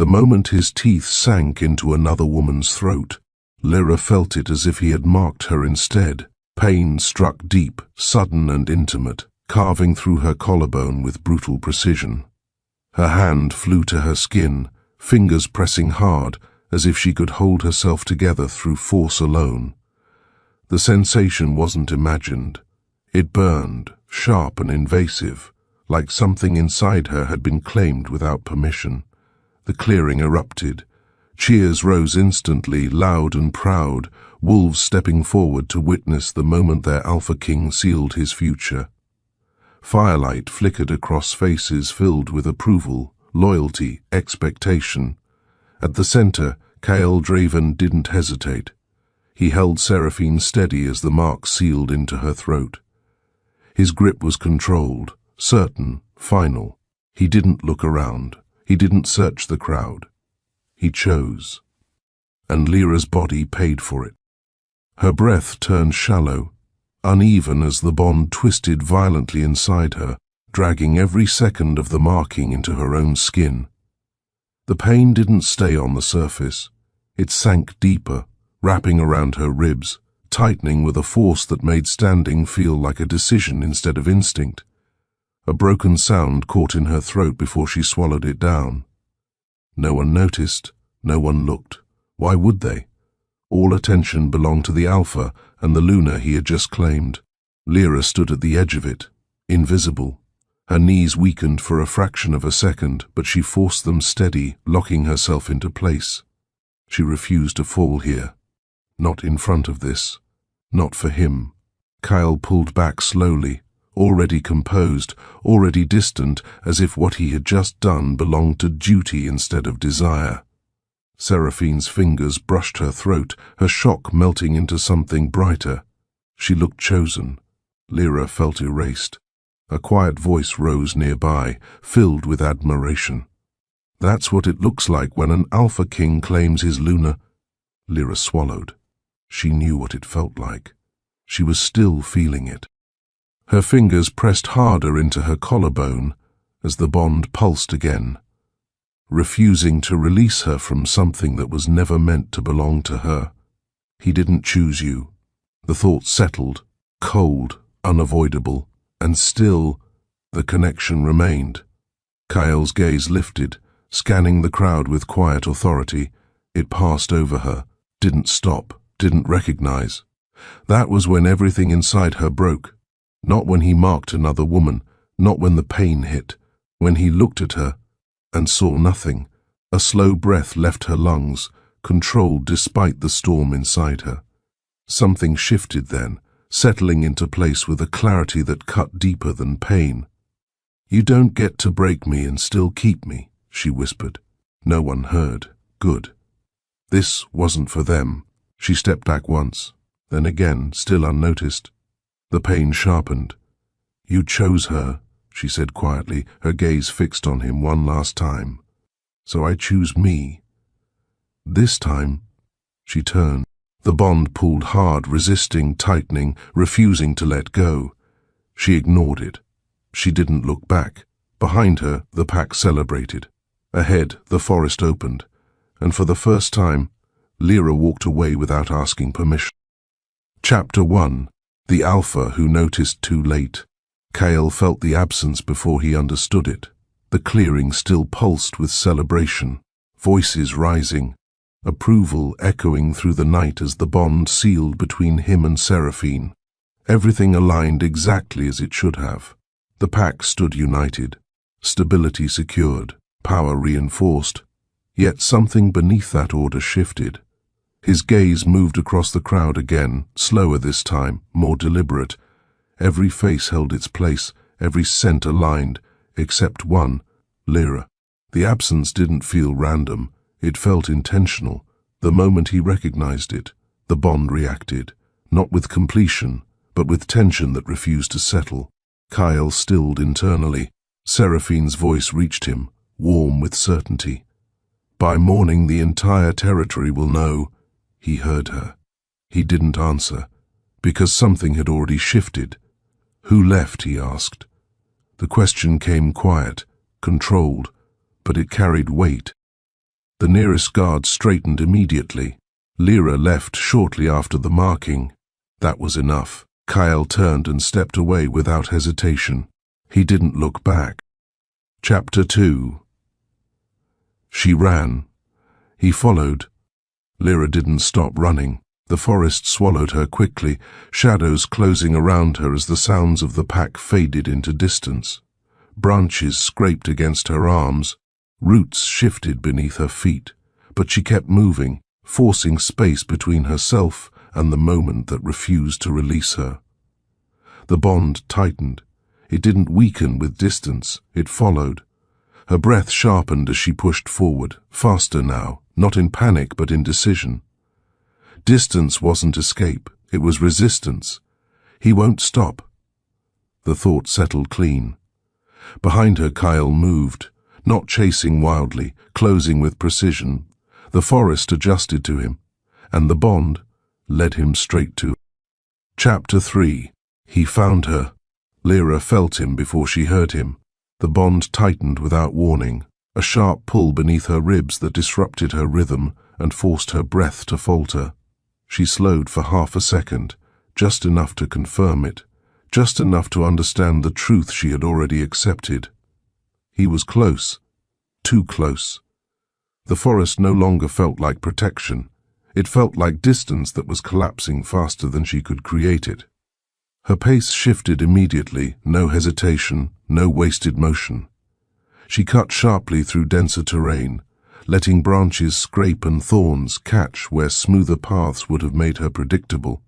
The moment his teeth sank into another woman's throat, Lyra felt it as if he had marked her instead. Pain struck deep, sudden and intimate, carving through her collarbone with brutal precision. Her hand flew to her skin, fingers pressing hard, as if she could hold herself together through force alone. The sensation wasn't imagined. It burned, sharp and invasive, like something inside her had been claimed without permission. The clearing erupted. Cheers rose instantly, loud and proud, wolves stepping forward to witness the moment their Alpha King sealed his future. Firelight flickered across faces filled with approval, loyalty, expectation. At the center, Kael Draven didn't hesitate. He held Seraphine steady as the mark sealed into her throat. His grip was controlled, certain, final. He didn't look around. He didn't search the crowd. He chose. And Lyra's body paid for it. Her breath turned shallow, uneven as the bond twisted violently inside her, dragging every second of the marking into her own skin. The pain didn't stay on the surface. It sank deeper, wrapping around her ribs, tightening with a force that made standing feel like a decision instead of instinct. A broken sound caught in her throat before she swallowed it down. No one noticed, no one looked. Why would they? All attention belonged to the Alpha and the Luna he had just claimed. Lyra stood at the edge of it, invisible. Her knees weakened for a fraction of a second, but she forced them steady, locking herself into place. She refused to fall here. Not in front of this. Not for him. Kyle pulled back slowly, already composed, already distant, as if what he had just done belonged to duty instead of desire. Seraphine's fingers brushed her throat, her shock melting into something brighter. She looked chosen. Lyra felt erased. A quiet voice rose nearby, filled with admiration. "That's what it looks like when an Alpha King claims his Luna." Lyra swallowed. She knew what it felt like. She was still feeling it. Her fingers pressed harder into her collarbone as the bond pulsed again, refusing to release her from something that was never meant to belong to her. "He didn't choose you." The thought settled, cold, unavoidable, and still the connection remained. Kyle's gaze lifted, scanning the crowd with quiet authority. It passed over her, didn't stop, didn't recognize. That was when everything inside her broke. Not when he marked another woman, not when the pain hit. When he looked at her and saw nothing. A slow breath left her lungs, controlled despite the storm inside her. Something shifted then, settling into place with a clarity that cut deeper than pain. "You don't get to break me and still keep me," she whispered. No one heard. Good. This wasn't for them. She stepped back once, then again, still unnoticed. The pain sharpened. "You chose her," she said quietly, her gaze fixed on him one last time. "So I choose me." This time, she turned. The bond pulled hard, resisting, tightening, refusing to let go. She ignored it. She didn't look back. Behind her, the pack celebrated. Ahead, the forest opened, and for the first time, Lyra walked away without asking permission. Chapter 1. The Alpha Who Noticed Too Late. Kael felt the absence before he understood it. The clearing still pulsed with celebration, voices rising, approval echoing through the night as the bond sealed between him and Seraphine. Everything aligned exactly as it should have. The pack stood united, stability secured, power reinforced. Yet something beneath that order shifted. His gaze moved across the crowd again, slower this time, more deliberate. Every face held its place, every scent aligned, except one, Lyra. The absence didn't feel random, it felt intentional. The moment he recognized it, the bond reacted, not with completion, but with tension that refused to settle. Kyle stilled internally. Seraphine's voice reached him, warm with certainty. "By morning the entire territory will know." He heard her. He didn't answer, because something had already shifted. "Who left?" he asked. The question came quiet, controlled, but it carried weight. The nearest guard straightened immediately. Lyra left shortly after the marking. That was enough. Kyle turned and stepped away without hesitation. He didn't look back. Chapter 2. She ran. He followed. Lyra didn't stop running. The forest swallowed her quickly, shadows closing around her as the sounds of the pack faded into distance. Branches scraped against her arms. Roots shifted beneath her feet, but she kept moving, forcing space between herself and the moment that refused to release her. The bond tightened. It didn't weaken with distance, it followed. Her breath sharpened as she pushed forward, faster now, not in panic but in decision. Distance wasn't escape, it was resistance. He won't stop. The thought settled clean. Behind her, Kyle moved, not chasing wildly, closing with precision. The forest adjusted to him, and the bond led him straight to. Chapter 3. He found her. Lyra felt him before she heard him. The bond tightened without warning, a sharp pull beneath her ribs that disrupted her rhythm and forced her breath to falter. She slowed for half a second, just enough to confirm it, just enough to understand the truth she had already accepted. He was close, too close. The forest no longer felt like protection. It felt like distance that was collapsing faster than she could create it. Her pace shifted immediately, no hesitation, no wasted motion. She cut sharply through denser terrain, letting branches scrape and thorns catch where smoother paths would have made her predictable.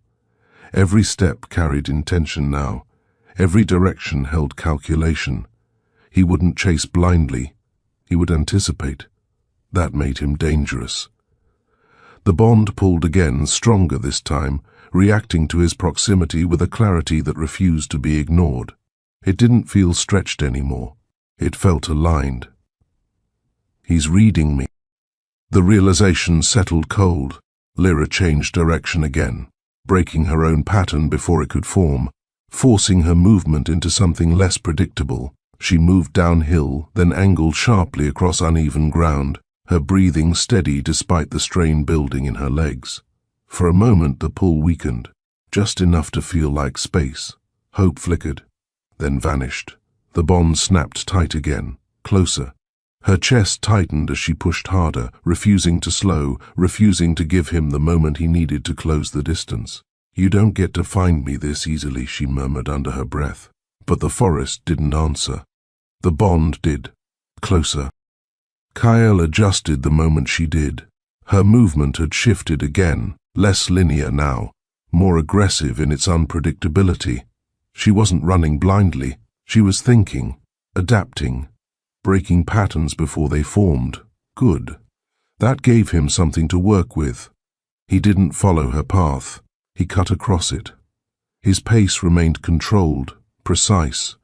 Every step carried intention now. Every direction held calculation. He wouldn't chase blindly. He would anticipate. That made him dangerous. The bond pulled again, stronger this time, reacting to his proximity with a clarity that refused to be ignored. It didn't feel stretched anymore. It felt aligned. He's reading me. The realization settled cold. Lyra changed direction again, breaking her own pattern before it could form, forcing her movement into something less predictable. She moved downhill, then angled sharply across uneven ground, her breathing steady despite the strain building in her legs. For a moment the pull weakened, just enough to feel like space. Hope flickered, then vanished. The bond snapped tight again, closer. Her chest tightened as she pushed harder, refusing to slow, refusing to give him the moment he needed to close the distance. "You don't get to find me this easily," she murmured under her breath. But the forest didn't answer. The bond did. Closer. Kyle adjusted the moment she did. Her movement had shifted again, less linear now, more aggressive in its unpredictability. She wasn't running blindly. She was thinking, adapting, breaking patterns before they formed. Good. That gave him something to work with. He didn't follow her path. He cut across it. His pace remained controlled, precise,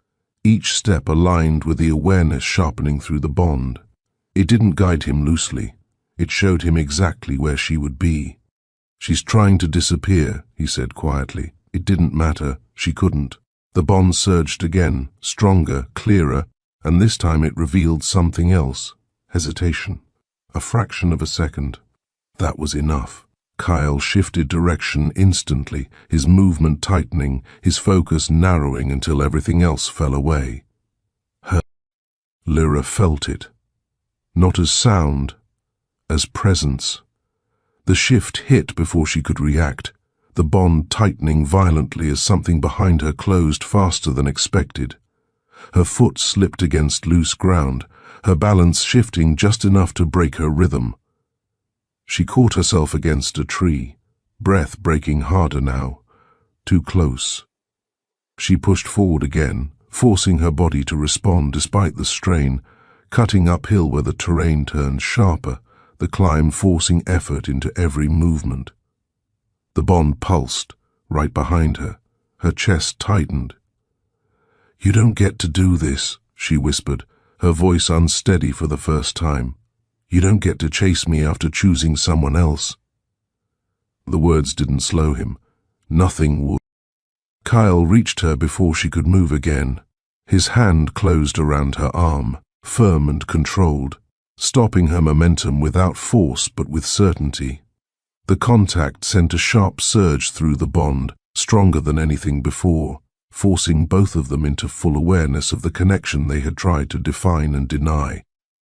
each step aligned with the awareness sharpening through the bond. It didn't guide him loosely. It showed him exactly where she would be. "She's trying to disappear," he said quietly. It didn't matter. She couldn't. The bond surged again, stronger, clearer, and this time it revealed something else. Hesitation. A fraction of a second. That was enough. Kyle shifted direction instantly, his movement tightening, his focus narrowing until everything else fell away. Lyra felt it. Not as sound, as presence. The shift hit before she could react, the bond tightening violently as something behind her closed faster than expected. Her foot slipped against loose ground, her balance shifting just enough to break her rhythm. She caught herself against a tree, breath breaking harder now, too close. She pushed forward again, forcing her body to respond despite the strain, cutting uphill where the terrain turned sharper, the climb forcing effort into every movement. The bond pulsed, right behind her. Her chest tightened. "You don't get to do this," she whispered, her voice unsteady for the first time. "You don't get to chase me after choosing someone else." The words didn't slow him. Nothing would. Kyle reached her before she could move again. His hand closed around her arm, firm and controlled. stopping her momentum without force but with certainty. The contact sent a sharp surge through the bond, stronger than anything before, forcing both of them into full awareness of the connection they had tried to define and deny.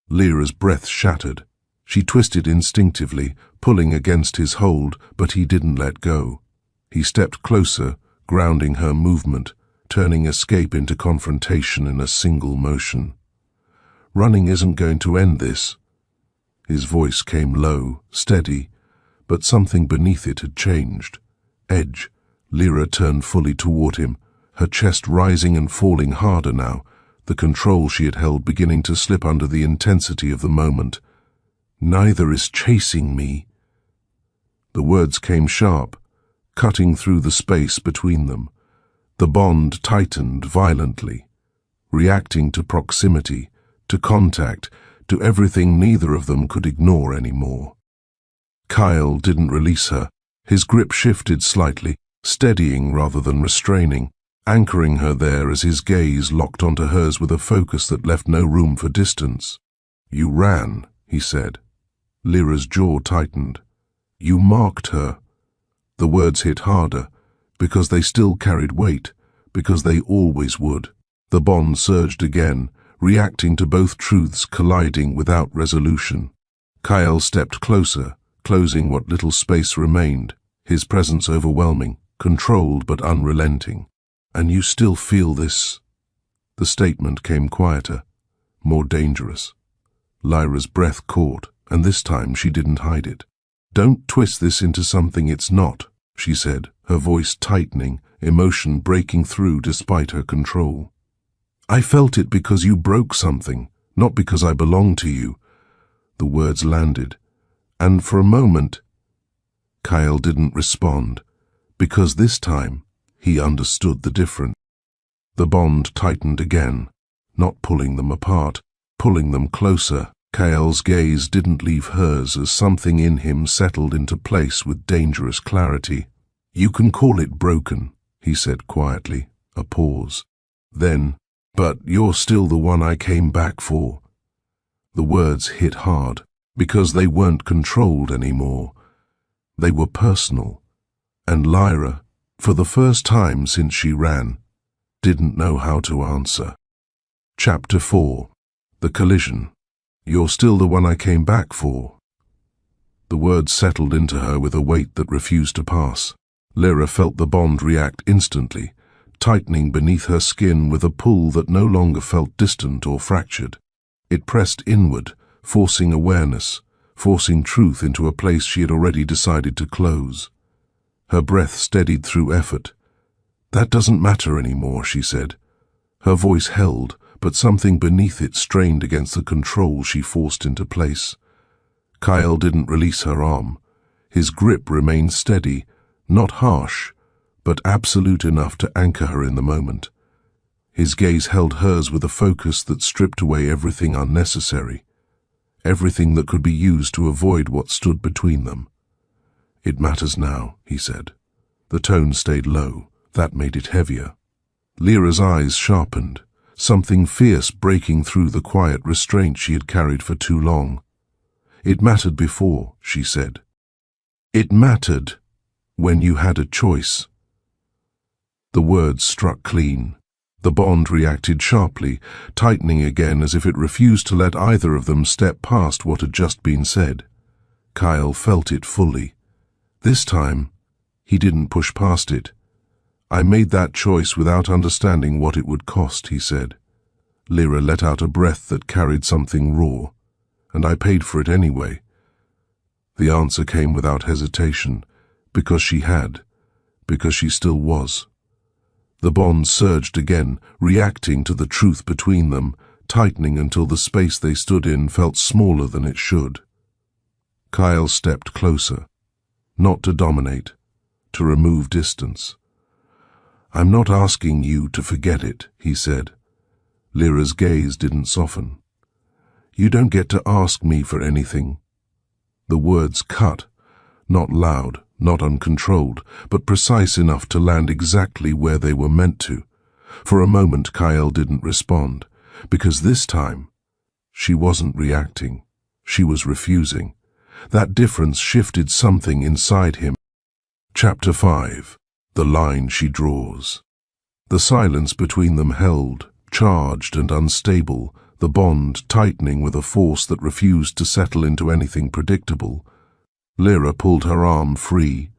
Lyra's breath shattered. She twisted instinctively, pulling against his hold, but he didn't let go. He stepped closer, grounding her movement, turning escape into confrontation in a single motion. "Running isn't going to end this." His voice came low, steady, but something beneath it had changed. Edge. Lyra turned fully toward him, her chest rising and falling harder now, the control she had held beginning to slip under the intensity of the moment. "Neither is chasing me." The words came sharp, cutting through the space between them. The bond tightened violently, reacting to proximity, to contact, to everything neither of them could ignore anymore. Kyle didn't release her. His grip shifted slightly, steadying rather than restraining, anchoring her there as his gaze locked onto hers with a focus that left no room for distance. "You ran," he said. Lyra's jaw tightened. "You marked her." The words hit harder, because they still carried weight, because they always would. The bond surged again, reacting to both truths colliding without resolution. Kyle stepped closer, closing what little space remained, his presence overwhelming, controlled but unrelenting. "And you still feel this?" The statement came quieter, more dangerous. Lyra's breath caught, and this time she didn't hide it. "Don't twist this into something it's not," she said, her voice tightening, emotion breaking through despite her control. "I felt it because you broke something, not because I belong to you." The words landed, and for a moment, Kyle didn't respond, because this time he understood the difference. The bond tightened again, not pulling them apart, pulling them closer. Kyle's gaze didn't leave hers as something in him settled into place with dangerous clarity. "You can call it broken," he said quietly, a pause. Then, "But you're still the one I came back for." The words hit hard, because they weren't controlled anymore. They were personal, and Lyra, for the first time since she ran, didn't know how to answer. Chapter 4. The Collision. "You're still the one I came back for." The words settled into her with a weight that refused to pass. Lyra felt the bond react instantly, tightening beneath her skin with a pull that no longer felt distant or fractured. It pressed inward, forcing awareness, forcing truth into a place she had already decided to close. Her breath steadied through effort. "That doesn't matter anymore," she said. Her voice held, but something beneath it strained against the control she forced into place. Kyle didn't release her arm. His grip remained steady, not harsh, but absolute enough to anchor her in the moment. His gaze held hers with a focus that stripped away everything unnecessary, everything that could be used to avoid what stood between them. "It matters now," he said. The tone stayed low. That made it heavier. Lyra's eyes sharpened, something fierce breaking through the quiet restraint she had carried for too long. "It mattered before," she said. "It mattered when you had a choice." The words struck clean. The bond reacted sharply, tightening again as if it refused to let either of them step past what had just been said. Kyle felt it fully. This time, he didn't push past it. "I made that choice without understanding what it would cost," he said. Lyra let out a breath that carried something raw. "And I paid for it anyway." The answer came without hesitation, because she had, because she still was. The bond surged again, reacting to the truth between them, tightening until the space they stood in felt smaller than it should. Kyle stepped closer, not to dominate, to remove distance. "I'm not asking you to forget it," he said. Lyra's gaze didn't soften. "You don't get to ask me for anything." The words cut, not loud, not uncontrolled, but precise enough to land exactly where they were meant to. For a moment Kyle didn't respond, because this time she wasn't reacting. She was refusing. That difference shifted something inside him. Chapter 5. The Line She Draws. The silence between them held, charged and unstable, the bond tightening with a force that refused to settle into anything predictable. Lyra pulled her arm free.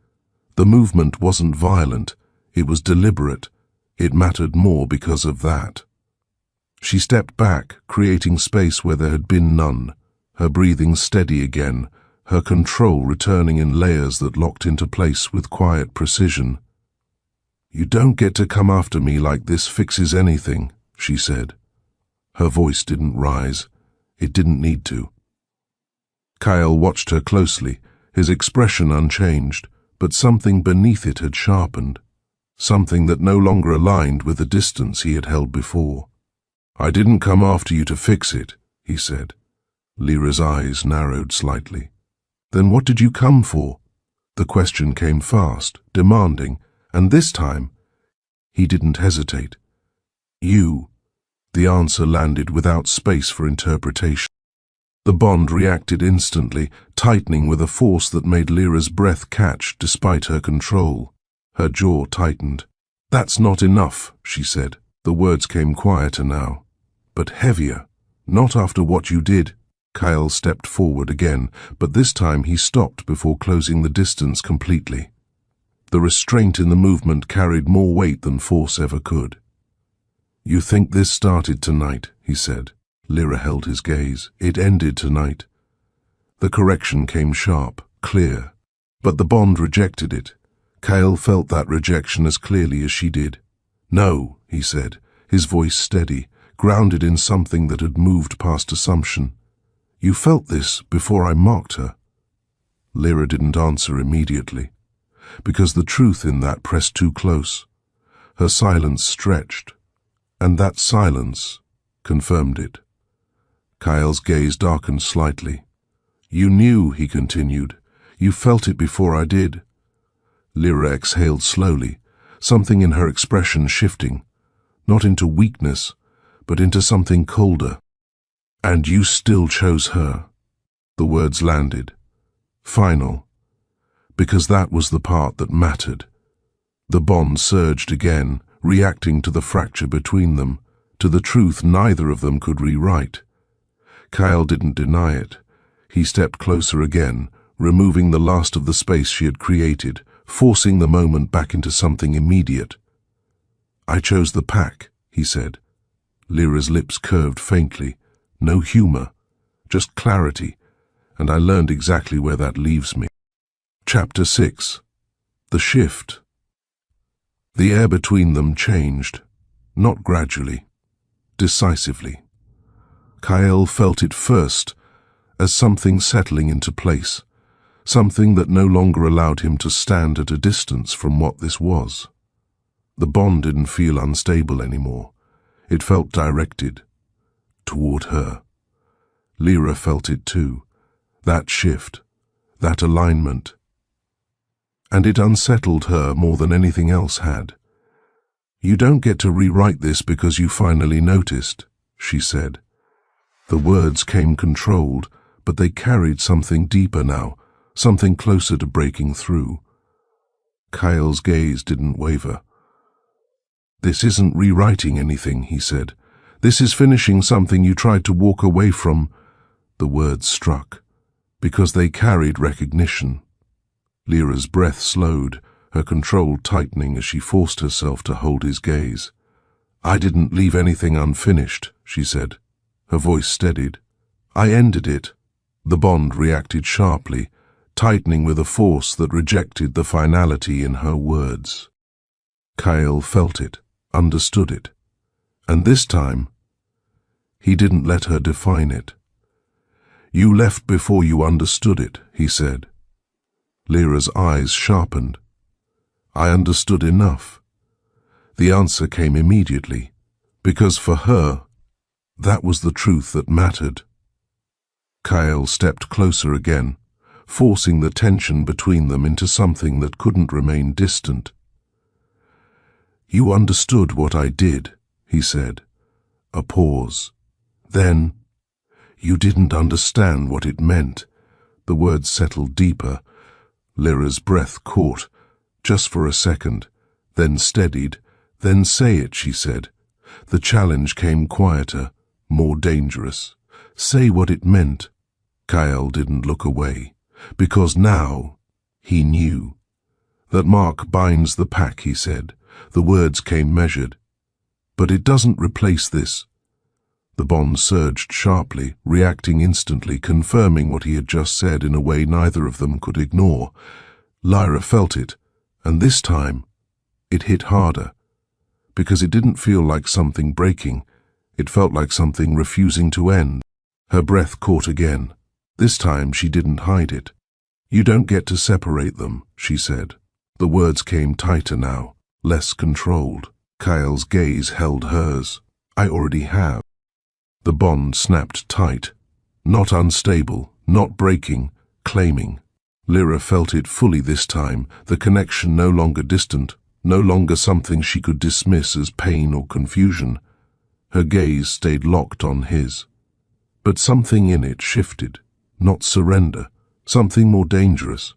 The movement wasn't violent, it was deliberate. It mattered more because of that. She stepped back, creating space where there had been none, her breathing steady again, her control returning in layers that locked into place with quiet precision. "You don't get to come after me like this fixes anything," she said. Her voice didn't rise. It didn't need to. Kyle watched her closely, his expression unchanged, but something beneath it had sharpened, something that no longer aligned with the distance he had held before. "I didn't come after you to fix it," he said. Lyra's eyes narrowed slightly. "Then what did you come for?" The question came fast, demanding, and this time he didn't hesitate. "You." The answer landed without space for interpretation. The bond reacted instantly, tightening with a force that made Lyra's breath catch despite her control. Her jaw tightened. "That's not enough," she said. The words came quieter now, but heavier. "Not after what you did." Kyle stepped forward again, but this time he stopped before closing the distance completely. The restraint in the movement carried more weight than force ever could. "You think this started tonight," he said. Lyra held his gaze. "It ended tonight." The correction came sharp, clear, but the bond rejected it. Kyle felt that rejection as clearly as she did. "No," he said, his voice steady, grounded in something that had moved past assumption. "You felt this before I mocked her." Lyra didn't answer immediately, because the truth in that pressed too close. Her silence stretched, and that silence confirmed it. Kyle's gaze darkened slightly. "You knew," he continued. "You felt it before I did." Lyra exhaled slowly, something in her expression shifting, not into weakness, but into something colder. "And you still chose her." The words landed. Final. Because that was the part that mattered. The bond surged again, reacting to the fracture between them, to the truth neither of them could rewrite. Kyle didn't deny it. He stepped closer again, removing the last of the space she had created, forcing the moment back into something immediate. "I chose the pack," he said. Lyra's lips curved faintly. No humor, just clarity, and I learned exactly where that leaves me. Chapter 6. The Shift. The air between them changed, not gradually, decisively. Kyle felt it first, as something settling into place, something that no longer allowed him to stand at a distance from what this was. The bond didn't feel unstable anymore. It felt directed, toward her. Lyra felt it too, that shift, that alignment. And it unsettled her more than anything else had. "You don't get to rewrite this because you finally noticed," she said. The words came controlled, but they carried something deeper now, something closer to breaking through. Kyle's gaze didn't waver. "This isn't rewriting anything," he said. "This is finishing something you tried to walk away from." The words struck, because they carried recognition. Lyra's breath slowed, her control tightening as she forced herself to hold his gaze. "I didn't leave anything unfinished," she said. Her voice steadied. "I ended it." The bond reacted sharply, tightening with a force that rejected the finality in her words. Kyle felt it, understood it, and this time, he didn't let her define it. "You left before you understood it," he said. Lyra's eyes sharpened. "I understood enough." The answer came immediately, because for her, that was the truth that mattered. Kyle stepped closer again, forcing the tension between them into something that couldn't remain distant. "You understood what I did," he said. A pause. Then, You didn't understand what it meant. The words settled deeper. Lyra's breath caught, just for a second, then steadied. Then say it, she said. The challenge came quieter, more dangerous. Say what it meant. Kyle didn't look away, because now he knew. That mark binds the pack, he said. The words came measured. But it doesn't replace this. The bond surged sharply, reacting instantly, confirming what he had just said in a way neither of them could ignore. Lyra felt it, and this time it hit harder, because it didn't feel like something breaking. It felt like something refusing to end. Her breath caught again. This time she didn't hide it. You don't get to separate them, she said. The words came tighter now, less controlled. Kyle's gaze held hers. I already have. The bond snapped tight. Not unstable, not breaking, claiming. Lyra felt it fully this time, the connection no longer distant, no longer something she could dismiss as pain or confusion. Her gaze stayed locked on his. But something in it shifted. Not surrender, something more dangerous.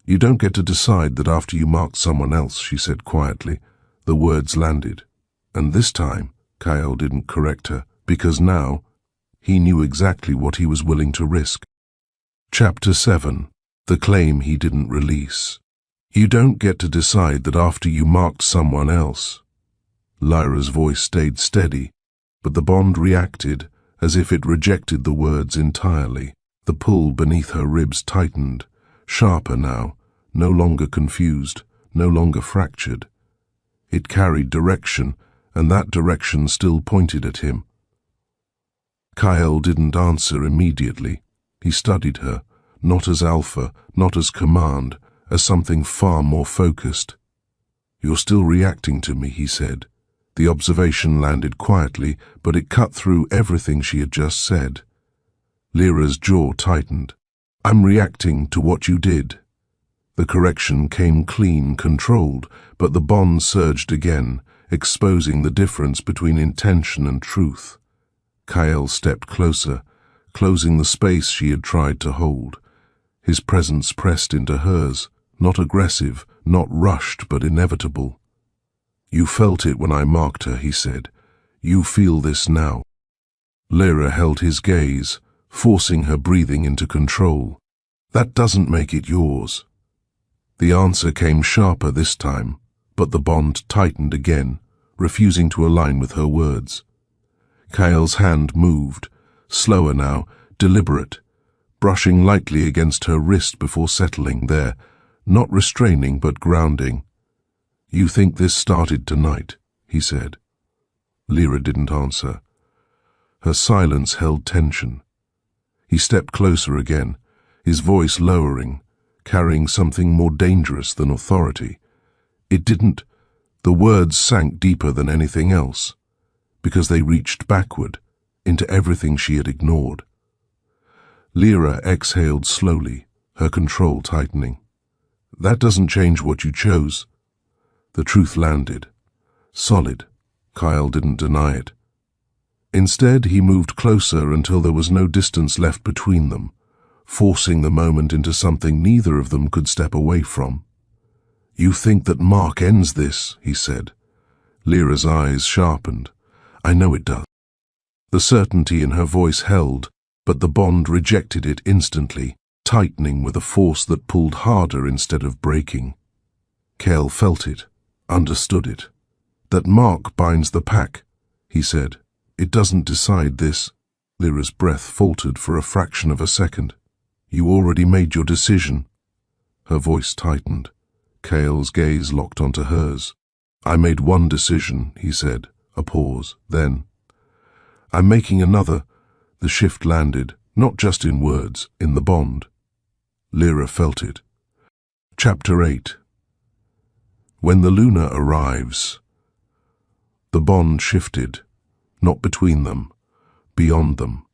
You don't get to decide that after you marked someone else, she said quietly. The words landed. And this time, Kyle didn't correct her, because now he knew exactly what he was willing to risk. Chapter 7. The claim he didn't release. You don't get to decide that after you marked someone else. Lyra's voice stayed steady, but the bond reacted as if it rejected the words entirely. The pull beneath her ribs tightened, sharper now, no longer confused, no longer fractured. It carried direction, and that direction still pointed at him. Kyle didn't answer immediately. He studied her, not as alpha, not as command, as something far more focused. You're still reacting to me, he said. The observation landed quietly, but it cut through everything she had just said. Lyra's jaw tightened. I'm reacting to what you did. The correction came clean, controlled, but the bond surged again, exposing the difference between intention and truth. Kyle stepped closer, closing the space she had tried to hold. His presence pressed into hers, not aggressive, not rushed, but inevitable. You felt it when I marked her, he said. You feel this now. Lyra held his gaze, forcing her breathing into control. That doesn't make it yours. The answer came sharper this time, but the bond tightened again, refusing to align with her words. Kyle's hand moved, slower now, deliberate, brushing lightly against her wrist before settling there, not restraining but grounding. You think this started tonight, he said. Lyra didn't answer. Her silence held tension. He stepped closer again, his voice lowering, carrying something more dangerous than authority. It didn't. The words sank deeper than anything else, because they reached backward, into everything she had ignored. Lyra exhaled slowly, her control tightening. That doesn't change what you chose. The truth landed. Solid. Kyle didn't deny it. Instead, he moved closer until there was no distance left between them, forcing the moment into something neither of them could step away from. You think that Mark ends this, he said. Lyra's eyes sharpened. I know it does. The certainty in her voice held, but the bond rejected it instantly, tightening with a force that pulled harder instead of breaking. Kyle felt it, understood it. That Mark binds the pack, he said. It doesn't decide this. Lyra's breath faltered for a fraction of a second. You already made your decision. Her voice tightened. Kyle's gaze locked onto hers. I made one decision, he said. A pause, then. I'm making another. The shift landed, not just in words, in the bond. Lyra felt it. Chapter 8. When the Luna arrives. The bond shifted, not between them, beyond them.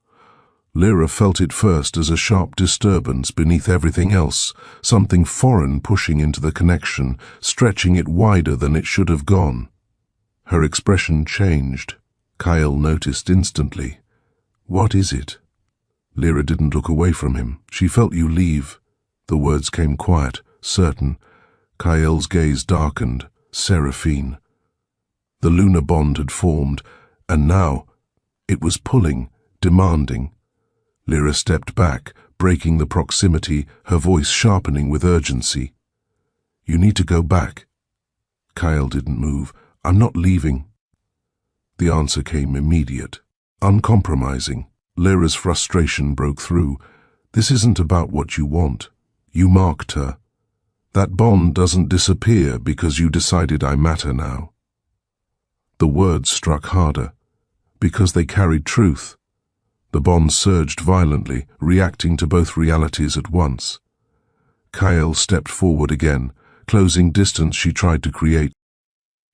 Lyra felt it first as a sharp disturbance beneath everything else, something foreign pushing into the connection, stretching it wider than it should have gone. Her expression changed. Kyle noticed instantly. What is it? Lyra didn't look away from him. She felt you leave. The words came quiet, certain. Kyle gaze darkened. Seraphine. The lunar bond had formed, and now it was pulling, demanding. Lyra stepped back, breaking the proximity, her voice sharpening with urgency. You need to go back. Kyle didn't move. I'm not leaving. The answer came immediate, uncompromising. Lyra's frustration broke through. This isn't about what you want. You marked her. That bond doesn't disappear because you decided I matter now. The words struck harder, because they carried truth. The bond surged violently, reacting to both realities at once. Kyle stepped forward again, closing distance she tried to create.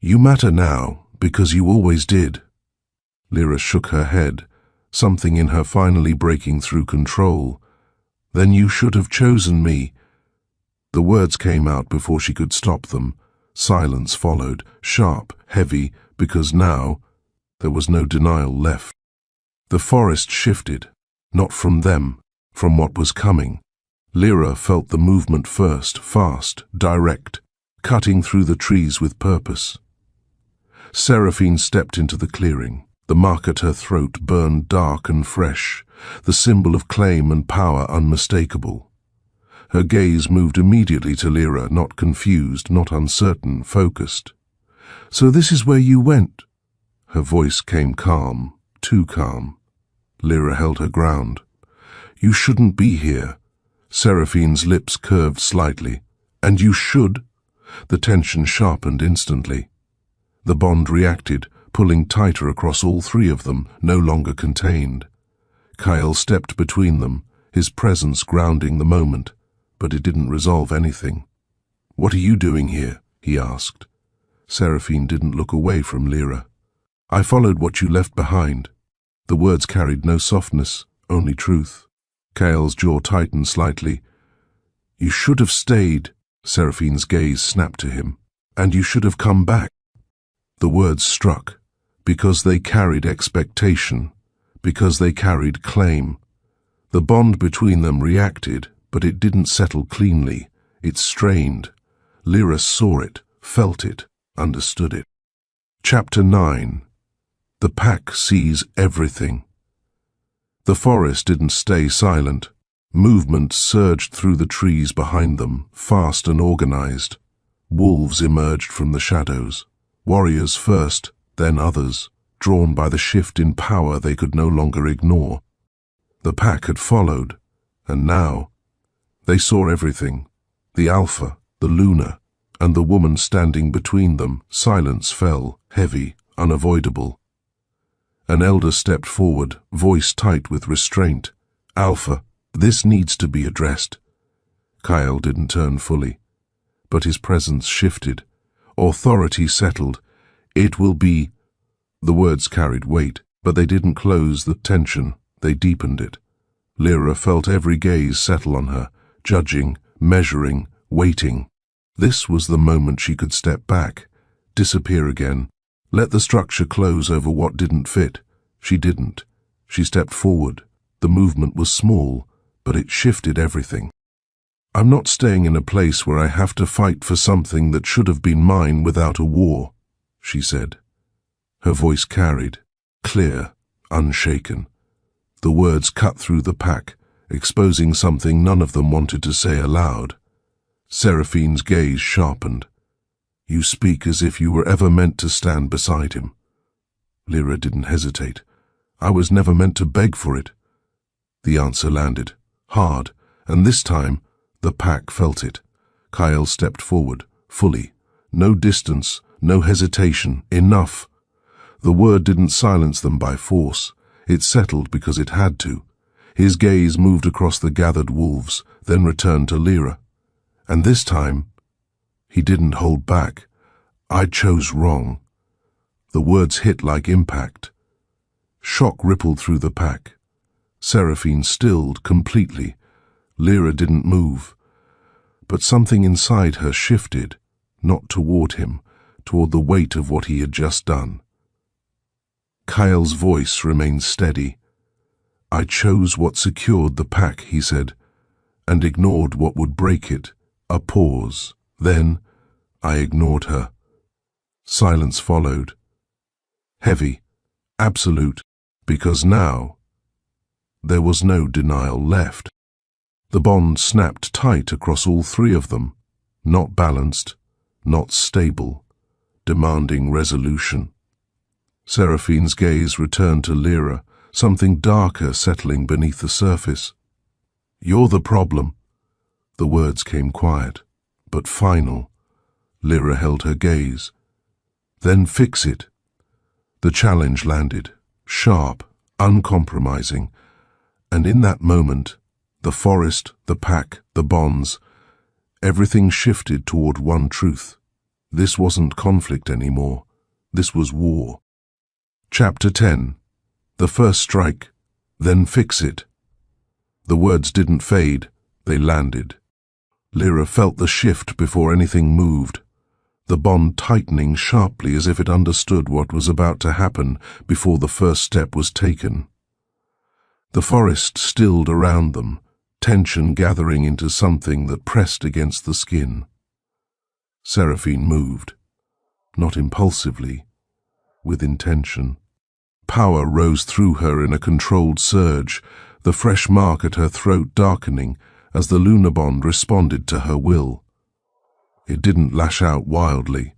You matter now, because you always did. Lyra shook her head, something in her finally breaking through control. Then you should have chosen me. The words came out before she could stop them. Silence followed, sharp, heavy, because now there was no denial left. The forest shifted, not from them, from what was coming. Lyra felt the movement first, fast, direct, cutting through the trees with purpose. Seraphine stepped into the clearing. The mark at her throat burned dark and fresh, the symbol of claim and power unmistakable. Her gaze moved immediately to Lyra, not confused, not uncertain, focused. So this is where you went? Her voice came calm, too calm. Lyra held her ground. You shouldn't be here. Seraphine's lips curved slightly. And you should. The tension sharpened instantly. The bond reacted, pulling tighter across all three of them, no longer contained. Kyle stepped between them, his presence grounding the moment, but it didn't resolve anything. What are you doing here? He asked. Seraphine didn't look away from Lyra. I followed what you left behind. The words carried no softness, only truth. Kyle's jaw tightened slightly. You should have stayed. Seraphine's gaze snapped to him. And you should have come back. The words struck, because they carried expectation, because they carried claim. The bond between them reacted, but it didn't settle cleanly. It strained. Lyra saw it, felt it, understood it. Chapter 9. The pack sees everything. The forest didn't stay silent. Movement surged through the trees behind them, fast and organized. Wolves emerged from the shadows. Warriors first, then others, drawn by the shift in power they could no longer ignore. The pack had followed, and now they saw everything. The Alpha, the lunar, and the woman standing between them. Silence fell, heavy, unavoidable. An elder stepped forward, voice tight with restraint. Alpha, this needs to be addressed. Kyle didn't turn fully, but his presence shifted. Authority settled. It will be. The words carried weight, but they didn't close the tension. They deepened it. Lyra felt every gaze settle on her, judging, measuring, waiting. This was the moment she could step back, disappear again, let the structure close over what didn't fit. She didn't. She stepped forward. The movement was small, but it shifted everything. I'm not staying in a place where I have to fight for something that should have been mine without a war, she said. Her voice carried, clear, unshaken. The words cut through the pack, exposing something none of them wanted to say aloud. Seraphine's gaze sharpened. You speak as if you were ever meant to stand beside him. Lyra didn't hesitate. I was never meant to beg for it. The answer landed, hard, and this time the pack felt it. Kyle stepped forward, fully. No distance, no hesitation, enough. The word didn't silence them by force. It settled because it had to. His gaze moved across the gathered wolves, then returned to Lyra. And this time, he didn't hold back. I chose wrong. The words hit like impact. Shock rippled through the pack. Seraphine stilled completely. Lyra didn't move. But something inside her shifted, not toward him, toward the weight of what he had just done. Kyle's voice remained steady. I chose what secured the pack, he said, and ignored what would break it. A pause. Then I ignored her. Silence followed. Heavy, absolute, because now there was no denial left. The bond snapped tight across all three of them, not balanced, not stable, demanding resolution. Seraphine's gaze returned to Lyra, something darker settling beneath the surface. You're the problem. The words came quiet, but final. Lyra held her gaze. Then fix it. The challenge landed, sharp, uncompromising, and in that moment, the forest, the pack, the bonds, everything shifted toward one truth. This wasn't conflict anymore. This was war. Chapter 10. The first strike, then fix it. The words didn't fade, they landed. Lyra felt the shift before anything moved, the bond tightening sharply as if it understood what was about to happen before the first step was taken. The forest stilled around them, tension gathering into something that pressed against the skin. Seraphine moved, not impulsively, with intention. Power rose through her in a controlled surge, the fresh mark at her throat darkening as the lunar bond responded to her will. It didn't lash out wildly.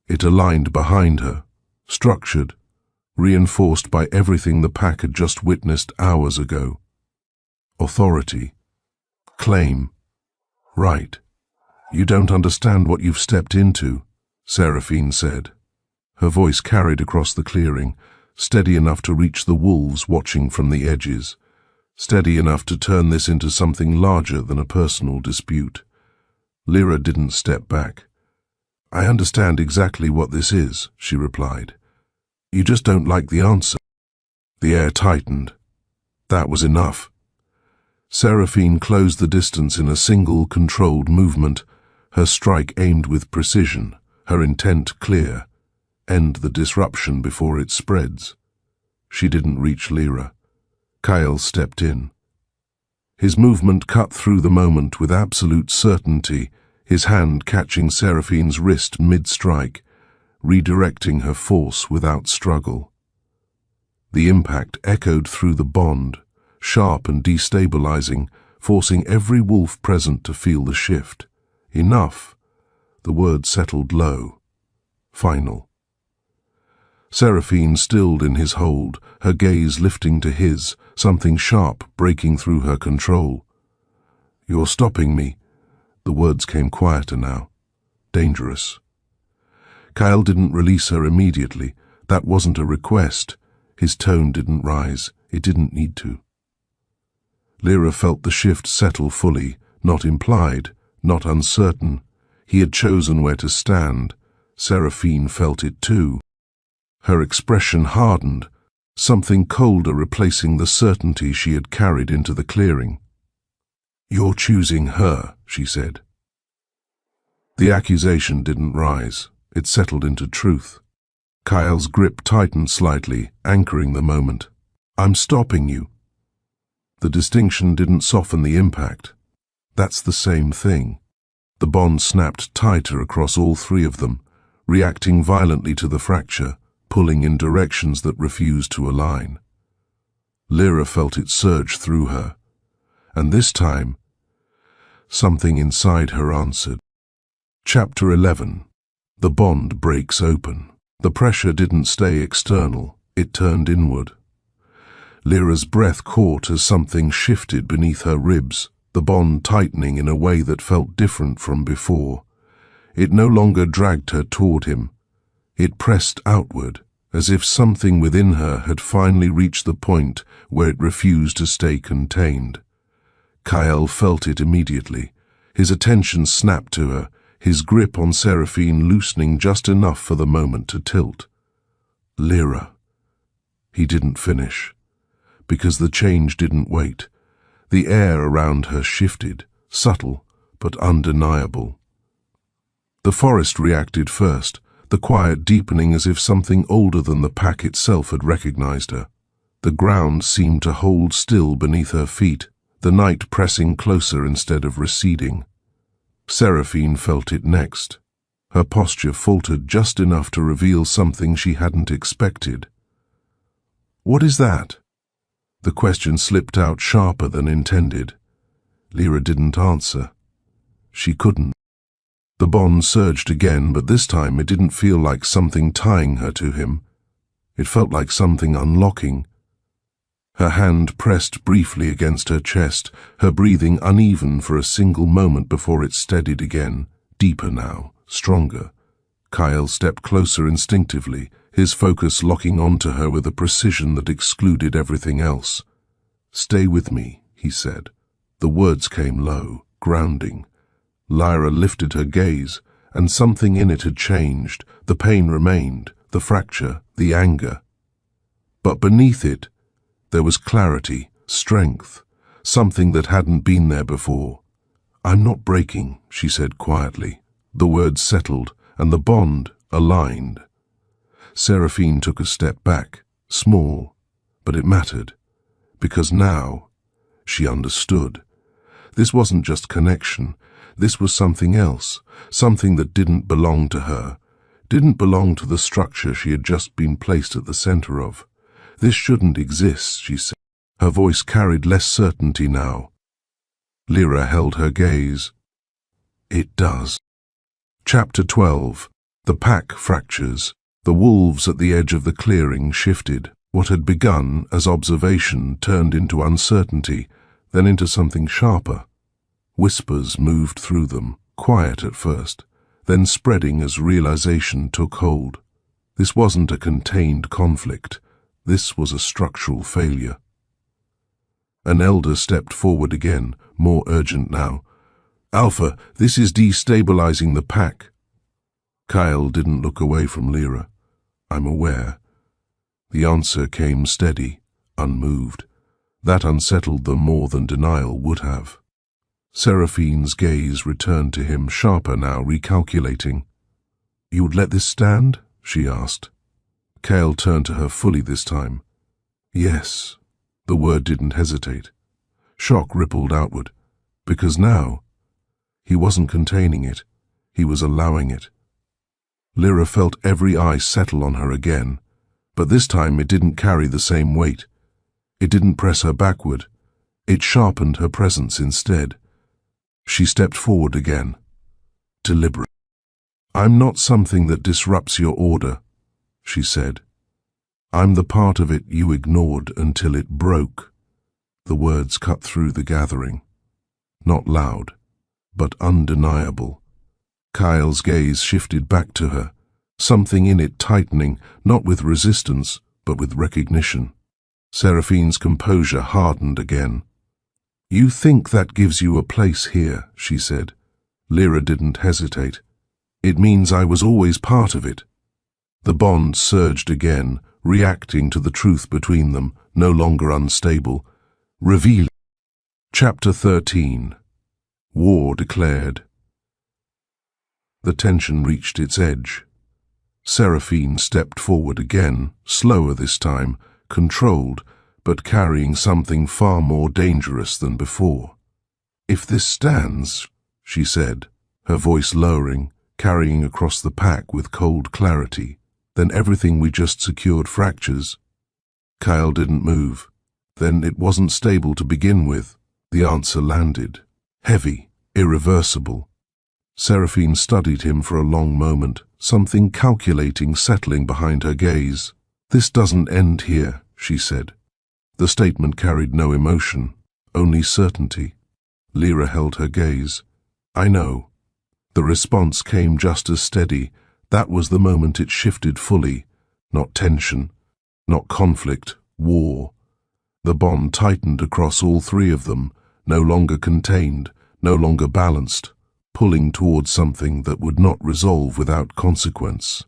It aligned behind her, structured, reinforced by everything the pack had just witnessed hours ago. Authority. Claim. Right. You don't understand what you've stepped into, Seraphine said. Her voice carried across the clearing, steady enough to reach the wolves watching from the edges, steady enough to turn this into something larger than a personal dispute. Lyra didn't step back. I understand exactly what this is, she replied. You just don't like the answer. The air tightened. That was enough. Seraphine closed the distance in a single, controlled movement, her strike aimed with precision, her intent clear. End the disruption before it spreads. She didn't reach Lyra. Kyle stepped in. His movement cut through the moment with absolute certainty, his hand catching Seraphine's wrist mid-strike, redirecting her force without struggle. The impact echoed through the bond, sharp and destabilizing, forcing every wolf present to feel the shift. Enough. The word settled low. Final. Seraphine stilled in his hold, her gaze lifting to his, something sharp breaking through her control. You're stopping me. The words came quieter now. Dangerous. Kyle didn't release her immediately. That wasn't a request. His tone didn't rise. It didn't need to. Lyra felt the shift settle fully, not implied, not uncertain. He had chosen where to stand. Seraphine felt it too. Her expression hardened, something colder replacing the certainty she had carried into the clearing. You're choosing her, she said. The accusation didn't rise. It settled into truth. Kyle's grip tightened slightly, anchoring the moment. I'm stopping you. The distinction didn't soften the impact. That's the same thing. The bond snapped tighter across all three of them, reacting violently to the fracture, pulling in directions that refused to align. Lyra felt it surge through her, and this time, something inside her answered. Chapter 11. The bond breaks open. The pressure didn't stay external, it turned inward. Lyra's breath caught as something shifted beneath her ribs, the bond tightening in a way that felt different from before. It no longer dragged her toward him. It pressed outward, as if something within her had finally reached the point where it refused to stay contained. Kyle felt it immediately. His attention snapped to her, his grip on Seraphine loosening just enough for the moment to tilt. Lyra. He didn't finish, because the change didn't wait. The air around her shifted, subtle but undeniable. The forest reacted first, the quiet deepening as if something older than the pack itself had recognized her. The ground seemed to hold still beneath her feet, the night pressing closer instead of receding. Seraphine felt it next. Her posture faltered just enough to reveal something she hadn't expected. "What is that?" The question slipped out sharper than intended. Lyra didn't answer. She couldn't. The bond surged again, but this time it didn't feel like something tying her to him. It felt like something unlocking. Her hand pressed briefly against her chest, her breathing uneven for a single moment before it steadied again, deeper now, stronger. Kyle stepped closer instinctively, his focus locking onto her with a precision that excluded everything else. "Stay with me," he said. The words came low, grounding. Lyra lifted her gaze, and something in it had changed. The pain remained, the fracture, the anger. But beneath it, there was clarity, strength, something that hadn't been there before. "I'm not breaking," she said quietly. The words settled, and the bond aligned. Seraphine took a step back, small, but it mattered, because now she understood. This wasn't just connection. This was something else, something that didn't belong to her, didn't belong to the structure she had just been placed at the center of. "This shouldn't exist," she said. Her voice carried less certainty now. Lyra held her gaze. "It does." Chapter 12. The pack fractures. The wolves at the edge of the clearing shifted. What had begun as observation turned into uncertainty, then into something sharper. Whispers moved through them, quiet at first, then spreading as realization took hold. This wasn't a contained conflict. This was a structural failure. An elder stepped forward again, more urgent now. "Alpha, this is destabilizing the pack." Kyle didn't look away from Lyra. "I'm aware." The answer came steady, unmoved. That unsettled them more than denial would have. Seraphine's gaze returned to him, sharper now, recalculating. "You would let this stand?" she asked. Kyle turned to her fully this time. "Yes." The word didn't hesitate. Shock rippled outward, because now he wasn't containing it, he was allowing it. Lyra felt every eye settle on her again, but this time it didn't carry the same weight. It didn't press her backward. It sharpened her presence instead. She stepped forward again, deliberate. "I'm not something that disrupts your order," she said. "I'm the part of it you ignored until it broke." The words cut through the gathering. Not loud, but undeniable. Kyle's gaze shifted back to her, something in it tightening, not with resistance, but with recognition. Seraphine's composure hardened again. "You think that gives you a place here," she said. Lyra didn't hesitate. "It means I was always part of it." The bond surged again, reacting to the truth between them, no longer unstable. Reveal. Chapter 13. War declared. The tension reached its edge. Seraphine stepped forward again, slower this time, controlled, but carrying something far more dangerous than before. "If this stands," she said, her voice lowering, carrying across the pack with cold clarity, "then everything we just secured fractures." Kyle didn't move. "Then it wasn't stable to begin with." The answer landed. Heavy, irreversible. Seraphine studied him for a long moment, something calculating settling behind her gaze. "This doesn't end here," she said. The statement carried no emotion, only certainty. Lyra held her gaze. "I know." The response came just as steady. That was the moment it shifted fully. Not tension, not conflict, war. The bond tightened across all three of them, no longer contained, no longer balanced, pulling towards something that would not resolve without consequence.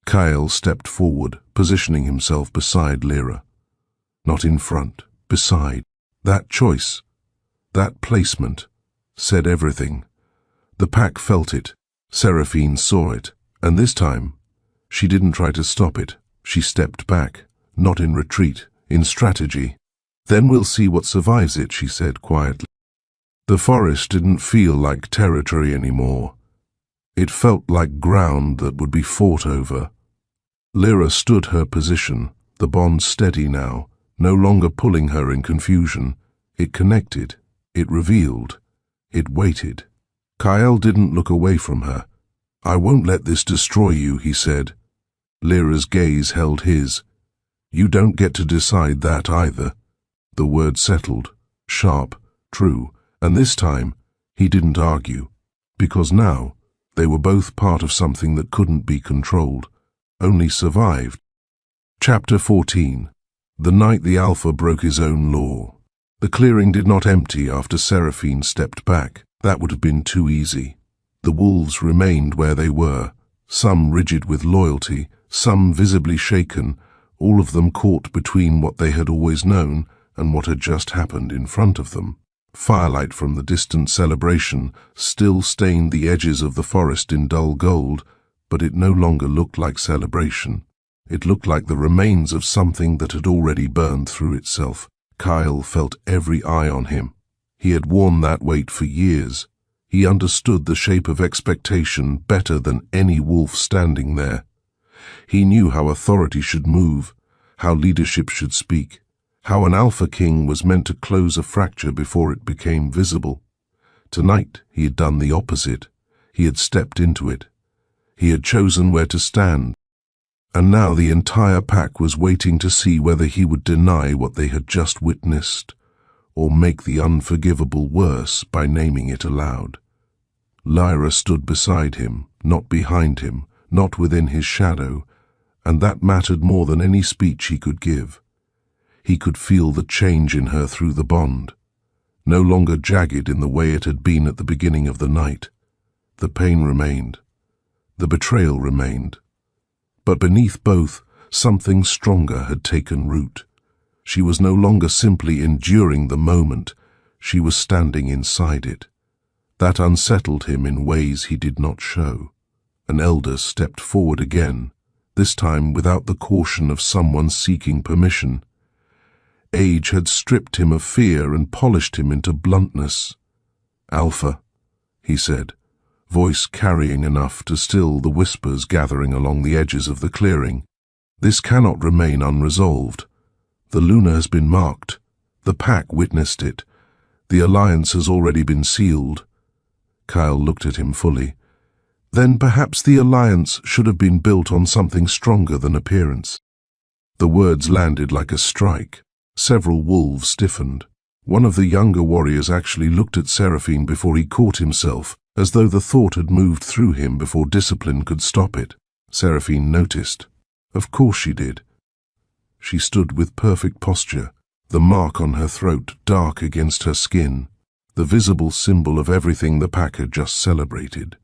Kyle stepped forward, positioning himself beside Lyra. Not in front, beside. That choice, that placement, said everything. The pack felt it. Seraphine saw it, and this time, she didn't try to stop it. She stepped back, not in retreat, in strategy. Then we'll see what survives it, she said quietly. The forest didn't feel like territory anymore. It felt like ground that would be fought over. Lyra stood her position, the bond steady now, no longer pulling her in confusion. It connected, it revealed, it waited. Kyle didn't look away from her. "I won't let this destroy you," he said. Lyra's gaze held his. "You don't get to decide that either." The word settled, sharp, true, and this time he didn't argue, because now they were both part of something that couldn't be controlled, only survived. Chapter 14. The night the Alpha broke his own law. The clearing did not empty after Seraphine stepped back. That would have been too easy. The wolves remained where they were, some rigid with loyalty, some visibly shaken, all of them caught between what they had always known and what had just happened in front of them. Firelight from the distant celebration still stained the edges of the forest in dull gold, but it no longer looked like celebration. It looked like the remains of something that had already burned through itself. Kyle felt every eye on him. He had worn that weight for years. He understood the shape of expectation better than any wolf standing there. He knew how authority should move, how leadership should speak, how an Alpha King was meant to close a fracture before it became visible. Tonight he had done the opposite. He had stepped into it. He had chosen where to stand. And now the entire pack was waiting to see whether he would deny what they had just witnessed, or make the unforgivable worse by naming it aloud. Lyra stood beside him, not behind him, not within his shadow, and that mattered more than any speech he could give. He could feel the change in her through the bond, no longer jagged in the way it had been at the beginning of the night. The pain remained. The betrayal remained. But beneath both, something stronger had taken root. She was no longer simply enduring the moment, she was standing inside it. That unsettled him in ways he did not show. An elder stepped forward again, this time without the caution of someone seeking permission. Age had stripped him of fear and polished him into bluntness. "Alpha," he said, voice carrying enough to still the whispers gathering along the edges of the clearing. "This cannot remain unresolved. The Luna has been marked. The pack witnessed it. The alliance has already been sealed." Kyle looked at him fully. "Then perhaps the alliance should have been built on something stronger than appearance." The words landed like a strike. Several wolves stiffened. One of the younger warriors actually looked at Seraphine before he caught himself, as though the thought had moved through him before discipline could stop it. Seraphine noticed. Of course she did. She stood with perfect posture, the mark on her throat dark against her skin, the visible symbol of everything the pack had just celebrated.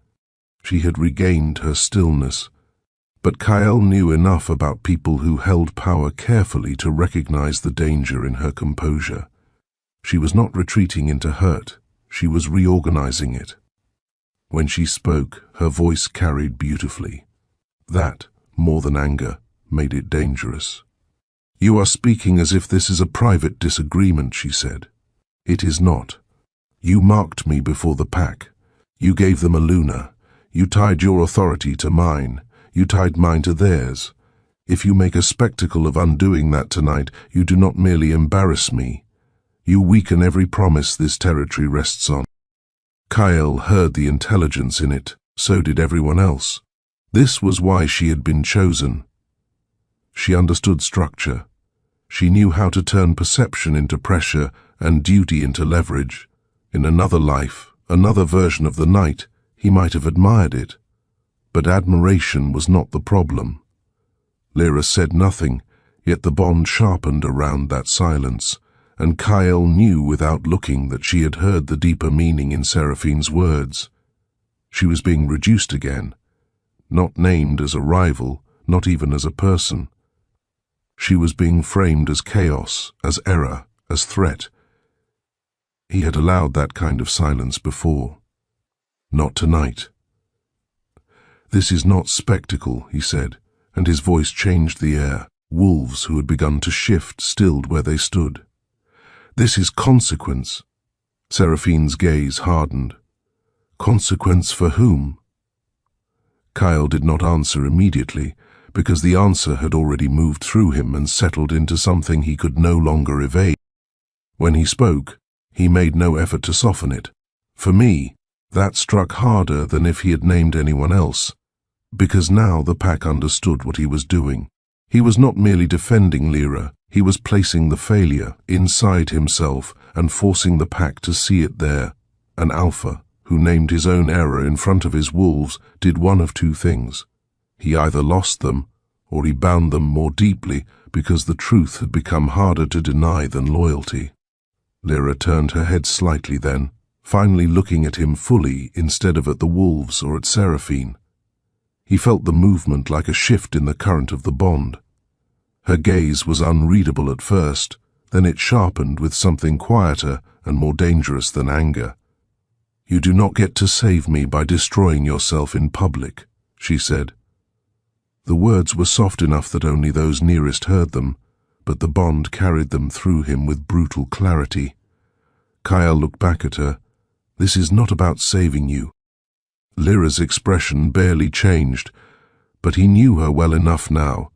She had regained her stillness. But Kyle knew enough about people who held power carefully to recognize the danger in her composure. She was not retreating into hurt, she was reorganizing it. When she spoke, her voice carried beautifully. That, more than anger, made it dangerous. "You are speaking as if this is a private disagreement," she said. "It is not. You marked me before the pack. You gave them a Luna. You tied your authority to mine. You tied mine to theirs. If you make a spectacle of undoing that tonight, you do not merely embarrass me. You weaken every promise this territory rests on." Kyle heard the intelligence in it, so did everyone else. This was why she had been chosen. She understood structure. She knew how to turn perception into pressure and duty into leverage. In another life, another version of the night, he might have admired it. But admiration was not the problem. Lyra said nothing, yet the bond sharpened around that silence, and Kyle knew without looking that she had heard the deeper meaning in Seraphine's words. She was being reduced again, not named as a rival, not even as a person. She was being framed as chaos, as error, as threat. He had allowed that kind of silence before. Not tonight. "This is not spectacle," he said, and his voice changed the air. Wolves who had begun to shift stilled where they stood. "This is consequence." Seraphine's gaze hardened. "Consequence for whom?" Kyle did not answer immediately, because the answer had already moved through him and settled into something he could no longer evade. When he spoke, he made no effort to soften it. For me, that struck harder than if he had named anyone else, because now the pack understood what he was doing. He was not merely defending Lyra, he was placing the failure inside himself and forcing the pack to see it there. An alpha, who named his own error in front of his wolves, did one of two things. He either lost them, or he bound them more deeply because the truth had become harder to deny than loyalty. Lyra turned her head slightly then, finally looking at him fully instead of at the wolves or at Seraphine. He felt the movement like a shift in the current of the bond. Her gaze was unreadable at first, then it sharpened with something quieter and more dangerous than anger. "You do not get to save me by destroying yourself in public," she said. The words were soft enough that only those nearest heard them, but the bond carried them through him with brutal clarity. Kyle looked back at her. "This is not about saving you." Lyra's expression barely changed, but he knew her well enough now,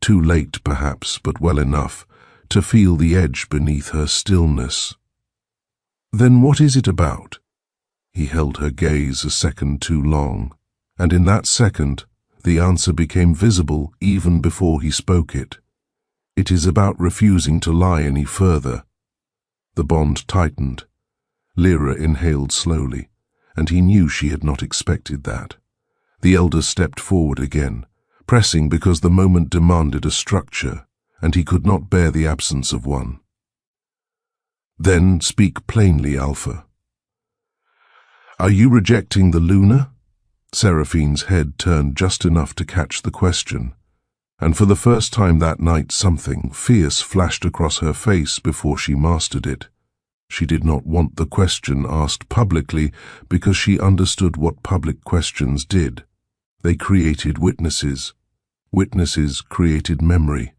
too late perhaps, but well enough, to feel the edge beneath her stillness. "Then what is it about?" He held her gaze a second too long, and in that second, the answer became visible even before he spoke it. "It is about refusing to lie any further." The bond tightened. Lyra inhaled slowly, and he knew she had not expected that. The elder stepped forward again, pressing because the moment demanded a structure, and he could not bear the absence of one. "Then speak plainly, Alpha. Are you rejecting the Luna?" Seraphine's head turned just enough to catch the question, and for the first time that night something fierce flashed across her face before she mastered it. She did not want the question asked publicly because she understood what public questions did. They created witnesses. Witnesses created memory.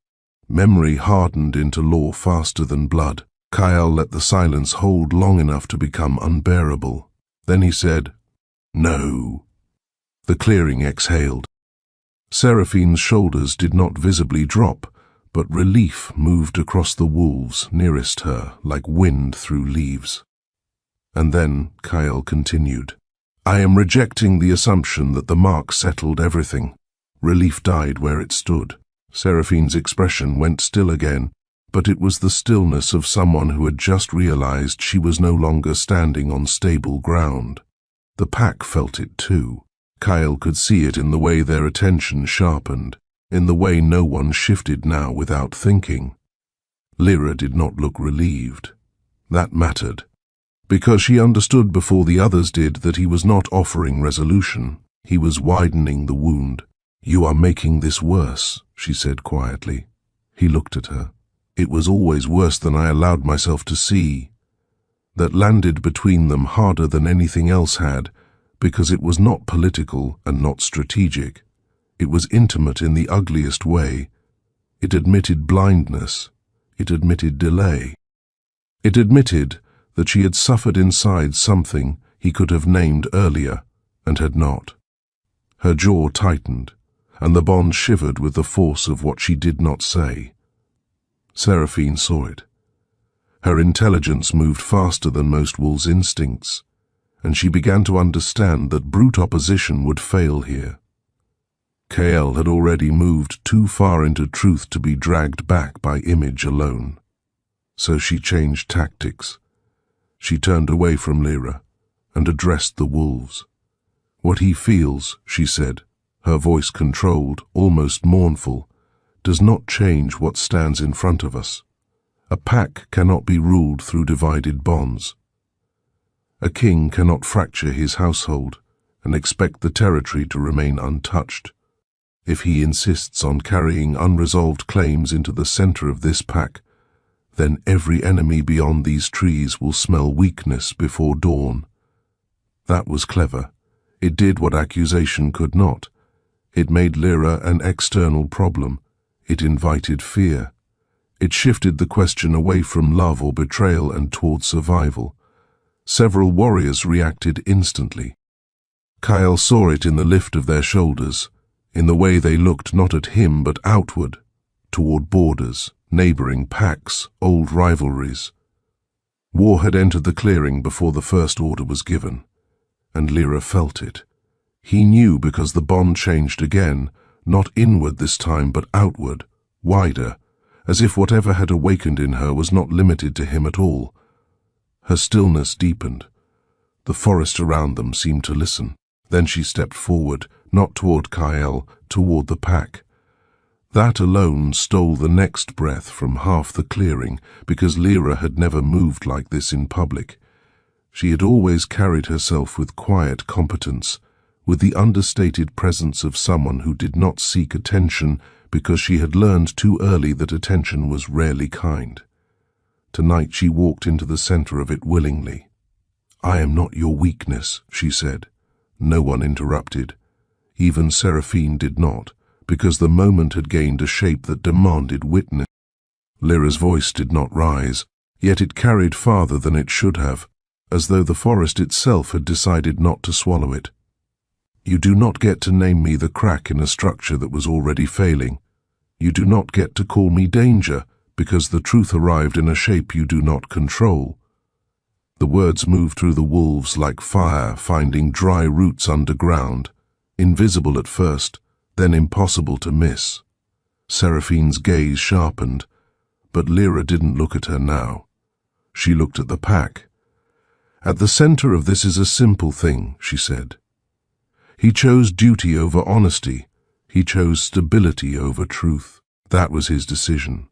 Memory hardened into law faster than blood. Kyle let the silence hold long enough to become unbearable. Then he said, "No." The clearing exhaled. Seraphine's shoulders did not visibly drop, but relief moved across the wolves nearest her like wind through leaves. And then Kyle continued, "I am rejecting the assumption that the mark settled everything." Relief died where it stood. Seraphine's expression went still again, but it was the stillness of someone who had just realized she was no longer standing on stable ground. The pack felt it too. Kyle could see it in the way their attention sharpened, in the way no one shifted now without thinking. Lyra did not look relieved. That mattered, because she understood before the others did that he was not offering resolution. He was widening the wound. "You are making this worse," she said quietly. He looked at her. "It was always worse than I allowed myself to see." That landed between them harder than anything else had, because it was not political and not strategic. It was intimate in the ugliest way. It admitted blindness. It admitted delay. It admitted that she had suffered inside something he could have named earlier and had not. Her jaw tightened, and the bond shivered with the force of what she did not say. Seraphine saw it. Her intelligence moved faster than most wolves' instincts, and she began to understand that brute opposition would fail here. KL had already moved too far into truth to be dragged back by image alone. So she changed tactics. She turned away from Lyra and addressed the wolves. "What he feels," she said, her voice controlled, almost mournful, "does not change what stands in front of us. A pack cannot be ruled through divided bonds. A king cannot fracture his household and expect the territory to remain untouched. If he insists on carrying unresolved claims into the center of this pack, then every enemy beyond these trees will smell weakness before dawn." That was clever. It did what accusation could not. It made Lyra an external problem. It invited fear. It shifted the question away from love or betrayal and toward survival. Several warriors reacted instantly. Kyle saw it in the lift of their shoulders, in the way they looked not at him but outward, toward borders, neighboring packs, old rivalries. War had entered the clearing before the first order was given, and Lyra felt it. He knew because the bond changed again, not inward this time but outward, wider, as if whatever had awakened in her was not limited to him at all. Her stillness deepened. The forest around them seemed to listen. Then she stepped forward, not toward Kyle, toward the pack. That alone stole the next breath from half the clearing, because Lyra had never moved like this in public. She had always carried herself with quiet competence, with the understated presence of someone who did not seek attention because she had learned too early that attention was rarely kind. Tonight she walked into the center of it willingly. "I am not your weakness," she said. No one interrupted. Even Seraphine did not, because the moment had gained a shape that demanded witness. Lyra's voice did not rise, yet it carried farther than it should have, as though the forest itself had decided not to swallow it. "You do not get to name me the crack in a structure that was already failing. You do not get to call me danger, because the truth arrived in a shape you do not control." The words moved through the wolves like fire finding dry roots underground, invisible at first, then impossible to miss. Seraphine's gaze sharpened, but Lyra didn't look at her now. She looked at the pack. "At the center of this is a simple thing," she said. "He chose duty over honesty. He chose stability over truth. That was his decision.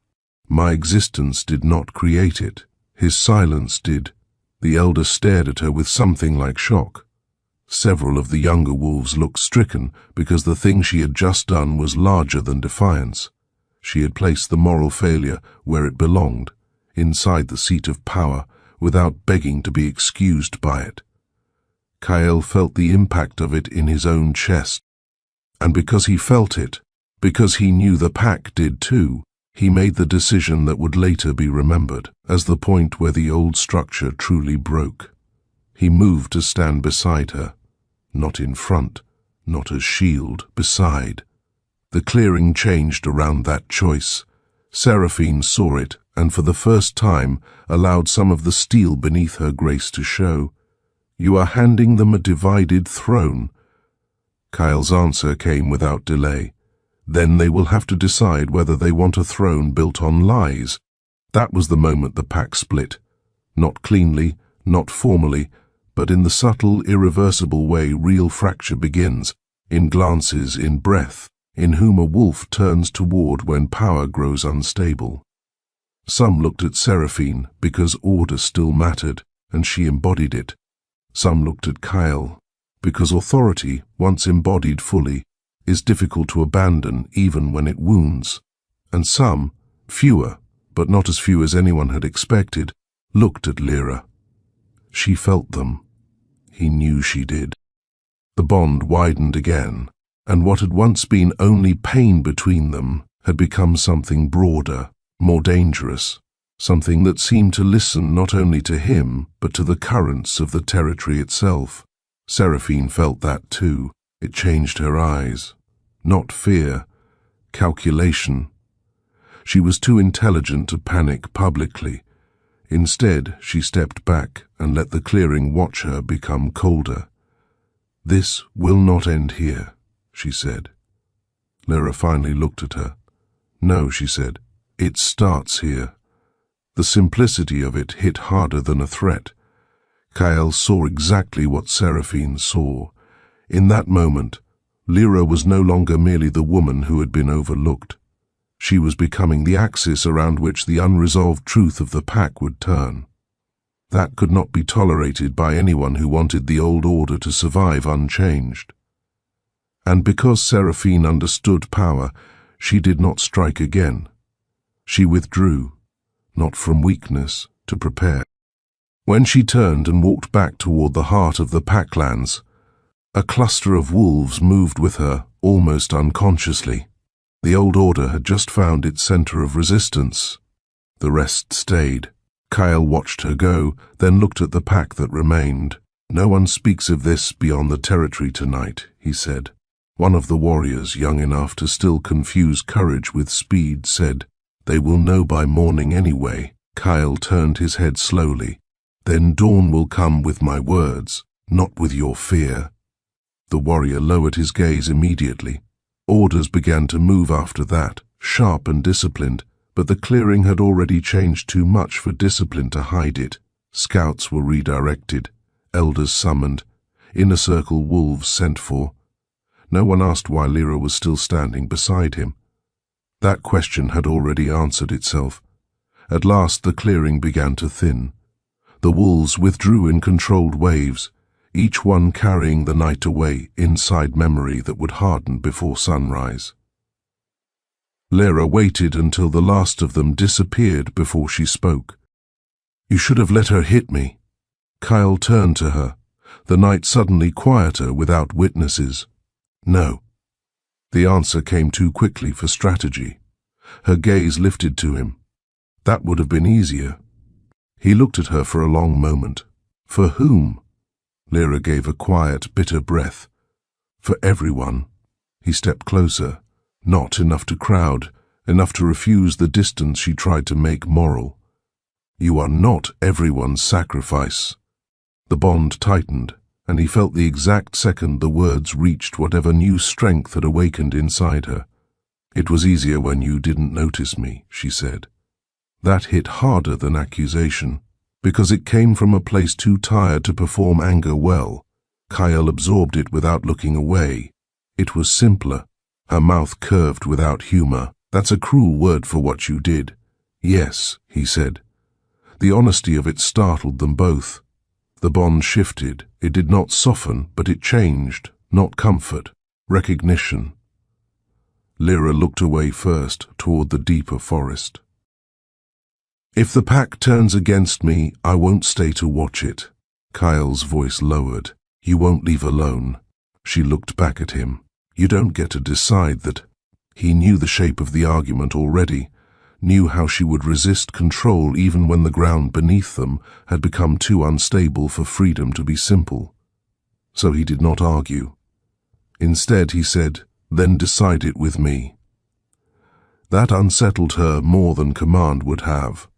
My existence did not create it. His silence did." The elder stared at her with something like shock. Several of the younger wolves looked stricken because the thing she had just done was larger than defiance. She had placed the moral failure where it belonged, inside the seat of power, without begging to be excused by it. Kyle felt the impact of it in his own chest, and because he felt it, because he knew the pack did too, he made the decision that would later be remembered as the point where the old structure truly broke. He moved to stand beside her, not in front, not as shield, beside. The clearing changed around that choice. Seraphine saw it, and for the first time allowed some of the steel beneath her grace to show. "You are handing them a divided throne." Kyle's answer came without delay. "Then they will have to decide whether they want a throne built on lies." That was the moment the pack split. Not cleanly, not formally, but in the subtle, irreversible way real fracture begins, in glances, in breath, in whom a wolf turns toward when power grows unstable. Some looked at Seraphine because order still mattered, and she embodied it. Some looked at Kyle, because authority, once embodied fully, is difficult to abandon even when it wounds. And some, fewer, but not as few as anyone had expected, looked at Lyra. She felt them. He knew she did. The bond widened again, and what had once been only pain between them had become something broader, more dangerous, something that seemed to listen not only to him, but to the currents of the territory itself. Seraphine felt that too. It changed her eyes. Not fear, calculation. She was too intelligent to panic publicly. Instead, she stepped back and let the clearing watch her become colder. "This will not end here," she said. Lyra finally looked at her. "No," she said, "it starts here." The simplicity of it hit harder than a threat. Kyle saw exactly what Seraphine saw. In that moment, Lyra was no longer merely the woman who had been overlooked. She was becoming the axis around which the unresolved truth of the pack would turn. That could not be tolerated by anyone who wanted the old order to survive unchanged. And because Seraphine understood power, she did not strike again. She withdrew, not from weakness, to prepare. When she turned and walked back toward the heart of the packlands, a cluster of wolves moved with her almost unconsciously. The old order had just found its center of resistance. The rest stayed. Kyle watched her go, then looked at the pack that remained. "No one speaks of this beyond the territory tonight," he said. One of the warriors, young enough to still confuse courage with speed, said, "They will know by morning anyway." Kyle turned his head slowly. "Then dawn will come with my words, not with your fear." The warrior lowered his gaze immediately. Orders began to move after that, sharp and disciplined, but the clearing had already changed too much for discipline to hide it. Scouts were redirected, elders summoned, inner circle wolves sent for. No one asked why Lyra was still standing beside him. That question had already answered itself. At last the clearing began to thin. The wolves withdrew in controlled waves, each one carrying the night away inside memory that would harden before sunrise. Lyra waited until the last of them disappeared before she spoke. "You should have let her hit me." Kyle turned to her, the night suddenly quieter without witnesses. "No." The answer came too quickly for strategy. Her gaze lifted to him. "That would have been easier." He looked at her for a long moment. "For whom?" Lyra gave a quiet, bitter breath. "For everyone." He stepped closer. Not enough to crowd, enough to refuse the distance she tried to make moral. "You are not everyone's sacrifice." The bond tightened, and he felt the exact second the words reached whatever new strength had awakened inside her. "It was easier when you didn't notice me," she said. That hit harder than accusation, because it came from a place too tired to perform anger well. Kyle absorbed it without looking away. It was simpler. Her mouth curved without humor. "That's a cruel word for what you did." "Yes," he said. The honesty of it startled them both. The bond shifted. It did not soften, but it changed. Not comfort, recognition. Lyra looked away first, toward the deeper forest. "If the pack turns against me, I won't stay to watch it." Kyle's voice lowered. "You won't leave alone." She looked back at him. "You don't get to decide that." He knew the shape of the argument already, knew how she would resist control even when the ground beneath them had become too unstable for freedom to be simple. So he did not argue. Instead he said, "Then decide it with me." That unsettled her more than command would have.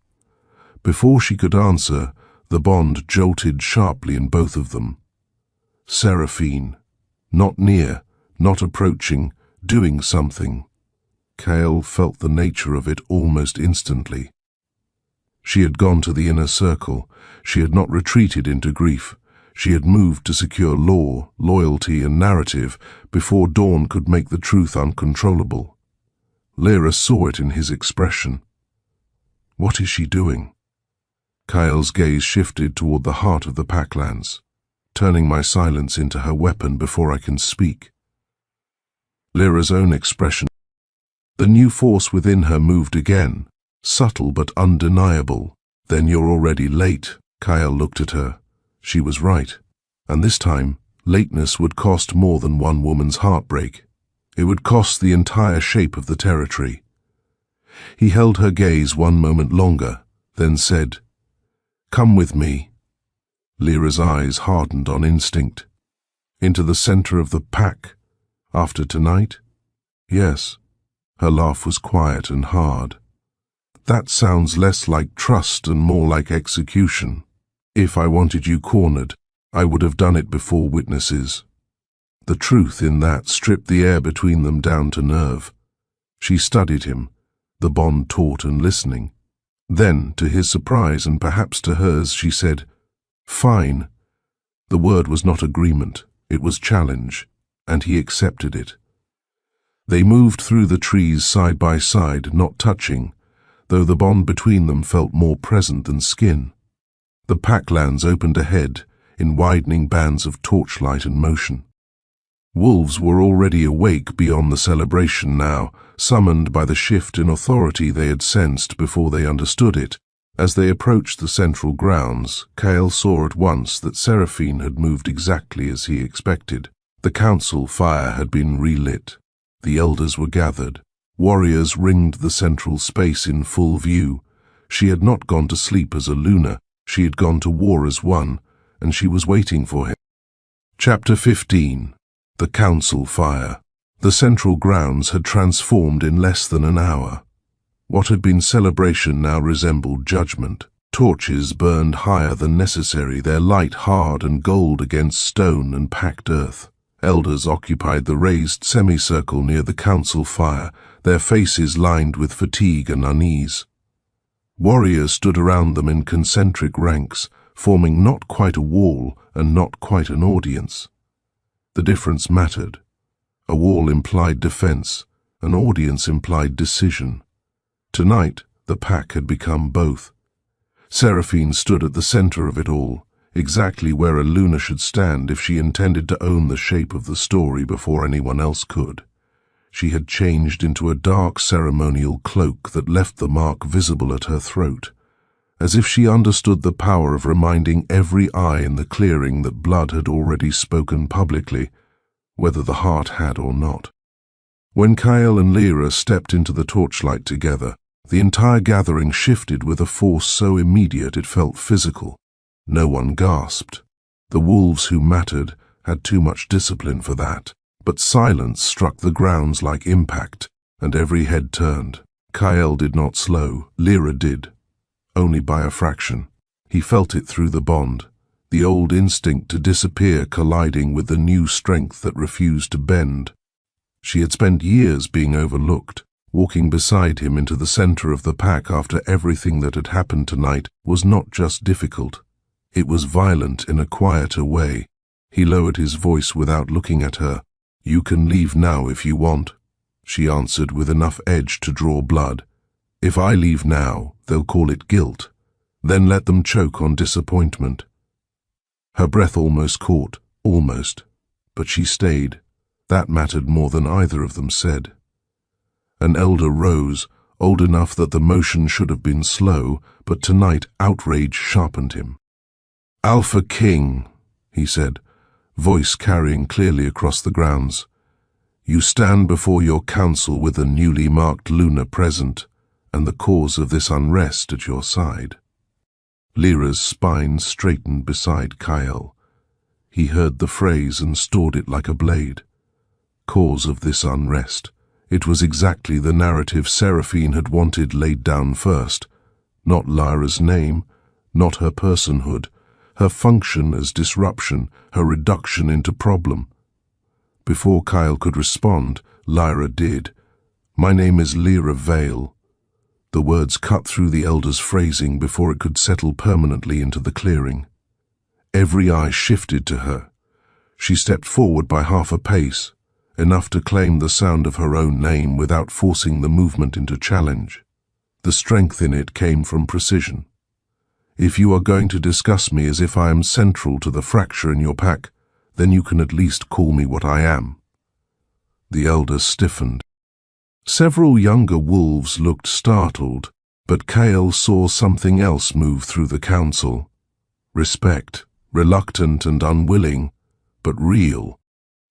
Before she could answer, the bond jolted sharply in both of them. Seraphine, not near, not approaching, doing something. Kyle felt the nature of it almost instantly. She had gone to the inner circle. She had not retreated into grief. She had moved to secure law, loyalty, and narrative before dawn could make the truth uncontrollable. Lyra saw it in his expression. What is she doing? Kyle's gaze shifted toward the heart of the Packlands, turning my silence into her weapon before I can speak. Lyra's own expression. The new force within her moved again, subtle but undeniable. "Then you're already late." Kyle looked at her. She was right. And this time, lateness would cost more than one woman's heartbreak. It would cost the entire shape of the territory. He held her gaze one moment longer, then said, "Come with me." Lyra's eyes hardened on instinct. "Into the center of the pack. After tonight?" "Yes." Her laugh was quiet and hard. "That sounds less like trust and more like execution. If I wanted you cornered, I would have done it before witnesses." The truth in that stripped the air between them down to nerve. She studied him, the bond taut and listening. Then, to his surprise and perhaps to hers, she said, "Fine." The word was not agreement, it was challenge, and he accepted it. They moved through the trees side by side, not touching, though the bond between them felt more present than skin. The Packlands opened ahead, in widening bands of torchlight and motion. Wolves were already awake beyond the celebration now, summoned by the shift in authority they had sensed before they understood it. As they approached the central grounds, Kyle saw at once that Seraphine had moved exactly as he expected. The council fire had been relit. The elders were gathered. Warriors ringed the central space in full view. She had not gone to sleep as a Luna, she had gone to war as one, and she was waiting for him. Chapter 15. The Council Fire. The central grounds had transformed in less than an hour. What had been celebration now resembled judgment. Torches burned higher than necessary, their light hard and gold against stone and packed earth. Elders occupied the raised semicircle near the council fire, their faces lined with fatigue and unease. Warriors stood around them in concentric ranks, forming not quite a wall and not quite an audience. The difference mattered. A wall implied defense, an audience implied decision. Tonight, the pack had become both. Seraphine stood at the center of it all, exactly where a Luna should stand if she intended to own the shape of the story before anyone else could. She had changed into a dark ceremonial cloak that left the mark visible at her throat, as if she understood the power of reminding every eye in the clearing that blood had already spoken publicly, whether the heart had or not. When Kyle and Lyra stepped into the torchlight together, the entire gathering shifted with a force so immediate it felt physical. No one gasped. The wolves who mattered had too much discipline for that, but silence struck the grounds like impact, and every head turned. Kyle did not slow, Lyra did. Only by a fraction. He felt it through the bond, the old instinct to disappear colliding with the new strength that refused to bend. She had spent years being overlooked. Walking beside him into the center of the pack after everything that had happened tonight was not just difficult. It was violent in a quieter way. He lowered his voice without looking at her. "You can leave now if you want," she answered with enough edge to draw blood. "If I leave now, they'll call it guilt. Then let them choke on disappointment." Her breath almost caught, almost. But she stayed. That mattered more than either of them said. An elder rose, old enough that the motion should have been slow, but tonight outrage sharpened him. "Alpha King," he said, voice carrying clearly across the grounds. "You stand before your council with a newly marked Luna present, and the cause of this unrest at your side." Lyra's spine straightened beside Kyle. He heard the phrase and stored it like a blade. Cause of this unrest. It was exactly the narrative Seraphine had wanted laid down first. Not Lyra's name, not her personhood, her function as disruption, her reduction into problem. Before Kyle could respond, Lyra did. "My name is Lyra Vale." The words cut through the elder's phrasing before it could settle permanently into the clearing. Every eye shifted to her. She stepped forward by half a pace, enough to claim the sound of her own name without forcing the movement into challenge. The strength in it came from precision. "If you are going to discuss me as if I am central to the fracture in your pack, then you can at least call me what I am." The elder stiffened. Several younger wolves looked startled, but Kale saw something else move through the council. Respect, reluctant and unwilling, but real.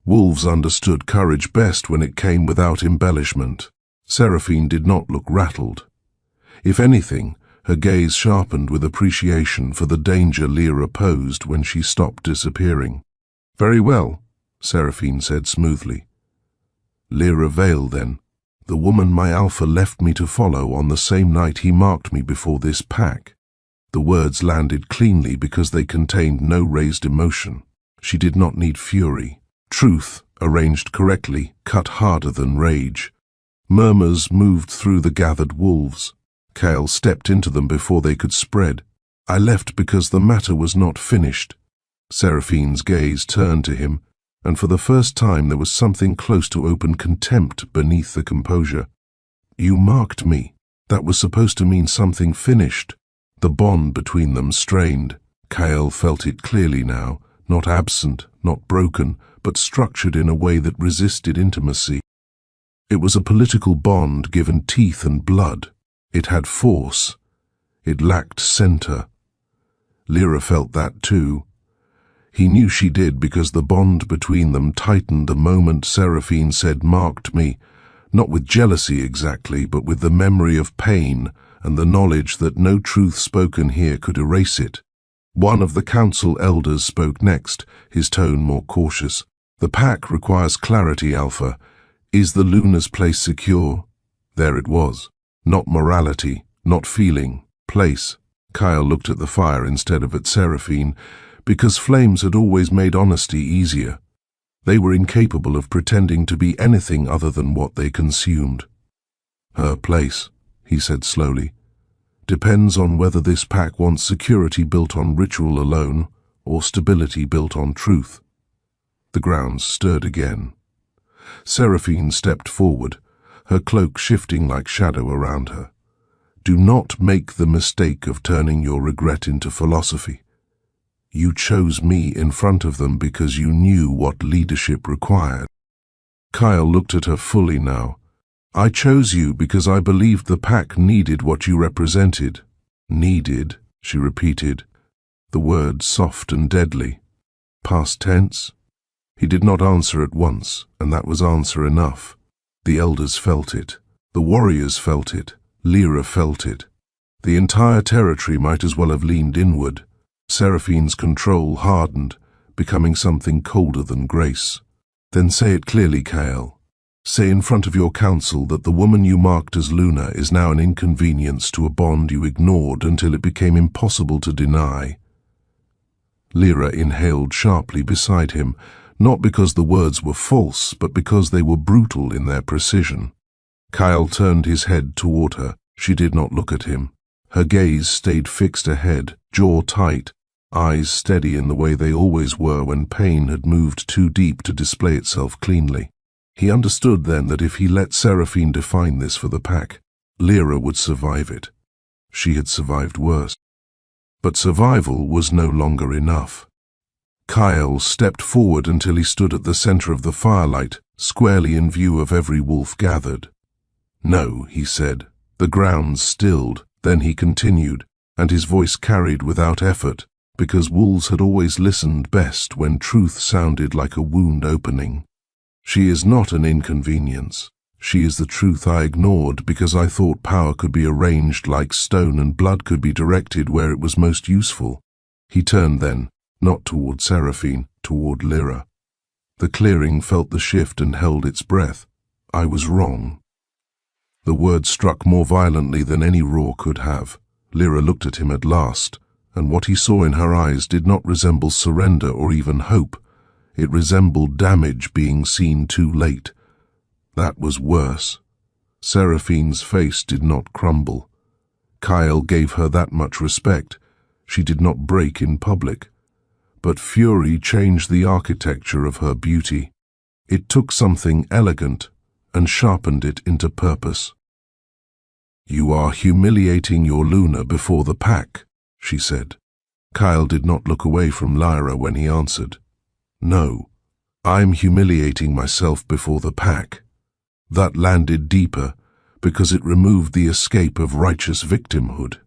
Wolves understood courage best when it came without embellishment. Seraphine did not look rattled. If anything, her gaze sharpened with appreciation for the danger Lyra posed when she stopped disappearing. "Very well," Seraphine said smoothly. "Lyra Vale, then. The woman my Alpha left me to follow on the same night he marked me before this pack." The words landed cleanly because they contained no raised emotion. She did not need fury. Truth, arranged correctly, cut harder than rage. Murmurs moved through the gathered wolves. Kale stepped into them before they could spread. "I left because the matter was not finished." Seraphine's gaze turned to him, and for the first time there was something close to open contempt beneath the composure. "You marked me. That was supposed to mean something finished." The bond between them strained. Kale felt it clearly now, not absent, not broken, but structured in a way that resisted intimacy. It was a political bond given teeth and blood. It had force. It lacked center. Lyra felt that too. He knew she did because the bond between them tightened the moment Seraphine said "marked me," Not with jealousy exactly, but with the memory of pain and the knowledge that no truth spoken here could erase it. One of the council elders spoke next, his tone more cautious. "The pack requires clarity, Alpha. Is the Luna's place secure?" There it was. Not morality, not feeling, place. Kyle looked at the fire instead of at Seraphine, because flames had always made honesty easier. They were incapable of pretending to be anything other than what they consumed. "Her place," he said slowly, "depends on whether this pack wants security built on ritual alone or stability built on truth." The grounds stirred again. Seraphine stepped forward, her cloak shifting like shadow around her. "Do not make the mistake of turning your regret into philosophy. You chose me in front of them because you knew what leadership required." Kyle looked at her fully now. "I chose you because I believed the pack needed what you represented." "Needed," she repeated, the word soft and deadly. Past tense? He did not answer at once, and that was answer enough. The elders felt it. The warriors felt it. Lyra felt it. The entire territory might as well have leaned inward. Seraphine's control hardened, becoming something colder than grace. "Then say it clearly, Kyle. Say in front of your council that the woman you marked as Luna is now an inconvenience to a bond you ignored until it became impossible to deny." Lyra inhaled sharply beside him, not because the words were false, but because they were brutal in their precision. Kyle turned his head toward her. She did not look at him. Her gaze stayed fixed ahead, jaw tight, eyes steady in the way they always were when pain had moved too deep to display itself cleanly. He understood then that if he let Seraphine define this for the pack, Lyra would survive it. She had survived worse. But survival was no longer enough. Kyle stepped forward until he stood at the center of the firelight, squarely in view of every wolf gathered. "No," he said. The ground stilled. Then he continued, and his voice carried without effort, because wolves had always listened best when truth sounded like a wound opening. "She is not an inconvenience. She is the truth I ignored because I thought power could be arranged like stone and blood could be directed where it was most useful." He turned then, not toward Seraphine, toward Lyra. The clearing felt the shift and held its breath. "I was wrong." The word struck more violently than any roar could have. Lyra looked at him at last, and what he saw in her eyes did not resemble surrender or even hope. It resembled damage being seen too late. That was worse. Seraphine's face did not crumble. Kyle gave her that much respect. She did not break in public. But fury changed the architecture of her beauty. It took something elegant and sharpened it into purpose. "You are humiliating your Luna before the pack," she said. Kyle did not look away from Lyra when he answered. "No, I'm humiliating myself before the pack." That landed deeper, because it removed the escape of righteous victimhood.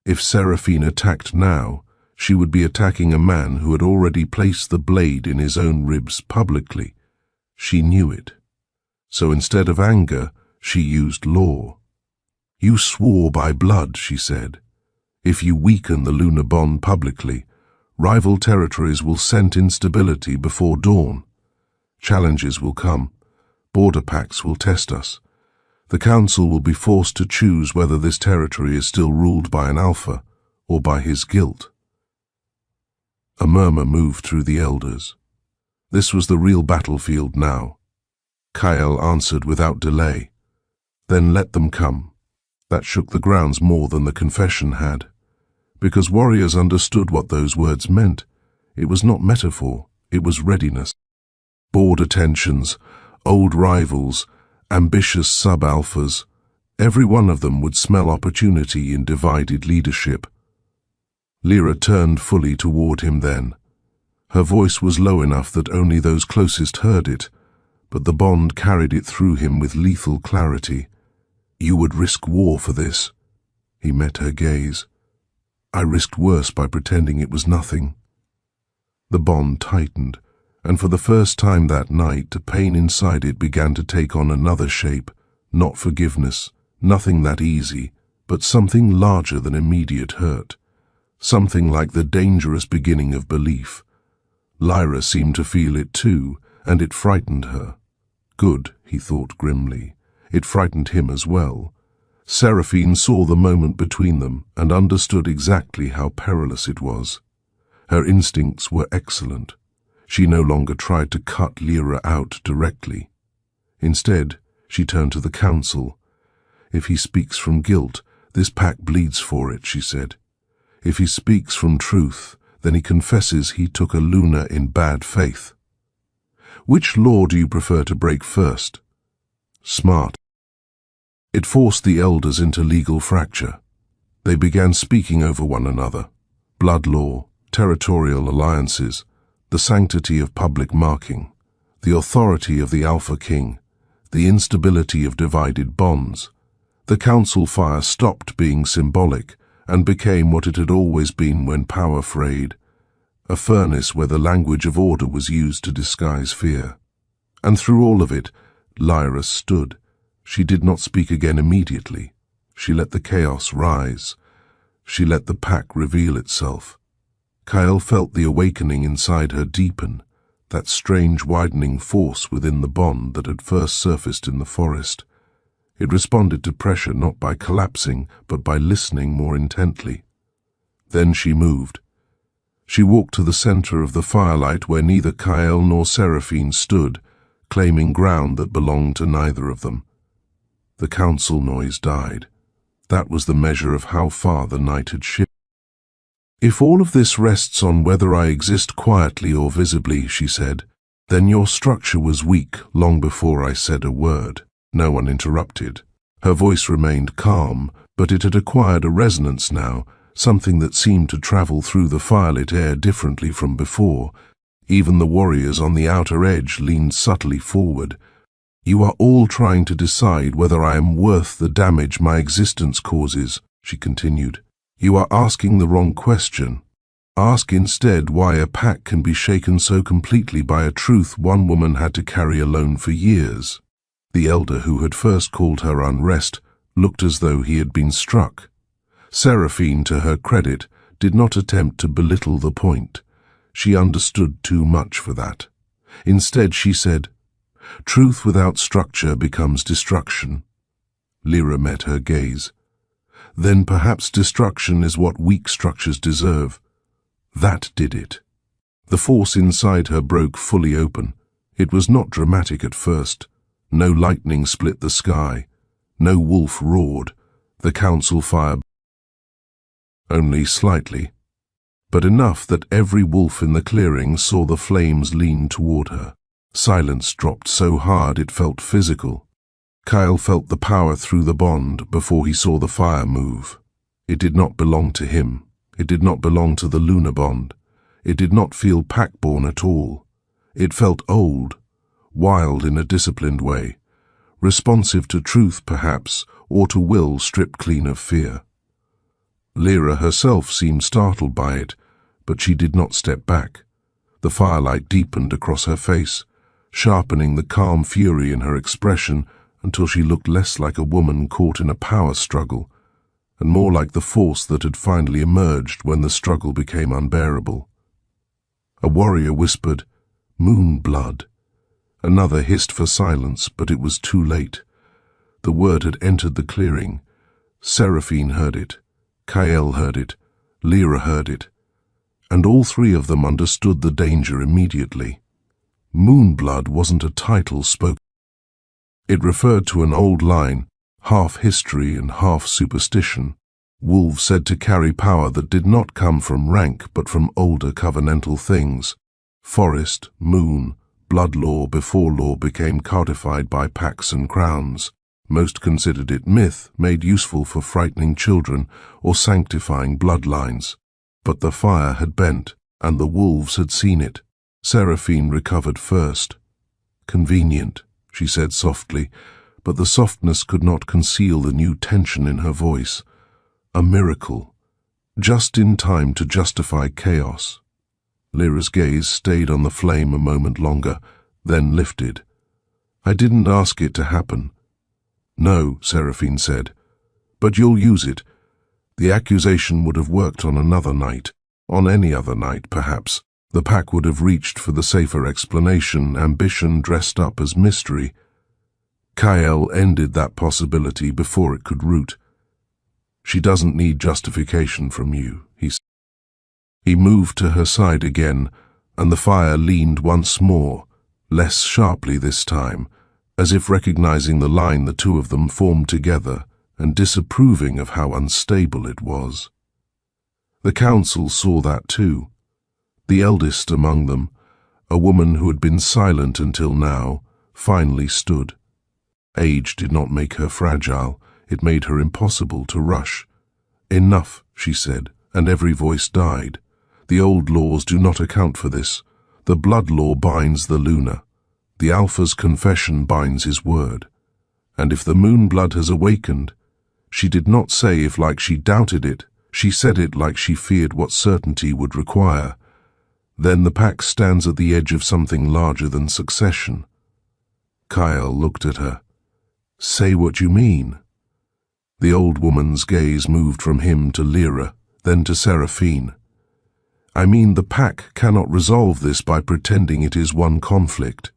If Seraphine attacked now, she would be attacking a man who had already placed the blade in his own ribs publicly. She knew it. So instead of anger, she used law. "You swore by blood," she said. "If you weaken the Luna bond publicly, rival territories will scent instability before dawn. Challenges will come. Border pacts will test us. The Council will be forced to choose whether this territory is still ruled by an Alpha or by his guilt." A murmur moved through the elders. This was the real battlefield now. Kyle answered without delay. "Then let them come." That shook the grounds more than the confession had, because warriors understood what those words meant. It was not metaphor, it was readiness. Border tensions, old rivals, ambitious sub-alphas, every one of them would smell opportunity in divided leadership. Lyra turned fully toward him then. Her voice was low enough that only those closest heard it, but the bond carried it through him with lethal clarity. "You would risk war for this." He met her gaze. "I risked worse by pretending it was nothing." The bond tightened, and for the first time that night, the pain inside it began to take on another shape, not forgiveness, nothing that easy, but something larger than immediate hurt. Something like the dangerous beginning of belief. Lyra seemed to feel it too, and it frightened her. Good, he thought grimly. It frightened him as well. Seraphine saw the moment between them and understood exactly how perilous it was. Her instincts were excellent. She no longer tried to cut Lyra out directly. Instead, she turned to the council. "If he speaks from guilt, this pack bleeds for it," she said. "If he speaks from truth, then he confesses he took a Luna in bad faith. Which law do you prefer to break first?" Smart. It forced the elders into legal fracture. They began speaking over one another. Blood law, territorial alliances, the sanctity of public marking, the authority of the Alpha King, the instability of divided bonds. The council fire stopped being symbolic and became what it had always been when power frayed, a furnace where the language of order was used to disguise fear. And through all of it, Lyra stood. She did not speak again immediately. She let the chaos rise. She let the pack reveal itself. Kyle felt the awakening inside her deepen, that strange widening force within the bond that had first surfaced in the forest. It responded to pressure not by collapsing, but by listening more intently. Then she moved. She walked to the center of the firelight where neither Kyle nor Seraphine stood, claiming ground that belonged to neither of them. The council noise died. That was the measure of how far the night had shifted. "If all of this rests on whether I exist quietly or visibly," she said, "then your structure was weak long before I said a word." No one interrupted. Her voice remained calm, but it had acquired a resonance now, something that seemed to travel through the firelit air differently from before. Even the warriors on the outer edge leaned subtly forward. "You are all trying to decide whether I am worth the damage my existence causes," she continued. "You are asking the wrong question. Ask instead why a pack can be shaken so completely by a truth one woman had to carry alone for years." The elder who had first called her unrest looked as though he had been struck. Seraphine, to her credit, did not attempt to belittle the point. She understood too much for that. Instead, she said, "Truth without structure becomes destruction." Lyra met her gaze. "Then perhaps destruction is what weak structures deserve." That did it. The force inside her broke fully open. It was not dramatic at first. No lightning split the sky. No wolf roared. The council fire only slightly, but enough that every wolf in the clearing saw the flames lean toward her. Silence dropped so hard it felt physical. Kyle felt the power through the bond before he saw the fire move. It did not belong to him. It did not belong to the lunar bond. It did not feel pack-born at all. It felt old, wild in a disciplined way, responsive to truth perhaps, or to will stripped clean of fear. Lyra herself seemed startled by it, but she did not step back. The firelight deepened across her face, sharpening the calm fury in her expression until she looked less like a woman caught in a power struggle, and more like the force that had finally emerged when the struggle became unbearable. A warrior whispered, "Moon blood." Another hissed for silence, but it was too late. The word had entered the clearing. Seraphine heard it. Kyle heard it. Lyra heard it. And all three of them understood the danger immediately. Moonblood wasn't a title spoken. It referred to an old line, half history and half superstition. Wolves said to carry power that did not come from rank but from older covenantal things. Forest, moon, blood law before law became codified by packs and crowns. Most considered it myth, made useful for frightening children or sanctifying bloodlines. But the fire had bent, and the wolves had seen it. Seraphine recovered first. "Convenient," she said softly, but the softness could not conceal the new tension in her voice. A miracle, just in time to justify chaos. Lyra's gaze stayed on the flame a moment longer, then lifted. "I didn't ask it to happen. No, Seraphine said. But you'll use it. The accusation would have worked on another night. On any other night, perhaps. The pack would have reached for the safer explanation, ambition dressed up as mystery. Kyle ended that possibility before it could root. She doesn't need justification from you, he said. He moved to her side again, and the fire leaned once more, less sharply this time, as if recognizing the line the two of them formed together and disapproving of how unstable it was. The council saw that too. The eldest among them, a woman who had been silent until now, finally stood. Age did not make her fragile, it made her impossible to rush. Enough, she said, and every voice died. The old laws do not account for this. The blood law binds the lunar. The Alpha's confession binds his word. And if the moon blood has awakened, she did not say if like she doubted it, she said it like she feared what certainty would require. Then the pack stands at the edge of something larger than succession. Kyle looked at her. Say what you mean. The old woman's gaze moved from him to Lyra, then to Seraphine. I mean the pack cannot resolve this by pretending it is one conflict.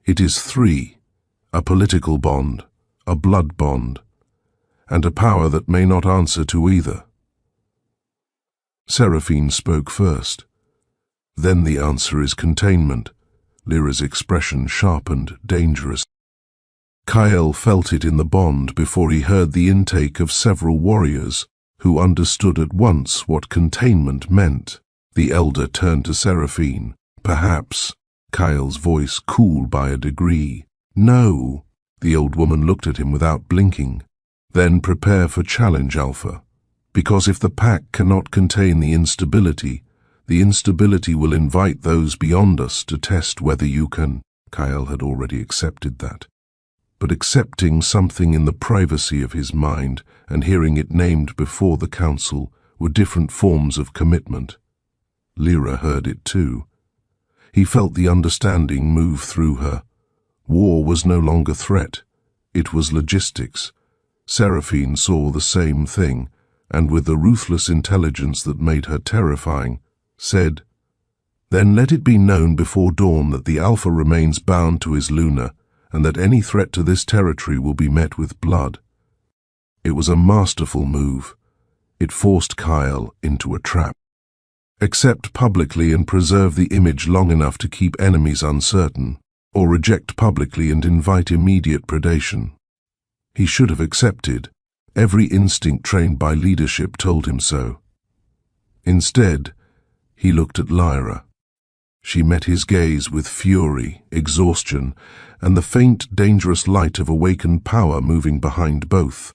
It is three, a political bond, a blood bond, and a power that may not answer to either. Seraphine spoke first. Then the answer is containment. Lyra's expression sharpened, dangerous. Kyle felt it in the bond before he heard the intake of several warriors who understood at once what containment meant. The elder turned to Seraphine. Perhaps, Kyle's voice cooled by a degree. No. The old woman looked at him without blinking. Then prepare for challenge, Alpha. Because if the pack cannot contain the instability will invite those beyond us to test whether you can. Kyle had already accepted that. But accepting something in the privacy of his mind and hearing it named before the council were different forms of commitment. Lyra heard it too. He felt the understanding move through her. War was no longer threat. It was logistics. Seraphine saw the same thing, and with the ruthless intelligence that made her terrifying, said, Then let it be known before dawn that the Alpha remains bound to his lunar, and that any threat to this territory will be met with blood. It was a masterful move. It forced Kyle into a trap. Accept publicly and preserve the image long enough to keep enemies uncertain, or reject publicly and invite immediate predation. He should have accepted. Every instinct trained by leadership told him so. Instead, he looked at Lyra. She met his gaze with fury, exhaustion, and the faint, dangerous light of awakened power moving behind both.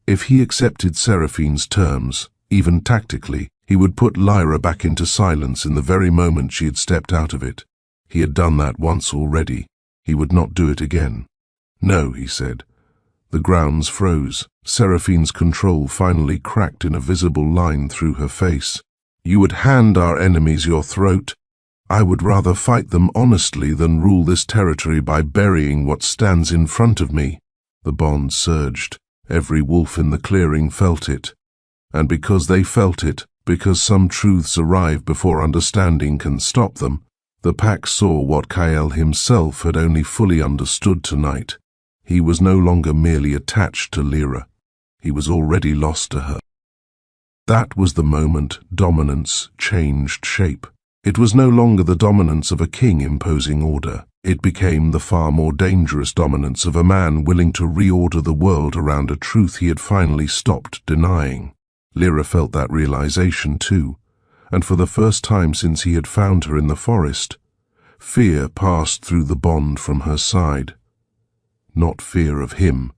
If he accepted Seraphine's terms, even tactically, he would put Lyra back into silence in the very moment she had stepped out of it. He had done that once already. He would not do it again. No, he said. The grounds froze. Seraphine's control finally cracked in a visible line through her face. You would hand our enemies your throat. I would rather fight them honestly than rule this territory by burying what stands in front of me. The bond surged. Every wolf in the clearing felt it. And because they felt it, because some truths arrive before understanding can stop them, the pack saw what Kyle himself had only fully understood tonight. He was no longer merely attached to Lyra. He was already lost to her. That was the moment dominance changed shape. It was no longer the dominance of a king imposing order. It became the far more dangerous dominance of a man willing to reorder the world around a truth he had finally stopped denying. Lyra felt that realization too, and for the first time since he had found her in the forest, fear passed through the bond from her side. Not fear of him,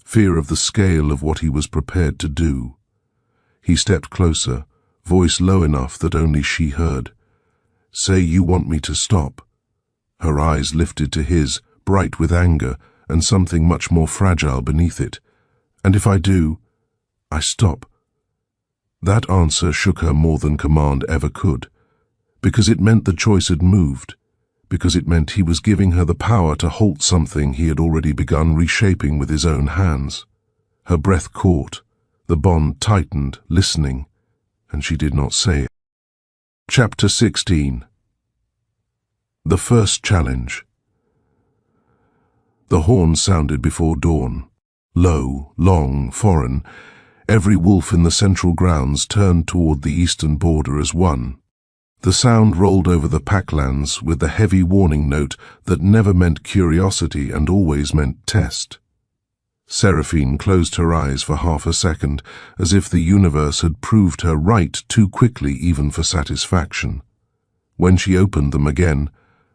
fear of the scale of what he was prepared to do. He stepped closer, voice low enough that only she heard. Say you want me to stop. Her eyes lifted to his, bright with anger, and something much more fragile beneath it. And if I do, I stop. That answer shook her more than command ever could, because it meant the choice had moved, because it meant he was giving her the power to halt something he had already begun reshaping with his own hands. Her breath caught, the bond tightened, listening, and she did not say it. Chapter 16. The First Challenge. The horn sounded before dawn. Low, long, foreign, every wolf in the central grounds turned toward the eastern border as one. The sound rolled over the packlands with the heavy warning note that never meant curiosity and always meant test. Seraphine closed her eyes for half a second, as if the universe had proved her right too quickly even for satisfaction. When she opened them again,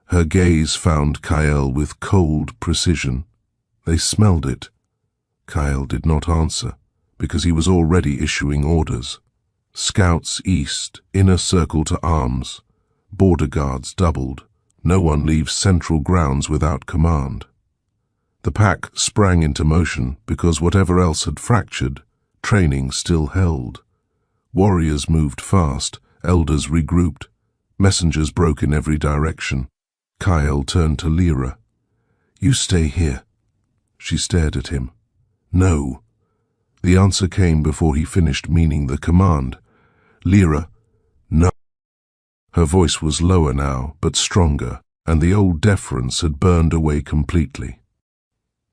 her gaze found Kyle with cold precision. They smelled it. Kyle did not answer, because he was already issuing orders. Scouts east, inner circle to arms. Border guards doubled. No one leaves central grounds without command. The pack sprang into motion because whatever else had fractured, training still held. Warriors moved fast, elders regrouped, messengers broke in every direction. Kyle turned to Lyra. "You stay here." She stared at him. "No." The answer came before he finished meaning the command. "Lyra, no." Her voice was lower now, but stronger, and the old deference had burned away completely.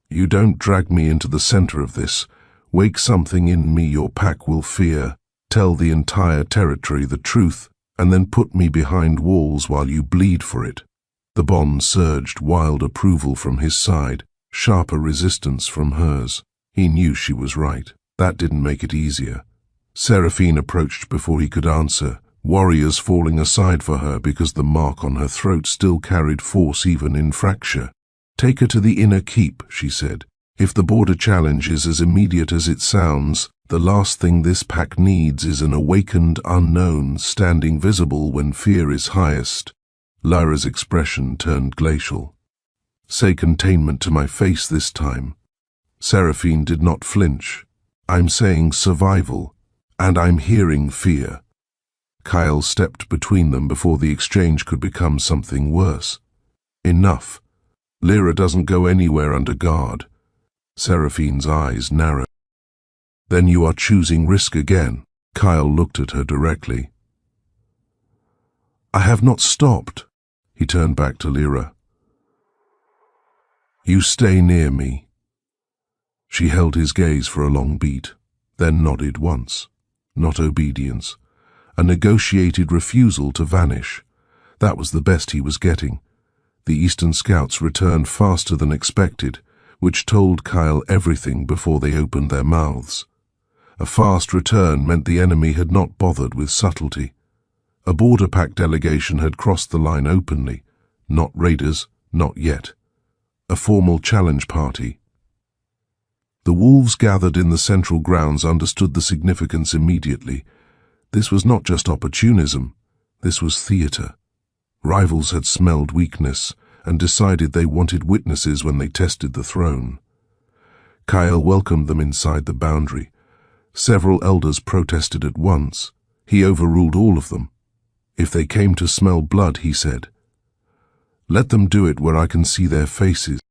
"You don't drag me into the center of this. Wake something in me your pack will fear. Tell the entire territory the truth, and then put me behind walls while you bleed for it." The bond surged, wild approval from his side, sharper resistance from hers. He knew she was right. That didn't make it easier. Seraphine approached before he could answer, warriors falling aside for her because the mark on her throat still carried force even in fracture. "Take her to the inner keep," she said. "If the border challenge is as immediate as it sounds, the last thing this pack needs is an awakened unknown standing visible when fear is highest." Lyra's expression turned glacial. "Say containment to my face this time." Seraphine did not flinch. "I'm saying survival, and I'm hearing fear." Kyle stepped between them before the exchange could become something worse. "Enough. Lyra doesn't go anywhere under guard." Seraphine's eyes narrowed. "Then you are choosing risk again." Kyle looked at her directly. "I have not stopped." He turned back to Lyra. "You stay near me." She held his gaze for a long beat, then nodded once. Not obedience. A negotiated refusal to vanish. That was the best he was getting. The Eastern scouts returned faster than expected, which told Kyle everything before they opened their mouths. A fast return meant the enemy had not bothered with subtlety. A border pack delegation had crossed the line openly. Not raiders, not yet. A formal challenge party. The wolves gathered in the central grounds understood the significance immediately. This was not just opportunism, this was theater. Rivals had smelled weakness and decided they wanted witnesses when they tested the throne. Kyle welcomed them inside the boundary. Several elders protested at once. He overruled all of them. If they came to smell blood, he said, "Let them do it where I can see their faces."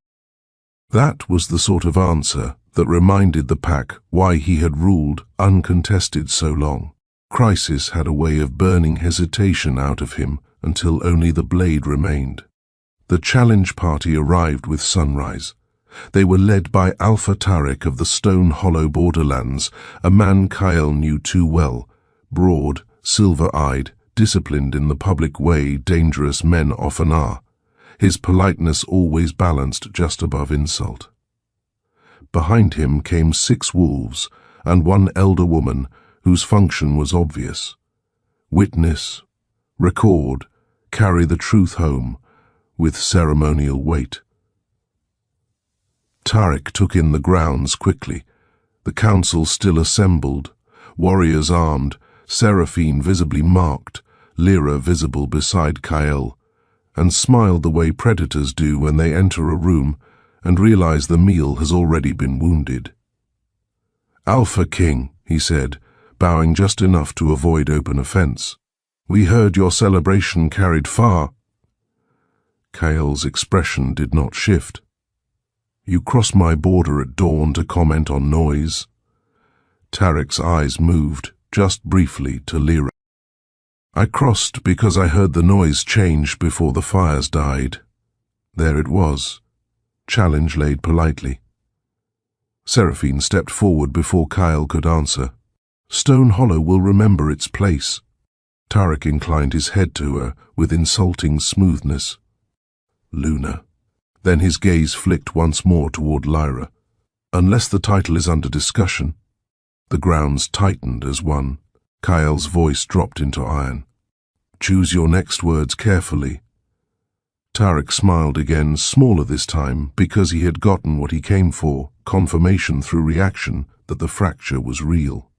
That was the sort of answer that reminded the pack why he had ruled uncontested so long. Crisis had a way of burning hesitation out of him until only the blade remained. The challenge party arrived with sunrise. They were led by Alpha Tarek of the Stone Hollow borderlands, a man Kyle knew too well, broad, silver-eyed, disciplined in the public way dangerous men often are, his politeness always balanced just above insult. Behind him came 6 wolves and 1 elder woman whose function was obvious. Witness, record, carry the truth home with ceremonial weight. Tarek took in the grounds quickly. The council still assembled, warriors armed, Seraphine visibly marked, Lyra visible beside Kyle, and smiled the way predators do when they enter a room and realize the meal has already been wounded. "Alpha King," he said, bowing just enough to avoid open offense. "We heard your celebration carried far." Kael's expression did not shift. You crossed my border at dawn to comment on noise. Tarek's eyes moved, just briefly, to Lyra. I crossed because I heard the noise change before the fires died. There it was, challenge laid politely. Seraphine stepped forward before Kael could answer. Stone Hollow will remember its place. Tarek inclined his head to her with insulting smoothness. Luna. Then his gaze flicked once more toward Lyra. Unless the title is under discussion. The grounds tightened as one. Kael's voice dropped into iron. Choose your next words carefully. Tarek smiled again, smaller this time, because he had gotten what he came for, confirmation through reaction that the fracture was real.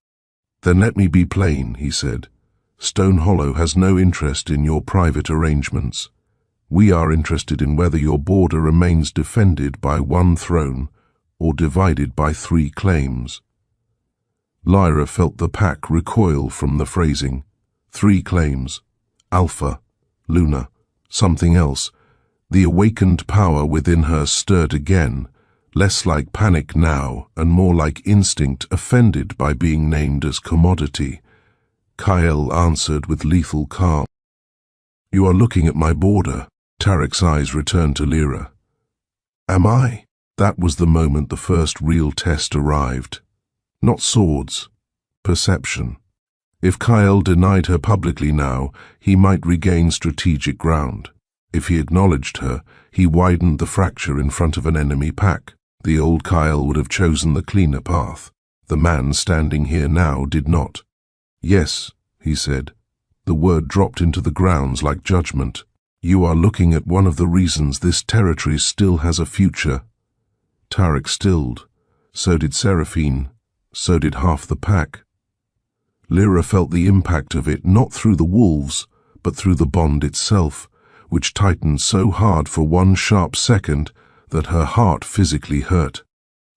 Then let me be plain, he said. Stone Hollow has no interest in your private arrangements. We are interested in whether your border remains defended by one throne or divided by 3 claims. Lyra felt the pack recoil from the phrasing. 3 claims. Alpha, Luna, something else. The awakened power within her stirred again, less like panic now and more like instinct offended by being named as commodity. Kael answered with lethal calm. You are looking at my border. Tarek's eyes returned to Lyra. Am I? That was the moment the first real test arrived. Not swords. Perception. If Kael denied her publicly now, he might regain strategic ground. If he acknowledged her, he widened the fracture in front of an enemy pack. The old Kael would have chosen the cleaner path. The man standing here now did not. Yes, he said. The word dropped into the grounds like judgment. You are looking at one of the reasons this territory still has a future. Tarek stilled. So did Seraphine. So did half the pack. Lyra felt the impact of it not through the wolves, but through the bond itself, which tightened so hard for one sharp second that her heart physically hurt.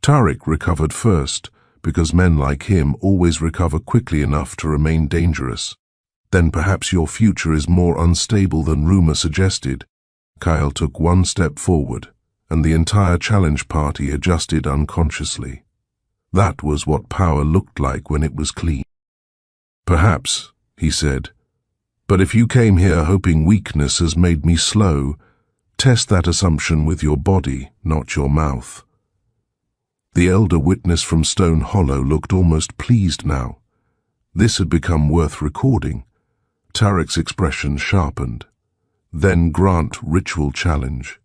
Tarek recovered first, because men like him always recover quickly enough to remain dangerous. Then perhaps your future is more unstable than rumor suggested. Kael took one step forward, and the entire challenge party adjusted unconsciously. That was what power looked like when it was clean. Perhaps, he said, but if you came here hoping weakness has made me slow, test that assumption with your body, not your mouth. The elder witness from Stone Hollow looked almost pleased now. This had become worth recording. Tarek's expression sharpened. Then grant ritual challenge.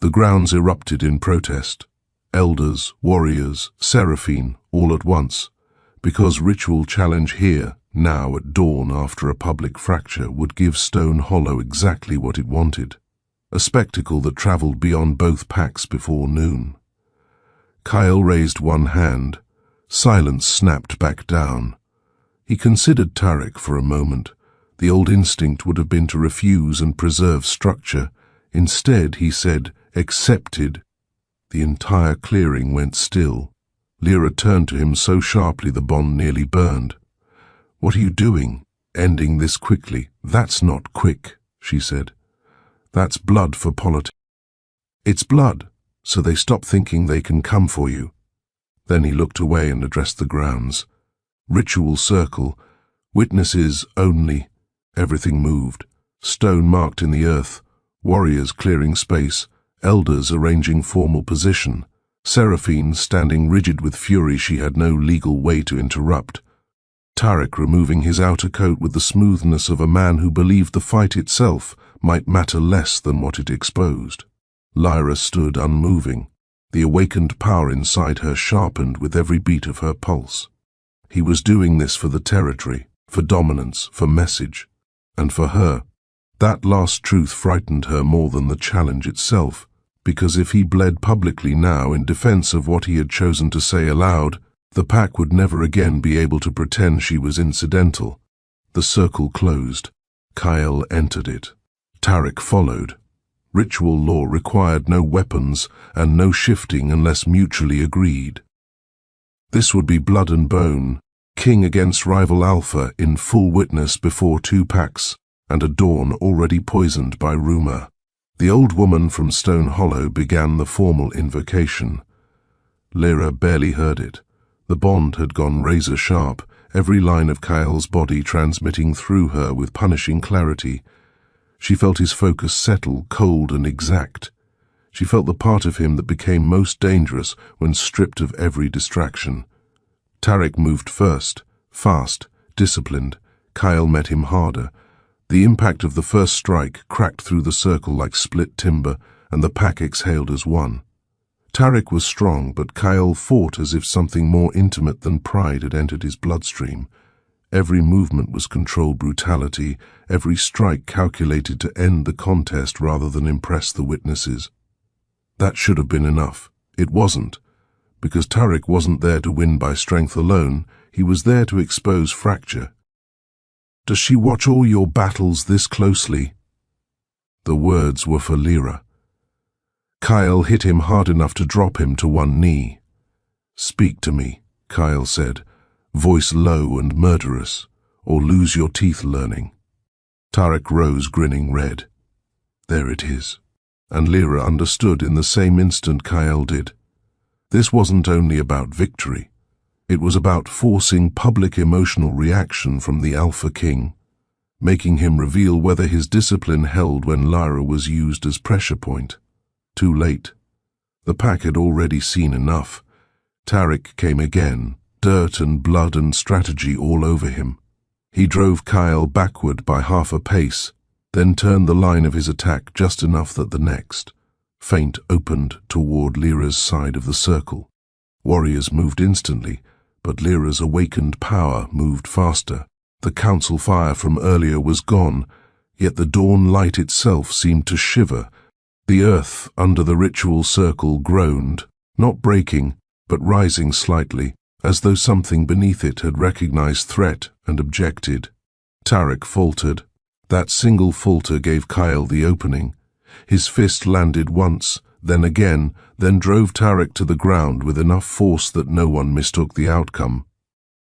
The grounds erupted in protest. Elders, warriors, Seraphine, all at once. Because ritual challenge here, now at dawn after a public fracture, would give Stone Hollow exactly what it wanted. A spectacle that travelled beyond both packs before noon. Kael raised one hand. Silence snapped back down. He considered Tarek for a moment. The old instinct would have been to refuse and preserve structure. Instead, he said, accepted. The entire clearing went still. Lyra turned to him so sharply the bond nearly burned. What are you doing? Ending this quickly? That's not quick, she said. That's blood for politics. It's blood, so they stop thinking they can come for you. Then he looked away and addressed the grounds. Ritual circle. Witnesses only. Everything moved. Stone marked in the earth. Warriors clearing space. Elders arranging formal position. Seraphine standing rigid with fury she had no legal way to interrupt. Tarek removing his outer coat with the smoothness of a man who believed the fight itself might matter less than what it exposed. Lyra stood unmoving. The awakened power inside her sharpened with every beat of her pulse. He was doing this for the territory, for dominance, for message, and for her. That last truth frightened her more than the challenge itself, because if he bled publicly now in defense of what he had chosen to say aloud, the pack would never again be able to pretend she was incidental. The circle closed. Kael entered it. Tarek followed. Ritual law required no weapons and no shifting unless mutually agreed. This would be blood and bone, king against rival Alpha in full witness before 2 packs, and a dawn already poisoned by rumor. The old woman from Stone Hollow began the formal invocation. Lyra barely heard it. The bond had gone razor-sharp, every line of Kyle's body transmitting through her with punishing clarity. She felt his focus settle, cold and exact. She felt the part of him that became most dangerous when stripped of every distraction. Tarek moved first, fast, disciplined. Kyle met him harder. The impact of the first strike cracked through the circle like split timber, and the pack exhaled as one. Tarek was strong, but Kyle fought as if something more intimate than pride had entered his bloodstream. Every movement was controlled brutality, every strike calculated to end the contest rather than impress the witnesses. That should have been enough. It wasn't. Because Tarek wasn't there to win by strength alone, he was there to expose fracture. "Does she watch all your battles this closely?" The words were for Lyra. Kyle hit him hard enough to drop him to one knee. "Speak to me," Kyle said, voice low and murderous, "or lose your teeth learning." Tarek rose, grinning red. There it is. And Lyra understood in the same instant Kyle did. This wasn't only about victory. It was about forcing public emotional reaction from the Alpha King, making him reveal whether his discipline held when Lyra was used as pressure point. Too late. The pack had already seen enough. Tarek came again, dirt and blood and strategy all over him. He drove Kyle backward by half a pace, then turned the line of his attack just enough that the next, feint opened toward Lyra's side of the circle. Warriors moved instantly, but Lyra's awakened power moved faster. The council fire from earlier was gone, yet the dawn light itself seemed to shiver. The earth under the ritual circle groaned, not breaking, but rising slightly, as though something beneath it had recognized threat and objected. Tarek faltered. That single falter gave Kyle the opening. His fist landed once, then again, then drove Tarek to the ground with enough force that no one mistook the outcome.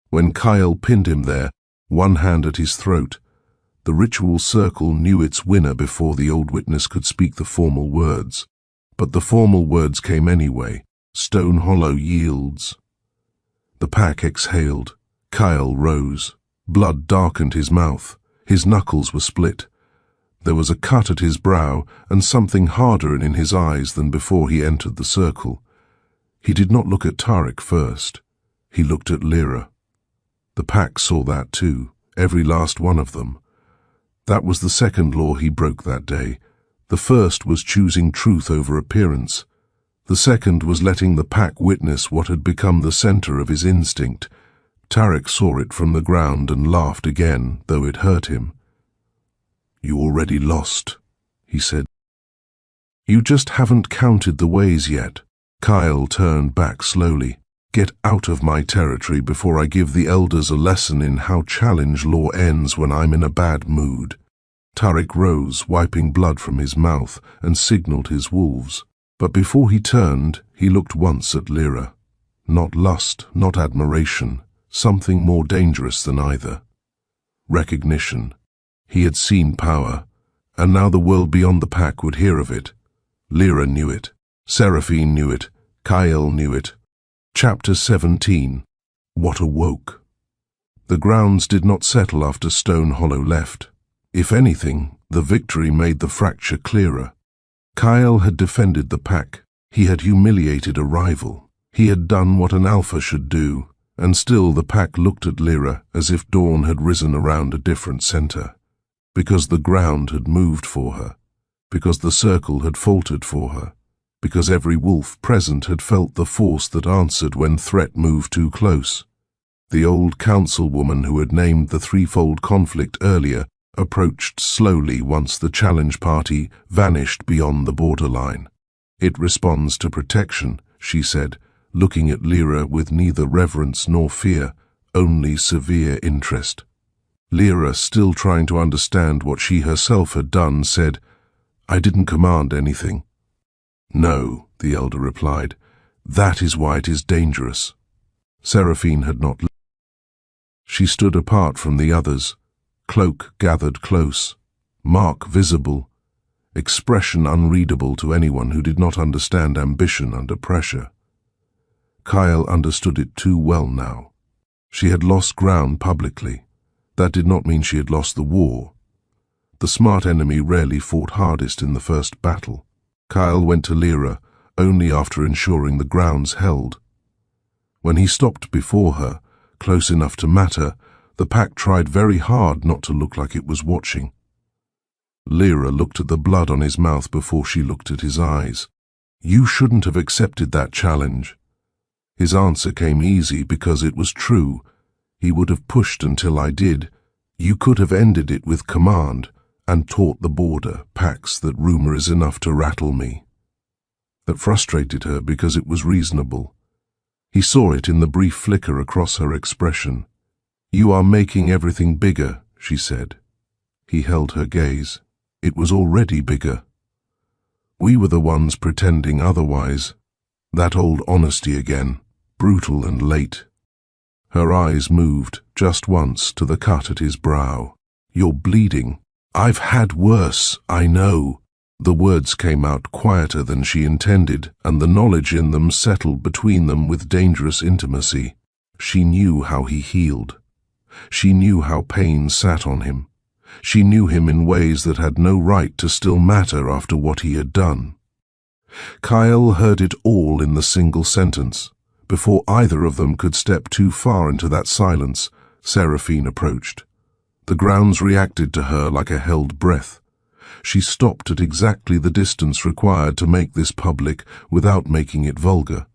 When Kyle pinned him there, one hand at his throat, the ritual circle knew its winner before the old witness could speak the formal words. But the formal words came anyway. Stone Hollow yields. The pack exhaled. Kyle rose. Blood darkened his mouth. His knuckles were split. There was a cut at his brow and something harder in his eyes than before he entered the circle. He did not look at Tarek first. He looked at Lyra. The pack saw that too, every last one of them. That was the second law he broke that day. The first was choosing truth over appearance. The second was letting the pack witness what had become the center of his instinct. Tarek saw it from the ground and laughed again, though it hurt him. "You already lost," he said. "You just haven't counted the ways yet." Kyle turned back slowly. "Get out of my territory before I give the elders a lesson in how challenge law ends when I'm in a bad mood." Tarek rose, wiping blood from his mouth, and signaled his wolves. But before he turned, he looked once at Lyra. Not lust, not admiration, something more dangerous than either. Recognition. He had seen power, and now the world beyond the pack would hear of it. Lyra knew it. Seraphine knew it. Kyle knew it. Chapter 17. What awoke? The grounds did not settle after Stone Hollow left. If anything, the victory made the fracture clearer. Kyle had defended the pack. He had humiliated a rival. He had done what an alpha should do, and still the pack looked at Lyra as if dawn had risen around a different center. Because the ground had moved for her, because the circle had faltered for her, because every wolf present had felt the force that answered when threat moved too close. The old councilwoman who had named the threefold conflict earlier approached slowly once the challenge party vanished beyond the borderline. "It responds to protection," she said, looking at Lyra with neither reverence nor fear, only severe interest. Lyra, still trying to understand what she herself had done, said, "I didn't command anything." "No," the elder replied. "That is why it is dangerous." Seraphine had not. She stood apart from the others, cloak gathered close, mark visible. expression unreadable to anyone who did not understand ambition under pressure. Kyle understood it too well now. She had lost ground publicly. That did not mean she had lost the war. The smart enemy rarely fought hardest in the first battle. Kyle went to Lyra only after ensuring the grounds held. When he stopped before her, close enough to matter, the pack tried very hard not to look like it was watching. Lyra looked at the blood on his mouth before she looked at his eyes. "You shouldn't have accepted that challenge." His answer came easy because it was true. He would have pushed until I did. You could have ended it with command and taught the border packs that rumor is enough to rattle me. That frustrated her because it was reasonable. He saw it in the brief flicker across her expression. "You are making everything bigger," she said. He held her gaze. It was already bigger. We were the ones pretending otherwise. That old honesty again, brutal and late. Her eyes moved, just once, to the cut at his brow. "You're bleeding." "I've had worse, I know." The words came out quieter than she intended, and the knowledge in them settled between them with dangerous intimacy. She knew how he healed. She knew how pain sat on him. She knew him in ways that had no right to still matter after what he had done. Kyle heard it all in the single sentence. Before either of them could step too far into that silence, Seraphine approached. The grounds reacted to her like a held breath. She stopped at exactly the distance required to make this public without making it vulgar.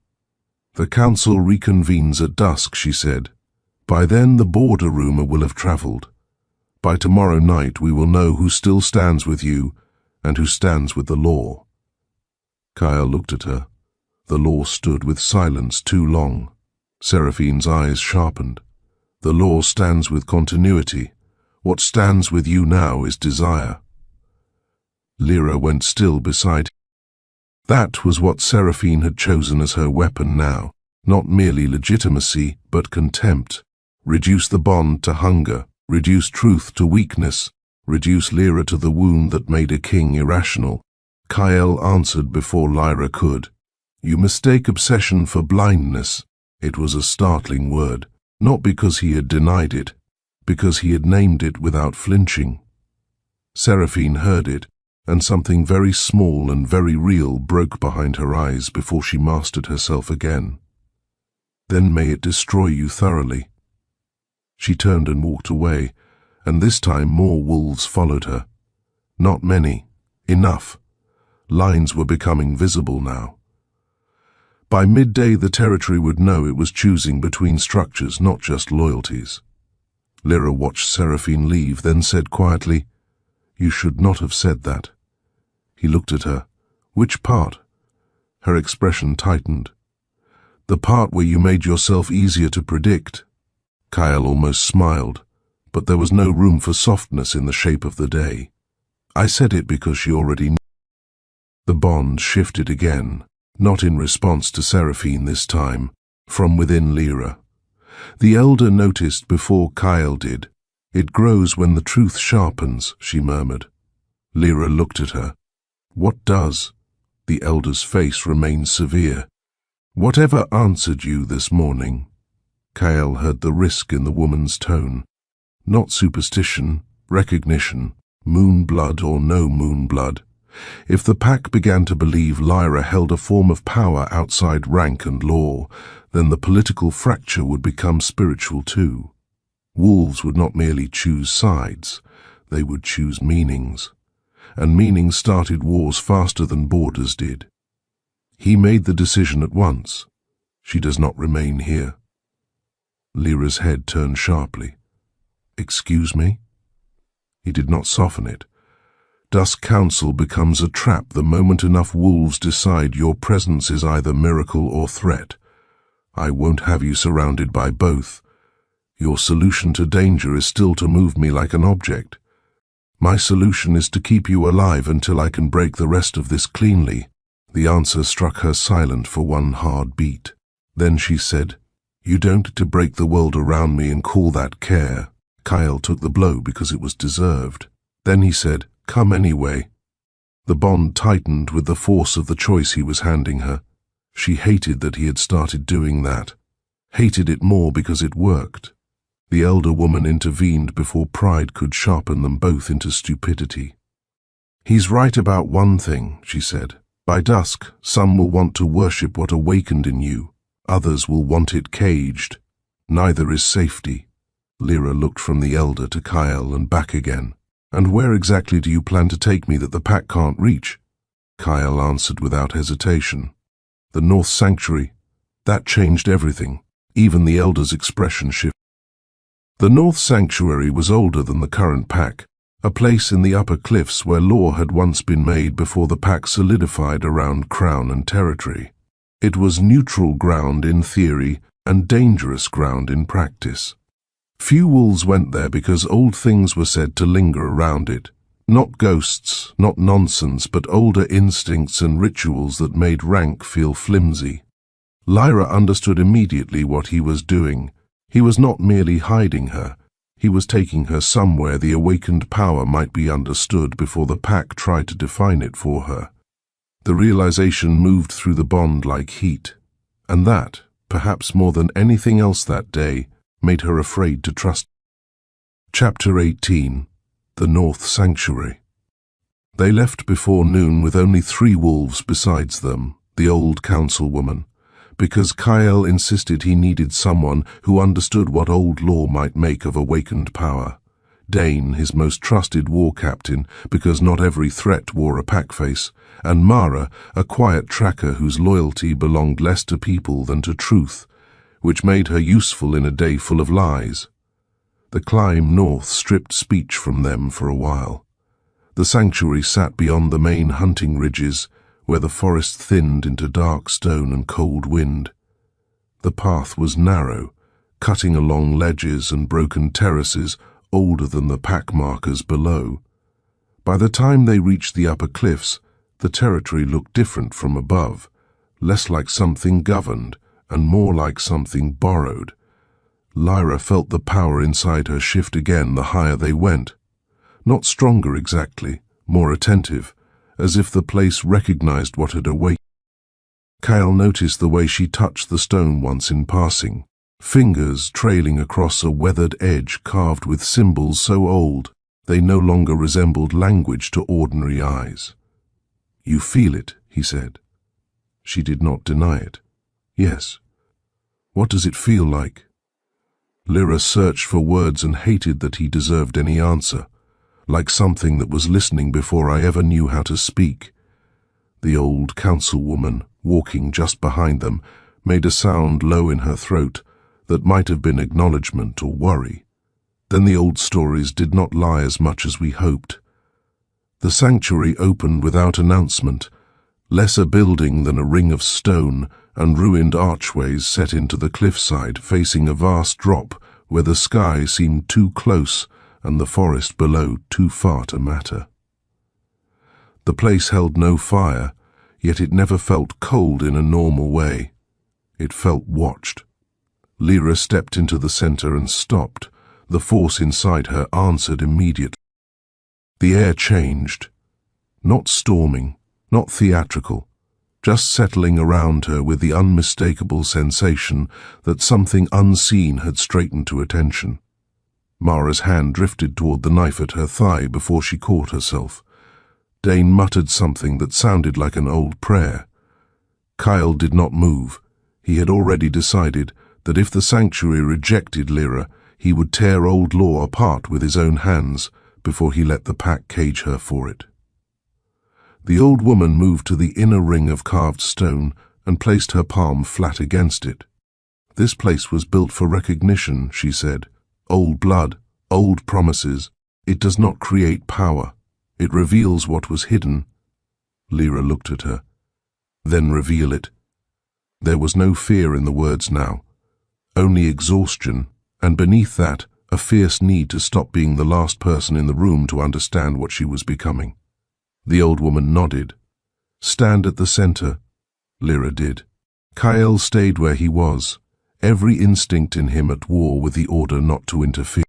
"The council reconvenes at dusk," she said. "By then the border rumor will have traveled. By tomorrow night we will know who still stands with you and who stands with the law." Kyle looked at her. The law stood with silence too long. Seraphine's eyes sharpened. "The law stands with continuity. What stands with you now is desire." Lyra went still beside him. That was what Seraphine had chosen as her weapon now, not merely legitimacy, but contempt. Reduce the bond to hunger, reduce truth to weakness, reduce Lyra to the wound that made a king irrational. Kyle answered before Lyra could. "You mistake obsession for blindness." It was a startling word, not because he had denied it, because he had named it without flinching. Seraphine heard it, and something very small and very real broke behind her eyes before she mastered herself again. "Then may it destroy you thoroughly." She turned and walked away, and this time more wolves followed her. Not many. Enough. Lines were becoming visible now. By midday the territory would know it was choosing between structures, not just loyalties. Lyra watched Seraphine leave, then said quietly, "You should not have said that." He looked at her. "Which part?" Her expression tightened. "The part where you made yourself easier to predict." Kyle almost smiled, but there was no room for softness in the shape of the day. "I said it because she already knew." The bond shifted again, not in response to Seraphine this time, from within Lyra. The elder noticed before Kyle did. "It grows when the truth sharpens," she murmured. Lyra looked at her. "What does?" The elder's face remained severe. "Whatever answered you this morning." Kyle heard the risk in the woman's tone. Not superstition, recognition, moon blood or no moon blood. If the pack began to believe Lyra held a form of power outside rank and law, then the political fracture would become spiritual too. Wolves would not merely choose sides, they would choose meanings. And meaning started wars faster than borders did. He made the decision at once. She does not remain here. Lyra's head turned sharply. "Excuse me?" He did not soften it. Dusk Council becomes a trap the moment enough wolves decide your presence is either miracle or threat. I won't have you surrounded by both. Your solution to danger is still to move me like an object. My solution is to keep you alive until I can break the rest of this cleanly. The answer struck her silent for one hard beat. Then she said, "You don't to break the world around me and call that care." Kyle took the blow because it was deserved. Then he said, "Come anyway." The bond tightened with the force of the choice he was handing her. She hated that he had started doing that. Hated it more because it worked. The elder woman intervened before pride could sharpen them both into stupidity. "He's right about one thing," she said. "By dusk, some will want to worship what awakened in you. Others will want it caged. Neither is safety." Lyra looked from the elder to Kyle and back again. "And where exactly do you plan to take me that the pack can't reach?" Kyle answered without hesitation. "The North Sanctuary." That changed everything. Even the elder's expression shifted. The North Sanctuary was older than the current pack, a place in the upper cliffs where law had once been made before the pack solidified around crown and territory. It was neutral ground in theory and dangerous ground in practice. Few wolves went there because old things were said to linger around it. Not ghosts, not nonsense, but older instincts and rituals that made rank feel flimsy. Lyra understood immediately what he was doing. He was not merely hiding her. He was taking her somewhere the awakened power might be understood before the pack tried to define it for her. The realization moved through the bond like heat, and that, perhaps more than anything else that day, made her afraid to trust. Chapter 18. The North Sanctuary. They left before noon with only 3 wolves besides them, the old councilwoman, because Kyle insisted he needed someone who understood what old law might make of awakened power. Dane, his most trusted war captain, because not every threat wore a pack face, and Mara, a quiet tracker whose loyalty belonged less to people than to truth, which made her useful in a day full of lies. The climb north stripped speech from them for a while. The sanctuary sat beyond the main hunting ridges, where the forest thinned into dark stone and cold wind. The path was narrow, cutting along ledges and broken terraces older than the pack markers below. By the time they reached the upper cliffs, the territory looked different from above, less like something governed and more like something borrowed. Lyra felt the power inside her shift again the higher they went. Not stronger exactly, more attentive, as if the place recognized what had awakened. Kyle noticed the way she touched the stone once in passing, fingers trailing across a weathered edge carved with symbols so old they no longer resembled language to ordinary eyes. "You feel it," he said. She did not deny it. "Yes." "What does it feel like?" Lyra searched for words and hated that he deserved any answer. "Like something that was listening before I ever knew how to speak." The old councilwoman, walking just behind them, made a sound low in her throat that might have been acknowledgement or worry. Then the old stories did not lie as much as we hoped. The sanctuary opened without announcement, less a building than a ring of stone and ruined archways set into the cliffside, facing a vast drop where the sky seemed too close and the forest below too far to matter. The place held no fire, yet it never felt cold in a normal way. It felt watched. Lyra stepped into the center and stopped. The force inside her answered immediately. The air changed. Not storming, not theatrical, just settling around her with the unmistakable sensation that something unseen had straightened to attention. Mara's hand drifted toward the knife at her thigh before she caught herself. Dane muttered something that sounded like an old prayer. Kyle did not move. He had already decided that if the sanctuary rejected Lyra, he would tear old law apart with his own hands before he let the pack cage her for it. The old woman moved to the inner ring of carved stone and placed her palm flat against it. "This place was built for recognition," she said. "Old blood, old promises. It does not create power. It reveals what was hidden." Lyra looked at her. "Then reveal it." There was no fear in the words now, only exhaustion, and beneath that, a fierce need to stop being the last person in the room to understand what she was becoming. The old woman nodded. "Stand at the center." Lyra did. Kyle stayed where he was, every instinct in him at war with the order not to interfere.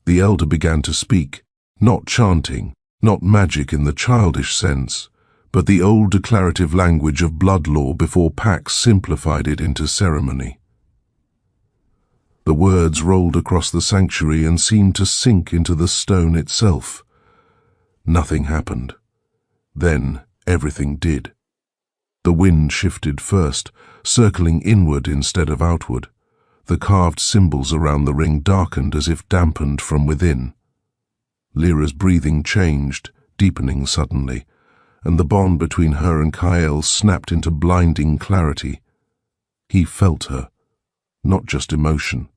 The elder began to speak, not chanting, Not magic in the childish sense, but the old declarative language of blood law before Pax simplified it into ceremony. The words rolled across the sanctuary and seemed to sink into the stone itself. Nothing happened. Then everything did. The wind shifted first, circling inward instead of outward. The carved symbols around the ring darkened as if dampened from within. Lyra's breathing changed, deepening suddenly, and the bond between her and Kyle snapped into blinding clarity. He felt her, not just emotion,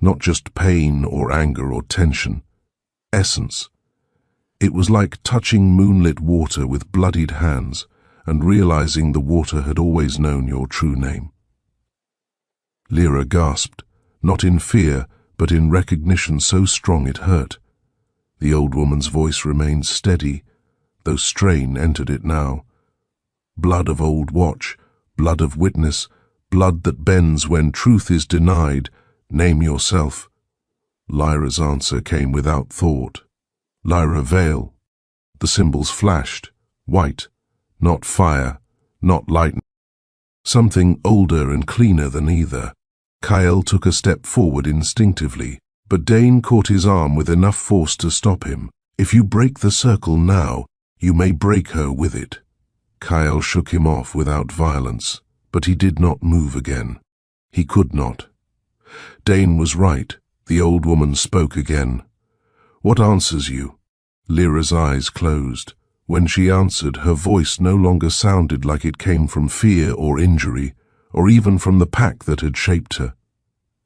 not just pain or anger or tension. Essence. It was like touching moonlit water with bloodied hands and realizing the water had always known your true name. Lyra gasped, not in fear, but in recognition so strong it hurt. The old woman's voice remained steady, though strain entered it now. Blood of old watch, blood of witness, blood that bends when truth is denied. Name yourself. Lyra's answer came without thought. Lyra Vale. The symbols flashed, white, not fire, not lightning. Something older and cleaner than either. Kyle took a step forward instinctively, but Dane caught his arm with enough force to stop him. If you break the circle now, you may break her with it. Kyle shook him off without violence, but he did not move again. He could not. Dane was right. The old woman spoke again. What answers you? Lyra's eyes closed. When she answered, her voice no longer sounded like it came from fear or injury, or even from the pack that had shaped her.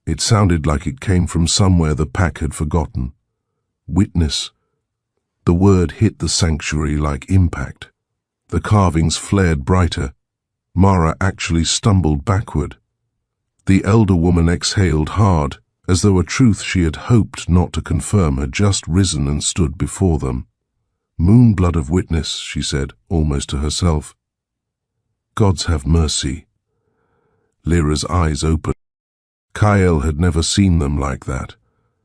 It sounded like it came from somewhere the pack had forgotten. Witness. The word hit the sanctuary like impact. The carvings flared brighter. Mara actually stumbled backward. The elder woman exhaled hard, as though a truth she had hoped not to confirm had just risen and stood before them. Moonblood of witness, she said, almost to herself. Gods have mercy. Lyra's eyes opened. Kyle had never seen them like that.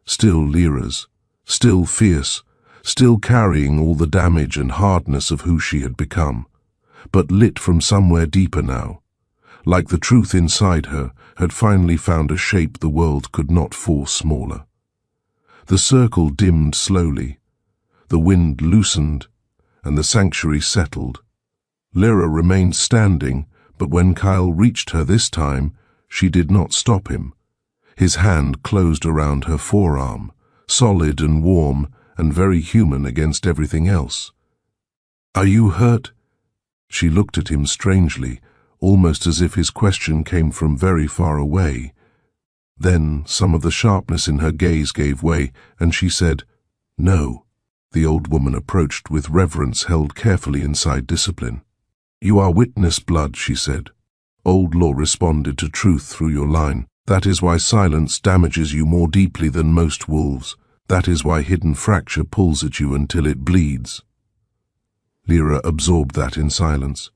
Still Lyra's, still fierce, still carrying all the damage and hardness of who she had become, but lit from somewhere deeper now, like the truth inside her had finally found a shape the world could not force smaller. The circle dimmed slowly, the wind loosened, and the sanctuary settled. Lyra remained standing, but when Kyle reached her this time, she did not stop him. His hand closed around her forearm, solid and warm and very human against everything else. Are you hurt? She looked at him strangely, almost as if his question came from very far away. Then some of the sharpness in her gaze gave way, and she said, No. The old woman approached with reverence held carefully inside discipline. You are witness blood, she said. Old law responded to truth through your line. That is why silence damages you more deeply than most wolves. That is why hidden fracture pulls at you until it bleeds. Lyra absorbed that in silence.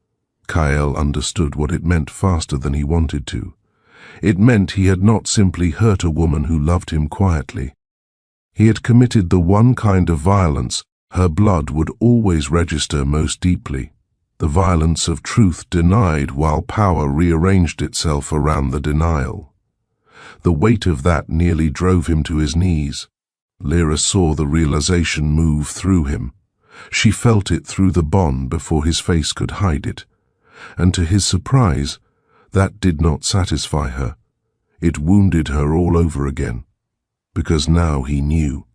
Kyle understood what it meant faster than he wanted to. It meant he had not simply hurt a woman who loved him quietly. He had committed the one kind of violence her blood would always register most deeply, the violence of truth denied while power rearranged itself around the denial. The weight of that nearly drove him to his knees. Lyra saw the realization move through him. She felt it through the bond before his face could hide it. And to his surprise, that did not satisfy her. It wounded her all over again, because now he knew.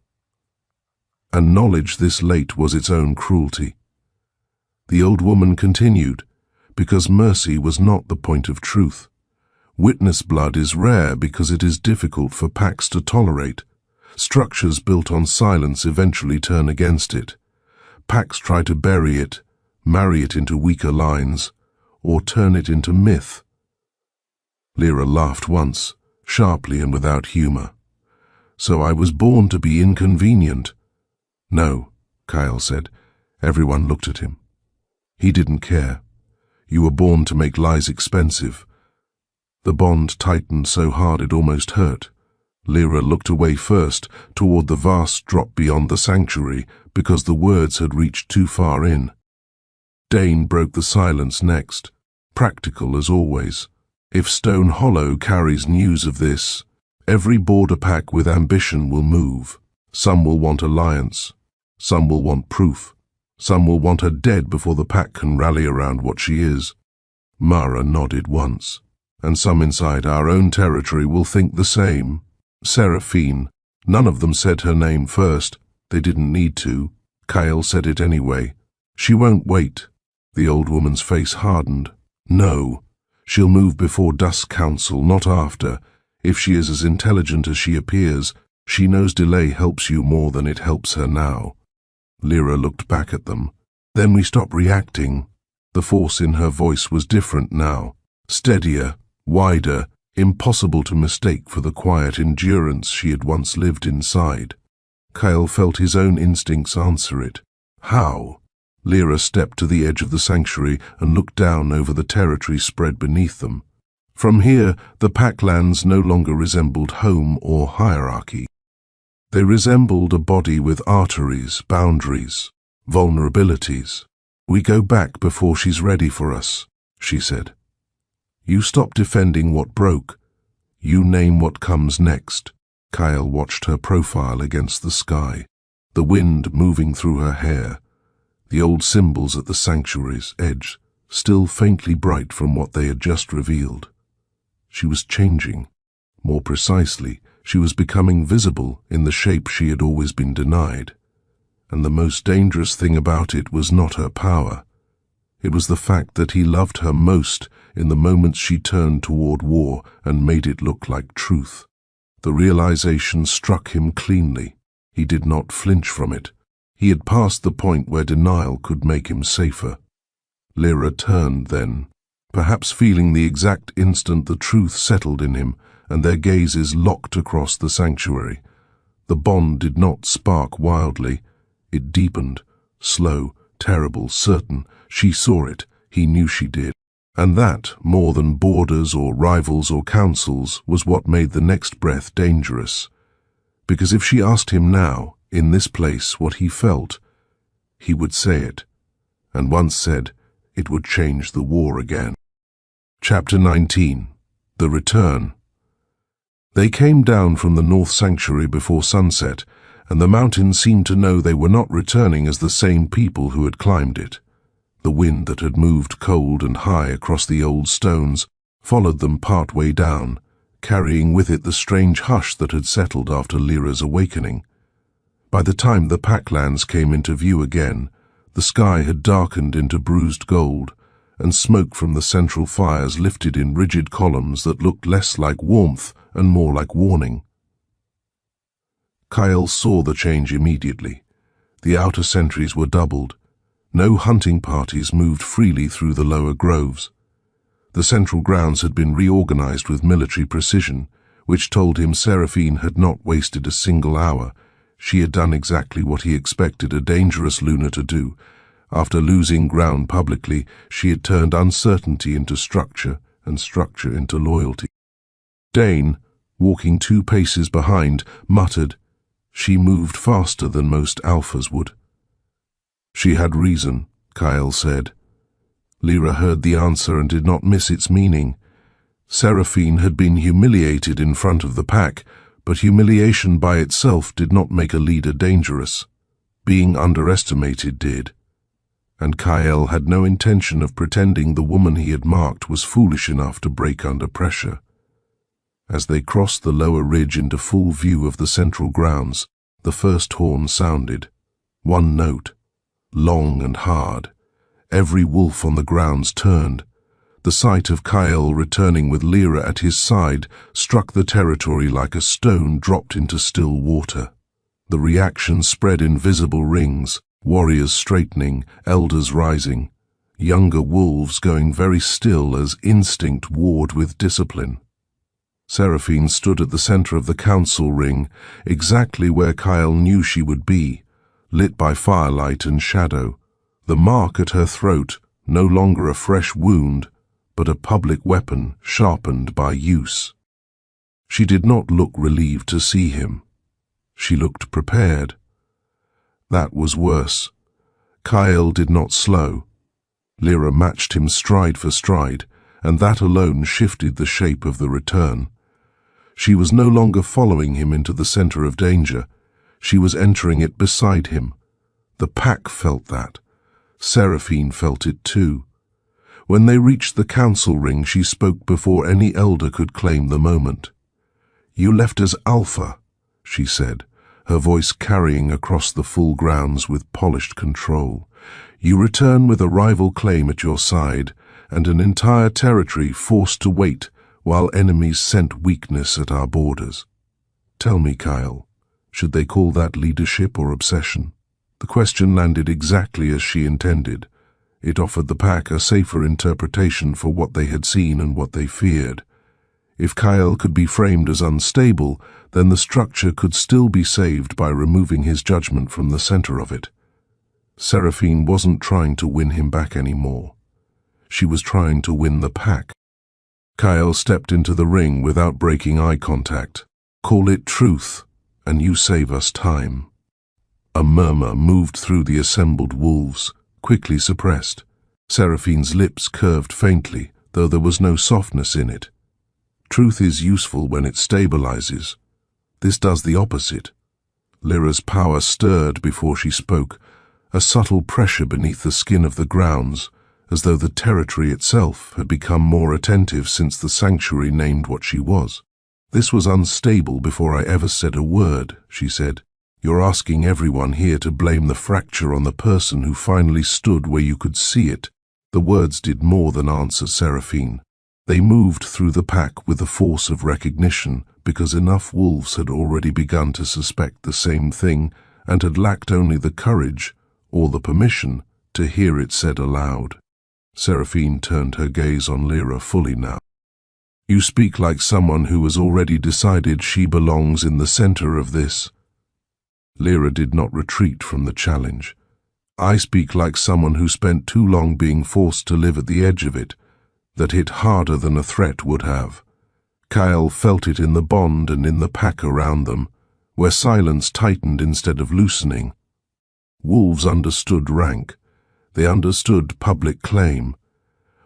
And knowledge this late was its own cruelty. The old woman continued, because mercy was not the point of truth. Witness blood is rare because it is difficult for packs to tolerate. Structures built on silence eventually turn against it. Packs try to bury it, marry it into weaker lines, or turn it into myth. Lyra laughed once, sharply and without humor. So I was born to be inconvenient. No, Kyle said. Everyone looked at him. He didn't care. You were born to make lies expensive. The bond tightened so hard it almost hurt. Lyra looked away first, toward the vast drop beyond the sanctuary, because the words had reached too far in. Dane broke the silence next, practical as always. If Stone Hollow carries news of this, every border pack with ambition will move. Some will want alliance, some will want proof, some will want her dead before the pack can rally around what she is. Mara nodded once, and some inside our own territory will think the same. Seraphine, none of them said her name first. They didn't need to. Kyle said it anyway. She won't wait. The old woman's face hardened. No, she'll move before Dusk Council, not after. If she is as intelligent as she appears, she knows delay helps you more than it helps her now. Lyra looked back at them. Then we stopped reacting. The force in her voice was different now. Steadier, wider, impossible to mistake for the quiet endurance she had once lived inside. Kyle felt his own instincts answer it. How? Lyra stepped to the edge of the sanctuary and looked down over the territory spread beneath them. From here, the packlands no longer resembled home or hierarchy. They resembled a body with arteries, boundaries, vulnerabilities. We go back before she's ready for us, she said. You stop defending what broke. You name what comes next. Kyle watched her profile against the sky, the wind moving through her hair, the old symbols at the sanctuary's edge, still faintly bright from what they had just revealed. She was changing. More precisely, she was becoming visible in the shape she had always been denied. And the most dangerous thing about it was not her power. It was the fact that he loved her most in the moments she turned toward war and made it look like truth. The realization struck him cleanly. He did not flinch from it. He had passed the point where denial could make him safer. Lyra turned then, perhaps feeling the exact instant the truth settled in him, and their gazes locked across the sanctuary. The bond did not spark wildly. It deepened, slow, terrible, certain. She saw it. He knew she did. And that, more than borders or rivals or councils, was what made the next breath dangerous. Because if she asked him now, in this place, what he felt, he would say it. And once said, it would change the war again. Chapter 19. The Return. They came down from the North Sanctuary before sunset, and the mountains seemed to know they were not returning as the same people who had climbed it. The wind that had moved cold and high across the old stones followed them part way down, carrying with it the strange hush that had settled after Lyra's awakening. By the time the packlands came into view again, the sky had darkened into bruised gold, and smoke from the central fires lifted in rigid columns that looked less like warmth and more like warning. Kyle saw the change immediately. The outer sentries were doubled. No hunting parties moved freely through the lower groves. The central grounds had been reorganized with military precision, which told him Seraphine had not wasted a single hour. She had done exactly what he expected a dangerous Luna to do. After losing ground publicly, she had turned uncertainty into structure and structure into loyalty. Dane, walking 2 paces behind, muttered, "She moved faster than most alphas would." She had reason, Kyle said. Lyra heard the answer and did not miss its meaning. Seraphine had been humiliated in front of the pack, but humiliation by itself did not make a leader dangerous. Being underestimated did. And Kyle had no intention of pretending the woman he had marked was foolish enough to break under pressure. As they crossed the lower ridge into full view of the central grounds, the first horn sounded. One note, long and hard. Every wolf on the grounds turned. The sight of Kyle returning with Lyra at his side struck the territory like a stone dropped into still water. The reaction spread in visible rings, warriors straightening, elders rising, younger wolves going very still as instinct warred with discipline. Seraphine stood at the center of the council ring, exactly where Kyle knew she would be, lit by firelight and shadow, the mark at her throat no longer a fresh wound, but a public weapon sharpened by use. She did not look relieved to see him. She looked prepared. That was worse. Kyle did not slow. Lyra matched him stride for stride, and that alone shifted the shape of the return. She was no longer following him into the center of danger. She was entering it beside him. The pack felt that. Seraphine felt it too. When they reached the council ring, she spoke before any elder could claim the moment. "You left as Alpha," she said, her voice carrying across the full grounds with polished control. "You return with a rival claim at your side, and an entire territory forced to wait while enemies scent weakness at our borders. Tell me, Kyle, should they call that leadership or obsession?" The question landed exactly as she intended. It offered the pack a safer interpretation for what they had seen and what they feared. If Kyle could be framed as unstable, then the structure could still be saved by removing his judgment from the center of it. Seraphine wasn't trying to win him back anymore. She was trying to win the pack. Kyle stepped into the ring without breaking eye contact. "Call it truth, and you save us time." A murmur moved through the assembled wolves, quickly suppressed. Seraphine's lips curved faintly, though there was no softness in it. Truth is useful when it stabilizes. This does the opposite. Lyra's power stirred before she spoke, a subtle pressure beneath the skin of the grounds, as though the territory itself had become more attentive since the sanctuary named what she was. "This was unstable before I ever said a word," she said. "You're asking everyone here to blame the fracture on the person who finally stood where you could see it." The words did more than answer Seraphine. They moved through the pack with the force of recognition, because enough wolves had already begun to suspect the same thing and had lacked only the courage, or the permission, to hear it said aloud. Seraphine turned her gaze on Lyra fully now. "You speak like someone who has already decided she belongs in the center of this." Lyra did not retreat from the challenge. "I speak like someone who spent too long being forced to live at the edge of it, that hit harder than a threat would have." Kyle felt it in the bond and in the pack around them, where silence tightened instead of loosening. Wolves understood rank. They understood public claim.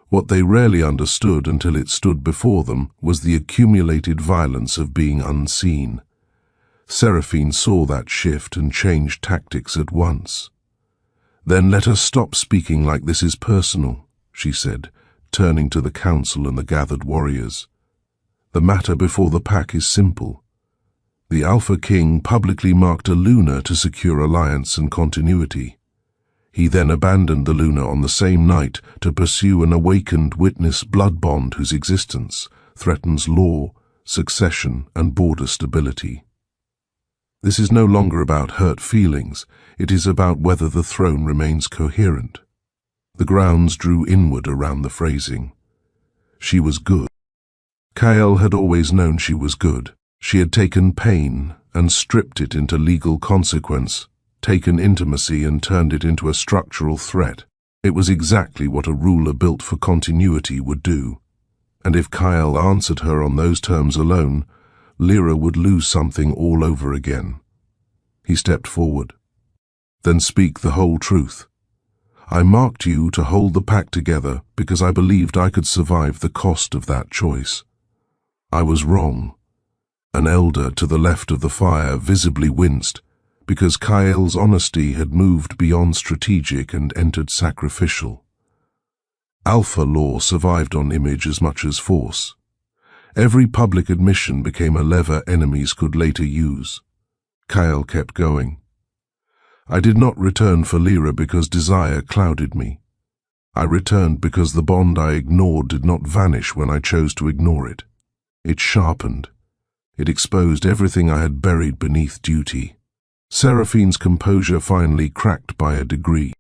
What they rarely understood until it stood before them was the accumulated violence of being unseen. Seraphine saw that shift and changed tactics at once. "Then let us stop speaking like this is personal," she said, turning to the council and the gathered warriors. "The matter before the pack is simple. The Alpha King publicly marked a Luna to secure alliance and continuity. He then abandoned the Luna on the same night to pursue an awakened witness blood bond whose existence threatens law, succession, and border stability. This is no longer about hurt feelings, it is about whether the throne remains coherent." The grounds drew inward around the phrasing. She was good. Kyle had always known she was good. She had taken pain and stripped it into legal consequence, taken intimacy and turned it into a structural threat. It was exactly what a ruler built for continuity would do. And if Kyle answered her on those terms alone, Lyra would lose something all over again. He stepped forward. "Then speak the whole truth. I marked you to hold the pack together because I believed I could survive the cost of that choice. I was wrong." An elder to the left of the fire visibly winced, because Kyle's honesty had moved beyond strategic and entered sacrificial. Alpha law survived on image as much as force. Every public admission became a lever enemies could later use. Kyle kept going. "I did not return for Lyra because desire clouded me. I returned because the bond I ignored did not vanish when I chose to ignore it. It sharpened. It exposed everything I had buried beneath duty." Seraphine's composure finally cracked by a degree.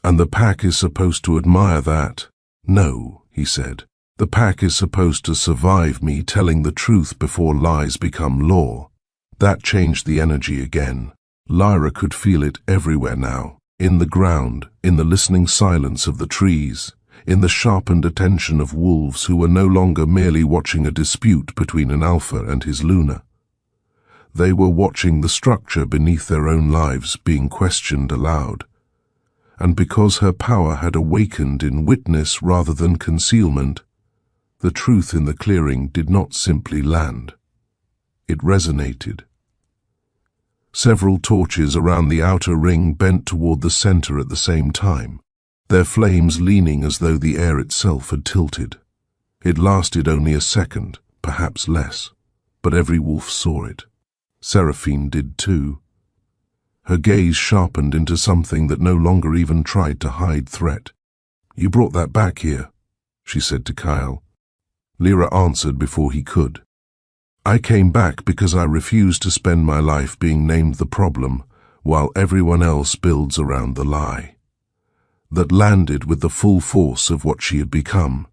"And the pack is supposed to admire that?" "No," he said. "The pack is supposed to survive me telling the truth before lies become law." That changed the energy again. Lyra could feel it everywhere now, in the ground, in the listening silence of the trees, in the sharpened attention of wolves who were no longer merely watching a dispute between an alpha and his Luna. They were watching the structure beneath their own lives being questioned aloud. And because her power had awakened in witness rather than concealment, the truth in the clearing did not simply land. It resonated. Several torches around the outer ring bent toward the center at the same time, their flames leaning as though the air itself had tilted. It lasted only a second, perhaps less, but every wolf saw it. Seraphine did too. Her gaze sharpened into something that no longer even tried to hide threat. "You brought that back here," she said to Kyle. Lyra answered before he could. "I came back because I refuse to spend my life being named the problem while everyone else builds around the lie." That landed with the full force of what she had become.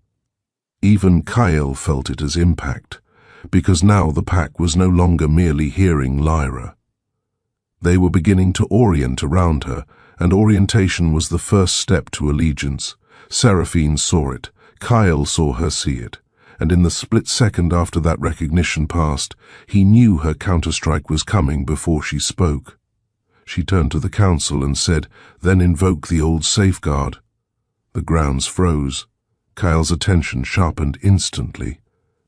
Even Kyle felt it as impact, because now the pack was no longer merely hearing Lyra. They were beginning to orient around her, and orientation was the first step to allegiance. Seraphine saw it, Kyle saw her see it, and in the split second after that recognition passed, he knew her counterstrike was coming before she spoke. She turned to the council and said, "Then invoke the old safeguard." The grounds froze. Kyle's attention sharpened instantly.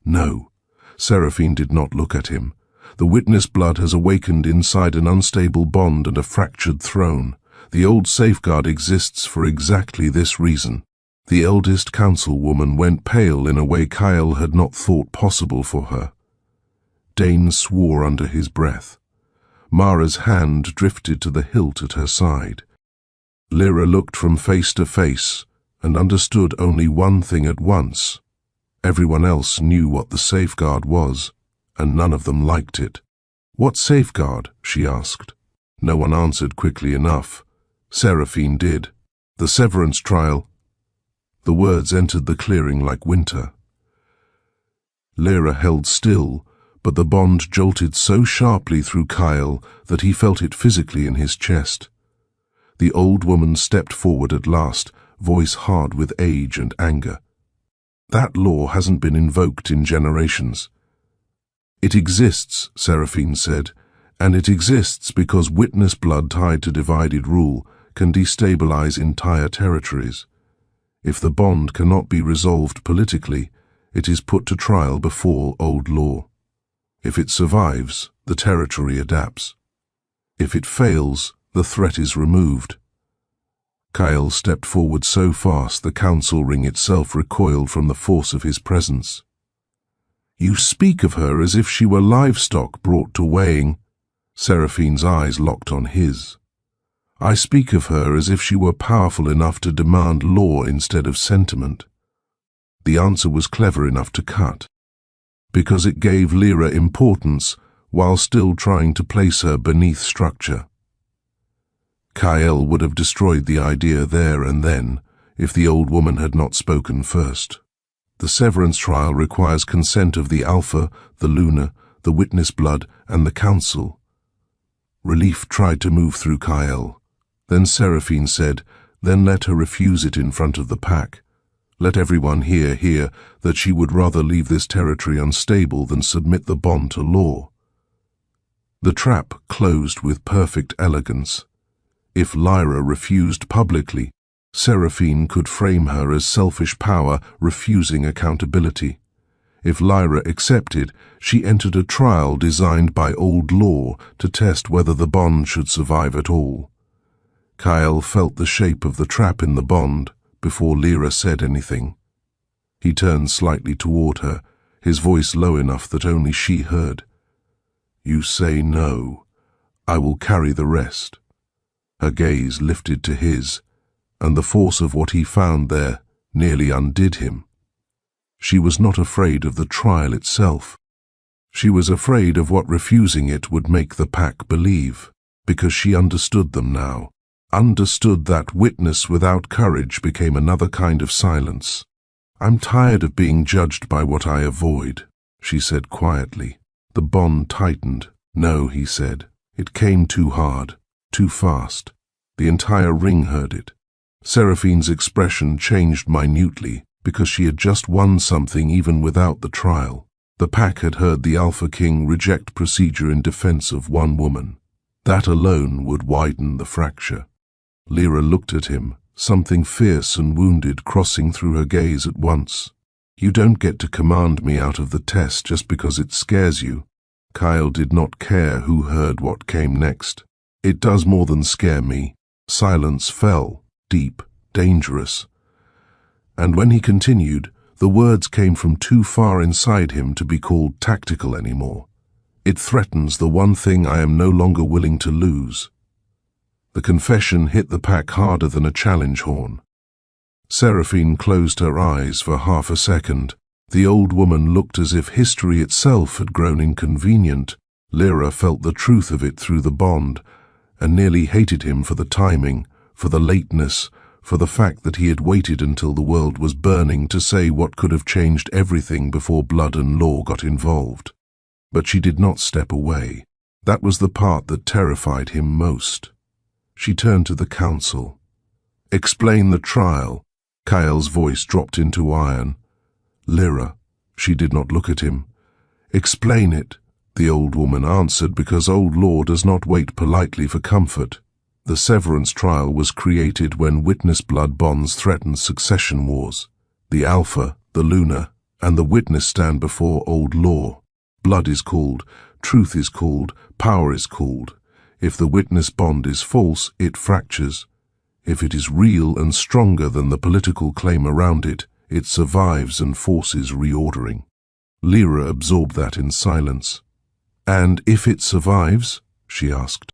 "No." Seraphine did not look at him. "The witness blood has awakened inside an unstable bond and a fractured throne. The old safeguard exists for exactly this reason." The eldest councilwoman went pale in a way Kyle had not thought possible for her. Dane swore under his breath. Mara's hand drifted to the hilt at her side. Lyra looked from face to face and understood only one thing at once. Everyone else knew what the safeguard was, and none of them liked it. "What safeguard?" she asked. No one answered quickly enough. Seraphine did. "The severance trial." The words entered the clearing like winter. Lyra held still, but the bond jolted so sharply through Kyle that he felt it physically in his chest. The old woman stepped forward at last, voice hard with age and anger. "That law hasn't been invoked in generations." "It exists," Seraphine said, "and it exists because witness blood tied to divided rule can destabilize entire territories. If the bond cannot be resolved politically, it is put to trial before old law. If it survives, the territory adapts. If it fails, the threat is removed." Kyle stepped forward so fast the council ring itself recoiled from the force of his presence. "You speak of her as if she were livestock brought to weighing." Seraphine's eyes locked on his. "I speak of her as if she were powerful enough to demand law instead of sentiment." The answer was clever enough to cut, because it gave Lyra importance while still trying to place her beneath structure. Kyle would have destroyed the idea there and then if the old woman had not spoken first. The severance trial requires consent of the Alpha, the Luna, the witness blood, and the council. Relief tried to move through Kyle. Then Seraphine said, "Then let her refuse it in front of the pack. Let everyone hear that she would rather leave this territory unstable than submit the bond to law." The trap closed with perfect elegance. If Lyra refused publicly, Seraphine could frame her as selfish power refusing accountability. If Lyra accepted, she entered a trial designed by old law to test whether the bond should survive at all. Kyle felt the shape of the trap in the bond before Lyra said anything. He turned slightly toward her, his voice low enough that only she heard. "You say no. I will carry the rest." Her gaze lifted to his, and the force of what he found there nearly undid him. She was not afraid of the trial itself. She was afraid of what refusing it would make the pack believe, because she understood them now, understood that witness without courage became another kind of silence. "I'm tired of being judged by what I avoid," she said quietly. The bond tightened. "No," he said. "It came too hard, too fast. The entire ring heard it. Seraphine's expression changed minutely because she had just won something even without the trial. The pack had heard the Alpha King reject procedure in defense of one woman. That alone would widen the fracture. Lyra looked at him, something fierce and wounded crossing through her gaze at once. "You don't get to command me out of the test just because it scares you." Kyle did not care who heard what came next. "It does more than scare me." Silence fell, deep, dangerous. And when he continued, the words came from too far inside him to be called tactical anymore. "It threatens the one thing I am no longer willing to lose." The confession hit the pack harder than a challenge horn. Seraphine closed her eyes for half a second. The old woman looked as if history itself had grown inconvenient. Lyra felt the truth of it through the bond, and nearly hated him for the timing, for the lateness, for the fact that he had waited until the world was burning to say what could have changed everything before blood and law got involved. But she did not step away. That was the part that terrified him most. She turned to the council. "Explain the trial." Kyle's voice dropped into iron. "Lyra," she did not look at him. "Explain it," the old woman answered, because old law does not wait politely for comfort. The severance trial was created when witness blood bonds threatened succession wars. The Alpha, the Lunar, and the witness stand before old law. Blood is called, truth is called, power is called. If the witness bond is false, it fractures. If it is real and stronger than the political claim around it, it survives and forces reordering. Lyra absorbed that in silence. "And if it survives?" she asked.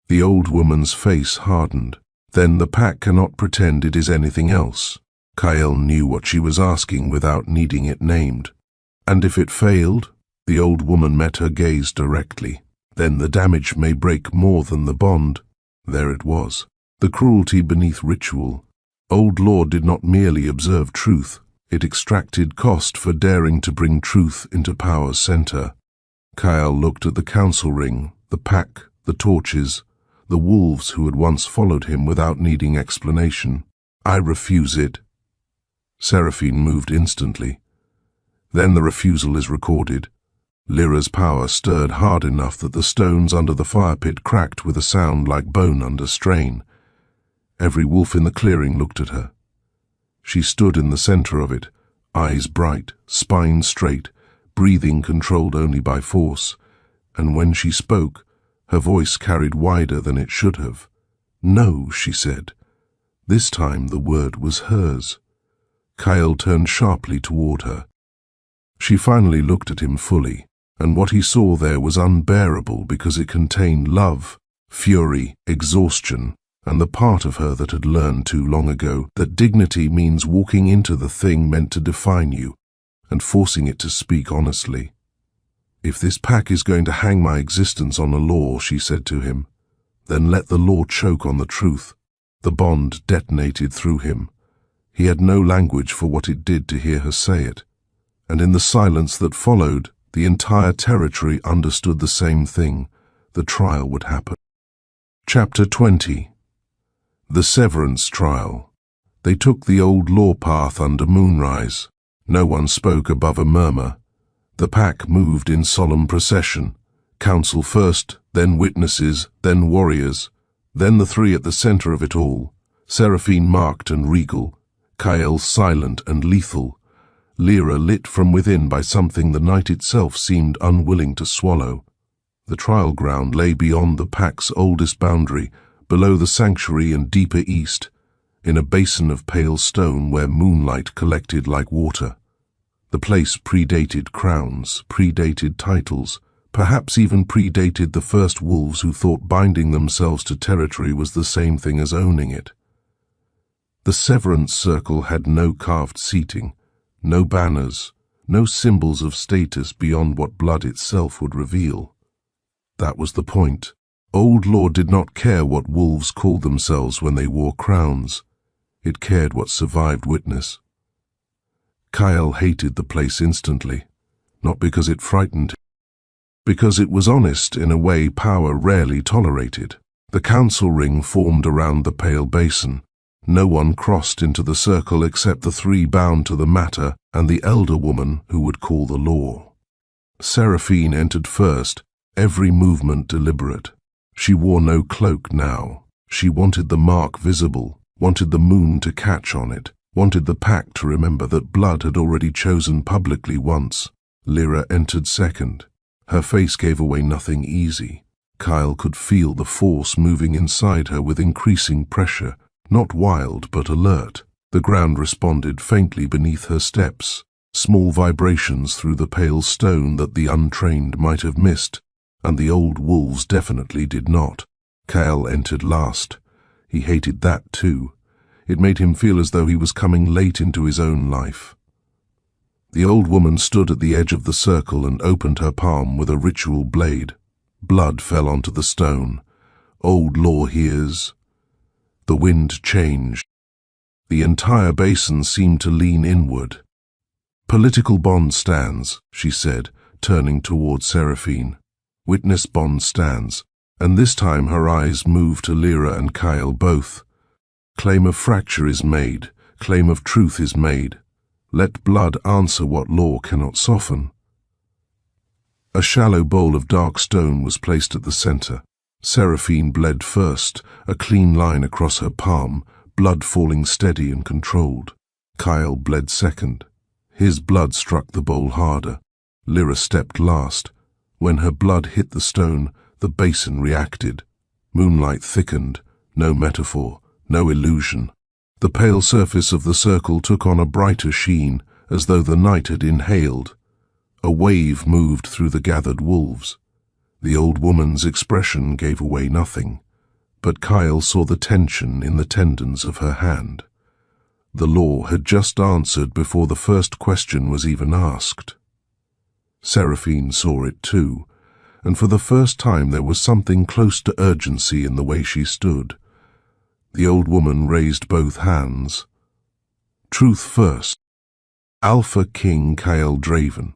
The old woman's face hardened. "Then the pack cannot pretend it is anything else." Kyle knew what she was asking without needing it named. "And if it failed?" The old woman met her gaze directly. "Then the damage may break more than the bond." There it was. The cruelty beneath ritual. Old law did not merely observe truth, it extracted cost for daring to bring truth into power's center. Kyle looked at the council ring, the pack, the torches, the wolves who had once followed him without needing explanation. "I refuse it." Seraphine moved instantly. Then the refusal is recorded. Lyra's power stirred hard enough that the stones under the fire pit cracked with a sound like bone under strain. Every wolf in the clearing looked at her. She stood in the center of it, eyes bright, spine straight, breathing controlled only by force, and when she spoke, her voice carried wider than it should have. "No," she said. This time the word was hers. Kyle turned sharply toward her. She finally looked at him fully, and what he saw there was unbearable because it contained love, fury, exhaustion, and the part of her that had learned too long ago that dignity means walking into the thing meant to define you and forcing it to speak honestly. "If this pack is going to hang my existence on a law," she said to him, "then let the law choke on the truth." The bond detonated through him. He had no language for what it did to hear her say it, and in the silence that followed, the entire territory understood the same thing. The trial would happen. Chapter 20. The Severance Trial. They took the old law path under moonrise. No one spoke above a murmur. The pack moved in solemn procession. Council first, then witnesses, then warriors, then the three at the center of it all. Seraphine marked and regal, Kyle silent and lethal, Lyra lit from within by something the night itself seemed unwilling to swallow. The trial ground lay beyond the pack's oldest boundary, below the sanctuary and deeper east, in a basin of pale stone where moonlight collected like water. The place predated crowns, predated titles, perhaps even predated the first wolves who thought binding themselves to territory was the same thing as owning it. The severance circle had no carved seating, no banners, no symbols of status beyond what blood itself would reveal. That was the point. Old law did not care what wolves called themselves when they wore crowns. It cared what survived witness. Kyle hated the place instantly, not because it frightened him, because it was honest in a way power rarely tolerated. The council ring formed around the pale basin. No one crossed into the circle except the three bound to the matter and the elder woman who would call the law. Seraphine entered first, every movement deliberate. She wore no cloak now. She wanted the mark visible, wanted the moon to catch on it, wanted the pack to remember that blood had already chosen publicly once. Lyra entered second. Her face gave away nothing easy. Kyle could feel the force moving inside her with increasing pressure, not wild but alert. The ground responded faintly beneath her steps, small vibrations through the pale stone that the untrained might have missed, and the old wolves definitely did not. Kyle entered last. He hated that too. It made him feel as though he was coming late into his own life. The old woman stood at the edge of the circle and opened her palm with a ritual blade. Blood fell onto the stone. Old law hears. The wind changed. The entire basin seemed to lean inward. Political bond stands, she said, turning toward Seraphine. Witness bond stands, and this time her eyes moved to Lyra and Kyle both. Claim of fracture is made, claim of truth is made. Let blood answer what law cannot soften. A shallow bowl of dark stone was placed at the center. Seraphine bled first, a clean line across her palm, blood falling steady and controlled. Kyle bled second. His blood struck the bowl harder. Lyra stepped last. When her blood hit the stone, the basin reacted. Moonlight thickened, no metaphor, no illusion. The pale surface of the circle took on a brighter sheen, as though the night had inhaled. A wave moved through the gathered wolves. The old woman's expression gave away nothing, but Kyle saw the tension in the tendons of her hand. The law had just answered before the first question was even asked. Seraphine saw it too, and for the first time there was something close to urgency in the way she stood. The old woman raised both hands. Truth first. Alpha-King Kyle Draven.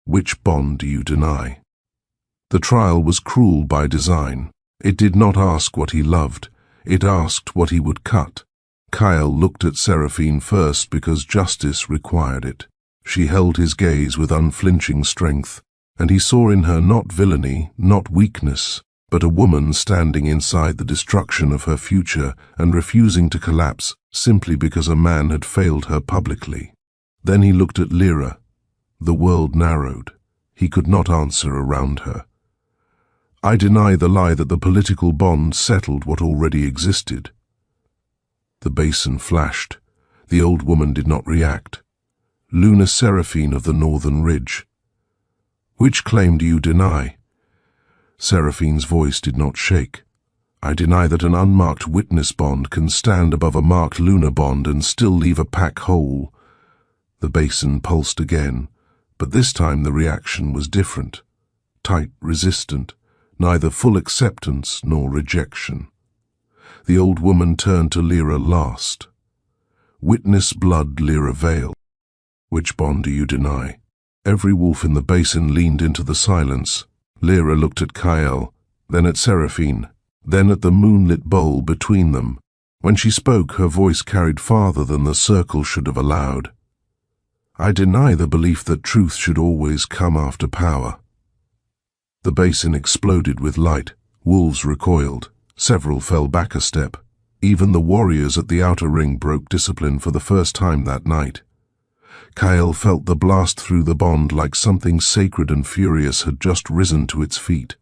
Which bond do you deny? The trial was cruel by design. It did not ask what he loved. It asked what he would cut. Kyle looked at Seraphine first because justice required it. She held his gaze with unflinching strength, and he saw in her not villainy, not weakness, but a woman standing inside the destruction of her future and refusing to collapse simply because a man had failed her publicly. Then he looked at Lyra. The world narrowed. He could not answer around her. I deny the lie that the political bond settled what already existed. The basin flashed. The old woman did not react. Lunar Seraphine of the Northern Ridge. Which claim do you deny? Seraphine's voice did not shake. I deny that an unmarked witness bond can stand above a marked lunar bond and still leave a pack whole. The basin pulsed again, but this time the reaction was different. Tight, resistant, neither full acceptance nor rejection. The old woman turned to Lyra last. Witness blood Lyra veil. Which bond do you deny? Every wolf in the basin leaned into the silence. Lyra looked at Kyle, then at Seraphine, then at the moonlit bowl between them. When she spoke, her voice carried farther than the circle should have allowed. I deny the belief that truth should always come after power. The basin exploded with light. Wolves recoiled. Several fell back a step. Even the warriors at the outer ring broke discipline for the first time that night. Kyle felt the blast through the bond like something sacred and furious had just risen to its feet.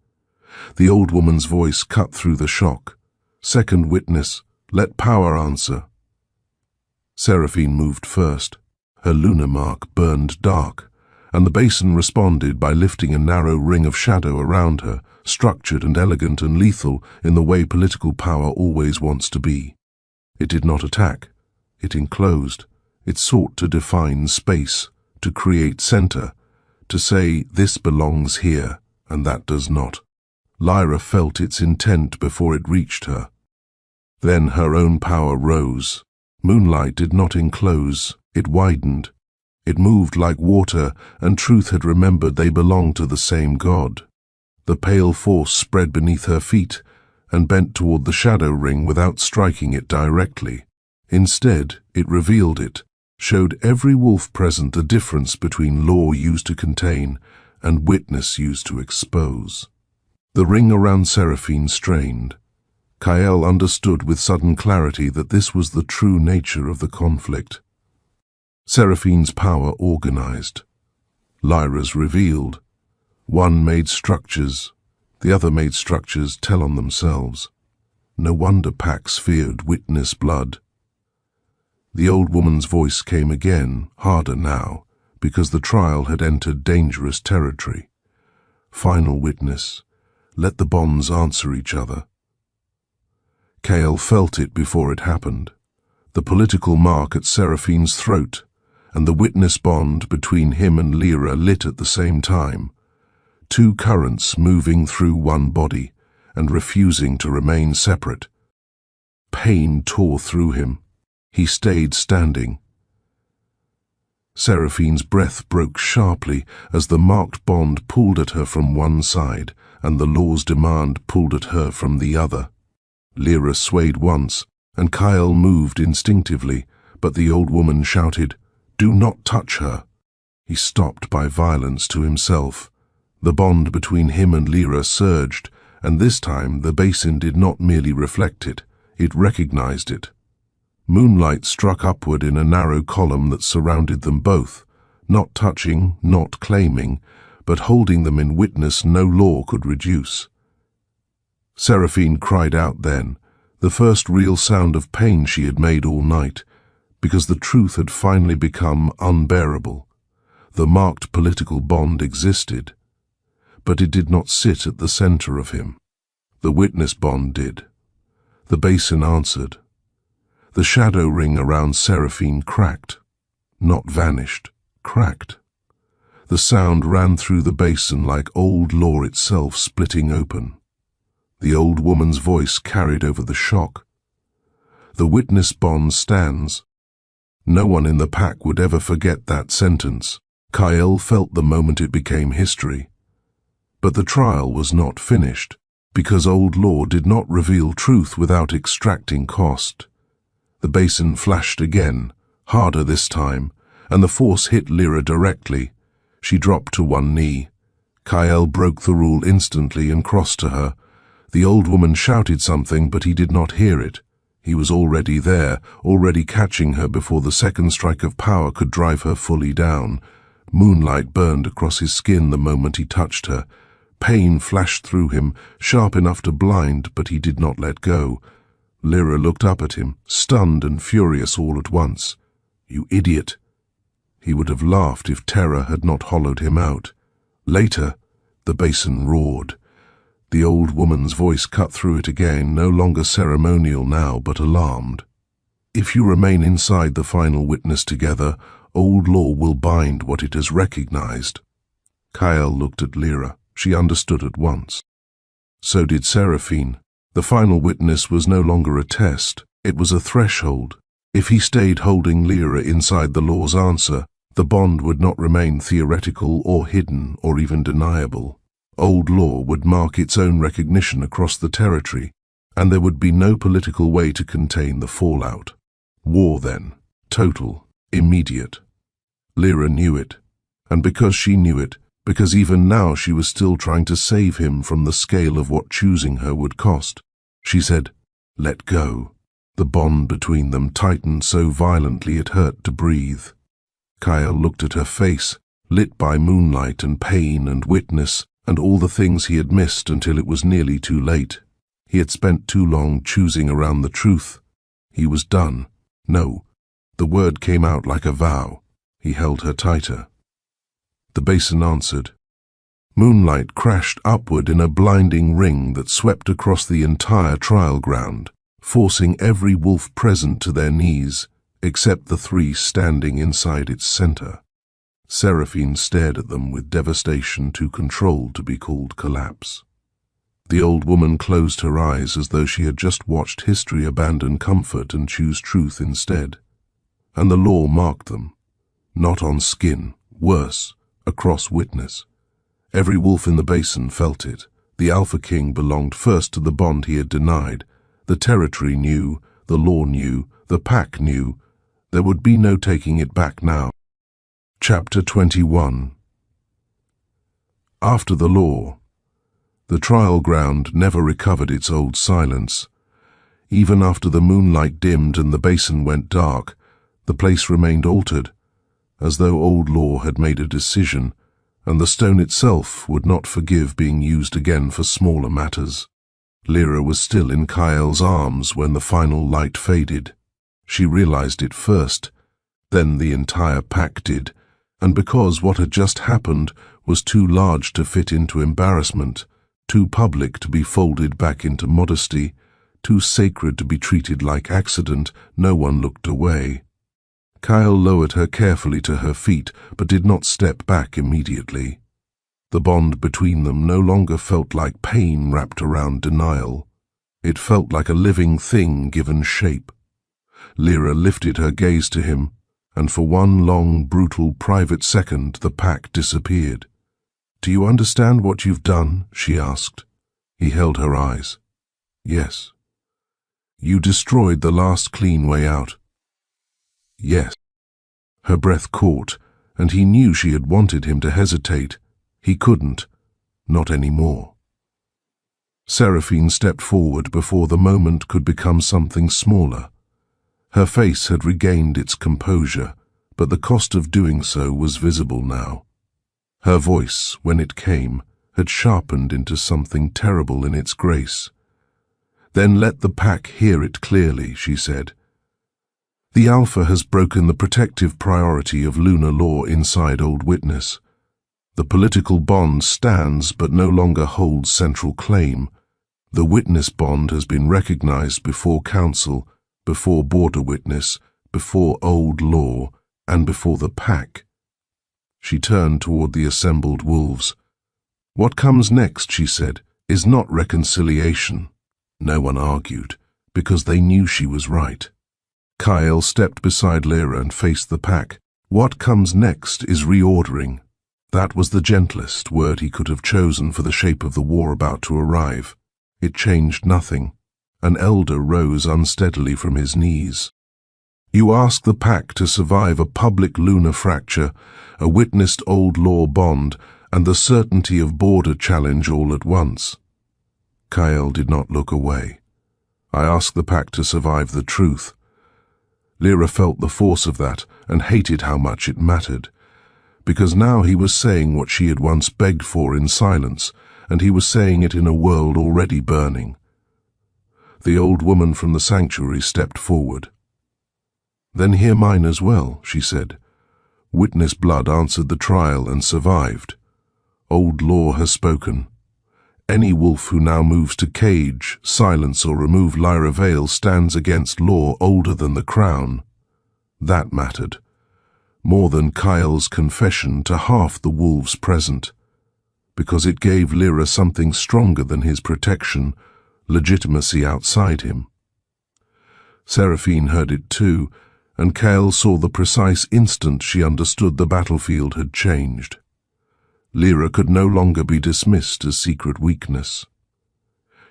The old woman's voice cut through the shock. Second witness, let power answer. Seraphine moved first. Her lunar mark burned dark, and the basin responded by lifting a narrow ring of shadow around her, structured and elegant and lethal in the way political power always wants to be. It did not attack. It enclosed. It sought to define space, to create center, to say this belongs here and that does not. Lyra felt its intent before it reached her. Then her own power rose. Moonlight did not enclose, it widened. It moved like water, and truth had remembered they belonged to the same God. The pale force spread beneath her feet and bent toward the shadow ring without striking it directly. Instead, it revealed it, showed every wolf present the difference between law used to contain and witness used to expose. The ring around Seraphine strained. Kael understood with sudden clarity that this was the true nature of the conflict. Seraphine's power organized. Lyra's revealed. One made structures, the other made structures tell on themselves. No wonder packs feared witness blood. The old woman's voice came again, harder now, because the trial had entered dangerous territory. Final witness, let the bonds answer each other. Kael felt it before it happened, the political mark at Seraphine's throat, and the witness bond between him and Lyra lit at the same time, two currents moving through one body and refusing to remain separate. Pain tore through him. He stayed standing. Seraphine's breath broke sharply as the marked bond pulled at her from one side and the law's demand pulled at her from the other. Lyra swayed once, and Kael moved instinctively, but the old woman shouted, "Do not touch her." He stopped by violence to himself. The bond between him and Lyra surged, and this time the basin did not merely reflect it, it recognized it. Moonlight struck upward in a narrow column that surrounded them both, not touching, not claiming, but holding them in witness no law could reduce. Seraphine cried out then, the first real sound of pain she had made all night, because the truth had finally become unbearable. The marked political bond existed, but it did not sit at the center of him. The witness bond did. The basin answered. The shadow ring around Seraphine cracked, not vanished, cracked. The sound ran through the basin like old law itself splitting open. The old woman's voice carried over the shock. The witness bond stands. No one in the pack would ever forget that sentence. Kael felt the moment it became history. But the trial was not finished, because old law did not reveal truth without extracting cost. The basin flashed again, harder this time, and the force hit Lyra directly. She dropped to one knee. Kael broke the rule instantly and crossed to her. The old woman shouted something, but he did not hear it. He was already there, already catching her before the second strike of power could drive her fully down. Moonlight burned across his skin the moment he touched her. Pain flashed through him, sharp enough to blind, but he did not let go. Lyra looked up at him, stunned and furious all at once. "You idiot!" He would have laughed if terror had not hollowed him out. Later, the basin roared. The old woman's voice cut through it again, no longer ceremonial now, but alarmed. "If you remain inside the final witness together, old law will bind what it has recognized." Kael looked at Lyra. She understood at once. So did Seraphine. The final witness was no longer a test. It was a threshold. If he stayed holding Lyra inside the law's answer, the bond would not remain theoretical or hidden or even deniable. Old law would mark its own recognition across the territory, and there would be no political way to contain the fallout. War then, total, immediate. Lyra knew it, and because she knew it, because even now she was still trying to save him from the scale of what choosing her would cost, she said, "Let go." The bond between them tightened so violently it hurt to breathe. Kael looked at her face, lit by moonlight and pain and witness, and all the things he had missed until it was nearly too late. He had spent too long choosing around the truth. He was done. No. The word came out like a vow. He held her tighter. The basin answered. Moonlight crashed upward in a blinding ring that swept across the entire trial ground, forcing every wolf present to their knees, except the three standing inside its center. Seraphine stared at them with devastation too controlled to be called collapse. The old woman closed her eyes as though she had just watched history abandon comfort and choose truth instead. And the law marked them. Not on skin, worse, across witness. Every wolf in the basin felt it. The Alpha-King belonged first to the bond he had denied. The territory knew, the law knew, The pack knew. There would be no taking it back now. Chapter 21. After the law. The trial ground never recovered its old silence. Even after the moonlight dimmed and the basin went dark, the place remained altered, as though old law had made a decision, and the stone itself would not forgive being used again for smaller matters. Lyra was still in Kyle's arms when the final light faded. She realized it first, then the entire pack did, and because what had just happened was too large to fit into embarrassment, too public to be folded back into modesty, too sacred to be treated like accident, no one looked away. Kyle lowered her carefully to her feet, but did not step back immediately. The bond between them no longer felt like pain wrapped around denial. It felt like a living thing given shape. Lyra lifted her gaze to him, and for one long, brutal, private second the pack disappeared. "Do you understand what you've done?" she asked. He held her eyes. "Yes." "You destroyed the last clean way out." "Yes." Her breath caught, and he knew she had wanted him to hesitate. He couldn't. Not anymore. Seraphine stepped forward before the moment could become something smaller. Her face had regained its composure, but the cost of doing so was visible now. Her voice, when it came, had sharpened into something terrible in its grace. "Then let the pack hear it clearly," she said. "The Alpha has broken the protective priority of lunar law inside Old Witness. The political bond stands but no longer holds central claim. The witness bond has been recognized before council, before border witness, before old law, and before the pack." She turned toward the assembled wolves. "What comes next," she said, "is not reconciliation." No one argued, because they knew she was right. Kyle stepped beside Lyra and faced the pack. "What comes next is reordering." That was the gentlest word he could have chosen for the shape of the war about to arrive. It changed nothing. An elder rose unsteadily from his knees. "You ask the pack to survive a public lunar fracture, a witnessed old law bond, and the certainty of border challenge all at once." Kyle did not look away. "I ask the pack to survive the truth." Lyra felt the force of that and hated how much it mattered, because now he was saying what she had once begged for in silence, and he was saying it in a world already burning. The old woman from the sanctuary stepped forward. "Then hear mine as well," she said. "Witness blood answered the trial and survived. Old law has spoken. Any wolf who now moves to cage, silence, or remove Lyra Vale stands against law older than the crown." That mattered. More than Kyle's confession to half the wolves present, because it gave Lyra something stronger than his protection, legitimacy outside him. Seraphine heard it too, and Kyle saw the precise instant she understood the battlefield had changed. Lyra could no longer be dismissed as secret weakness.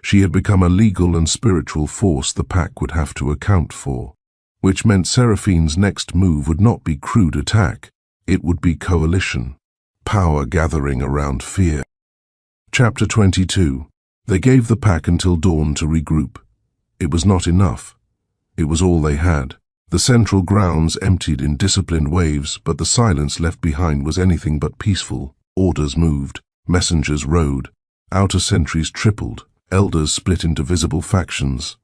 She had become a legal and spiritual force the pack would have to account for, which meant Seraphine's next move would not be crude attack, it would be coalition, power gathering around fear. Chapter 22. They gave the pack until dawn to regroup. It was not enough. It was all they had. The central grounds emptied in disciplined waves, but the silence left behind was anything but peaceful. Orders moved, messengers rode, outer sentries tripled, elders split into visible factions.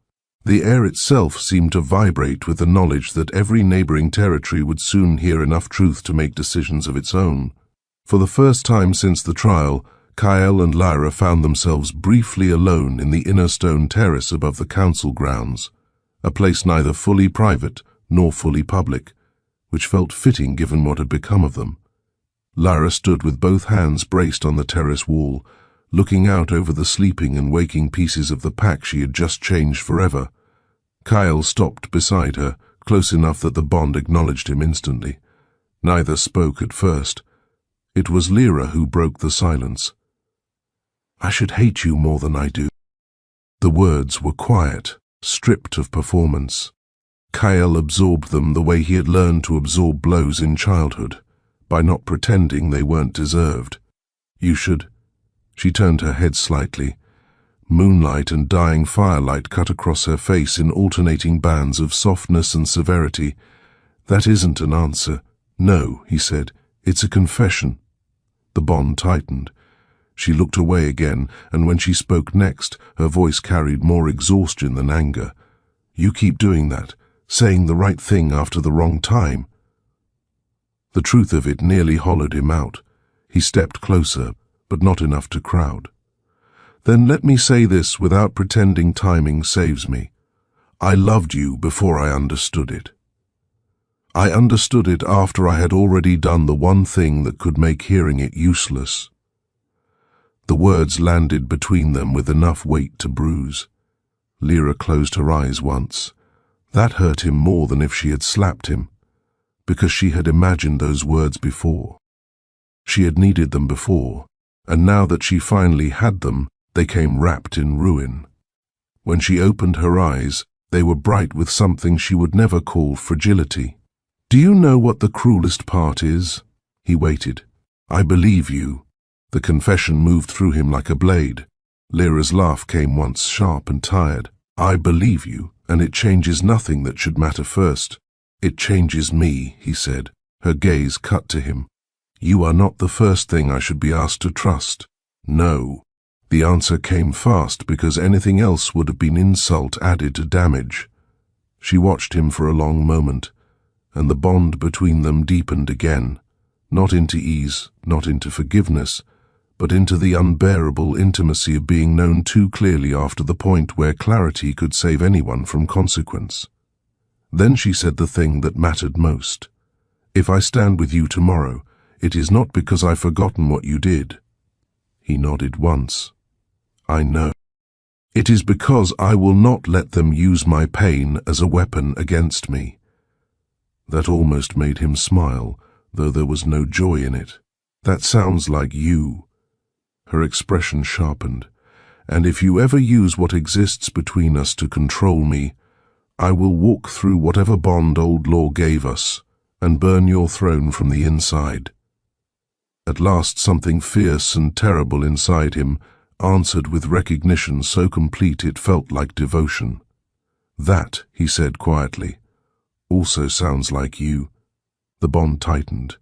The air itself seemed to vibrate with the knowledge that every neighboring territory would soon hear enough truth to make decisions of its own. For the first time since the trial, Kyle and Lyra found themselves briefly alone in the inner stone terrace above the council grounds, a place neither fully private nor fully public, which felt fitting given what had become of them. Lyra stood with both hands braced on the terrace wall, looking out over the sleeping and waking pieces of the pack she had just changed forever. Kyle stopped beside her, close enough that the bond acknowledged him instantly. Neither spoke at first. It was Lyra who broke the silence. "I should hate you more than I do." The words were quiet, stripped of performance. Kyle absorbed them the way he had learned to absorb blows in childhood, by not pretending they weren't deserved. You should. She turned her head slightly. Moonlight and dying firelight cut across her face in alternating bands of softness and severity. That isn't an answer. No, he said. It's a confession. The bond tightened. She looked away again, and when she spoke next, her voice carried more exhaustion than anger. You keep doing that, saying the right thing after the wrong time. The truth of it nearly hollowed him out. He stepped closer, but not enough to crowd. Then let me say this without pretending timing saves me. I loved you before I understood it. I understood it after I had already done the one thing that could make hearing it useless. The words landed between them with enough weight to bruise. Lyra closed her eyes once. That hurt him more than if she had slapped him, because she had imagined those words before. She had needed them before, and now that she finally had them, they came wrapped in ruin. When she opened her eyes, they were bright with something she would never call fragility. Do you know what the cruelest part is? He waited. I believe you. The confession moved through him like a blade. Lyra's laugh came once sharp and tired. I believe you, and it changes nothing that should matter first. It changes me, he said. Her gaze cut to him. You are not the first thing I should be asked to trust. No. The answer came fast because anything else would have been insult added to damage. She watched him for a long moment, and the bond between them deepened again, not into ease, not into forgiveness, but into the unbearable intimacy of being known too clearly after the point where clarity could save anyone from consequence. Then she said the thing that mattered most. If I stand with you tomorrow, it is not because I've forgotten what you did. He nodded once. I know. It is because I will not let them use my pain as a weapon against me. That almost made him smile, though there was no joy in it. That sounds like you. Her expression sharpened. And if you ever use what exists between us to control me, I will walk through whatever bond old law gave us and burn your throne from the inside. At last something fierce and terrible inside him answered with recognition so complete it felt like devotion. That, he said quietly, also sounds like you. The bond tightened,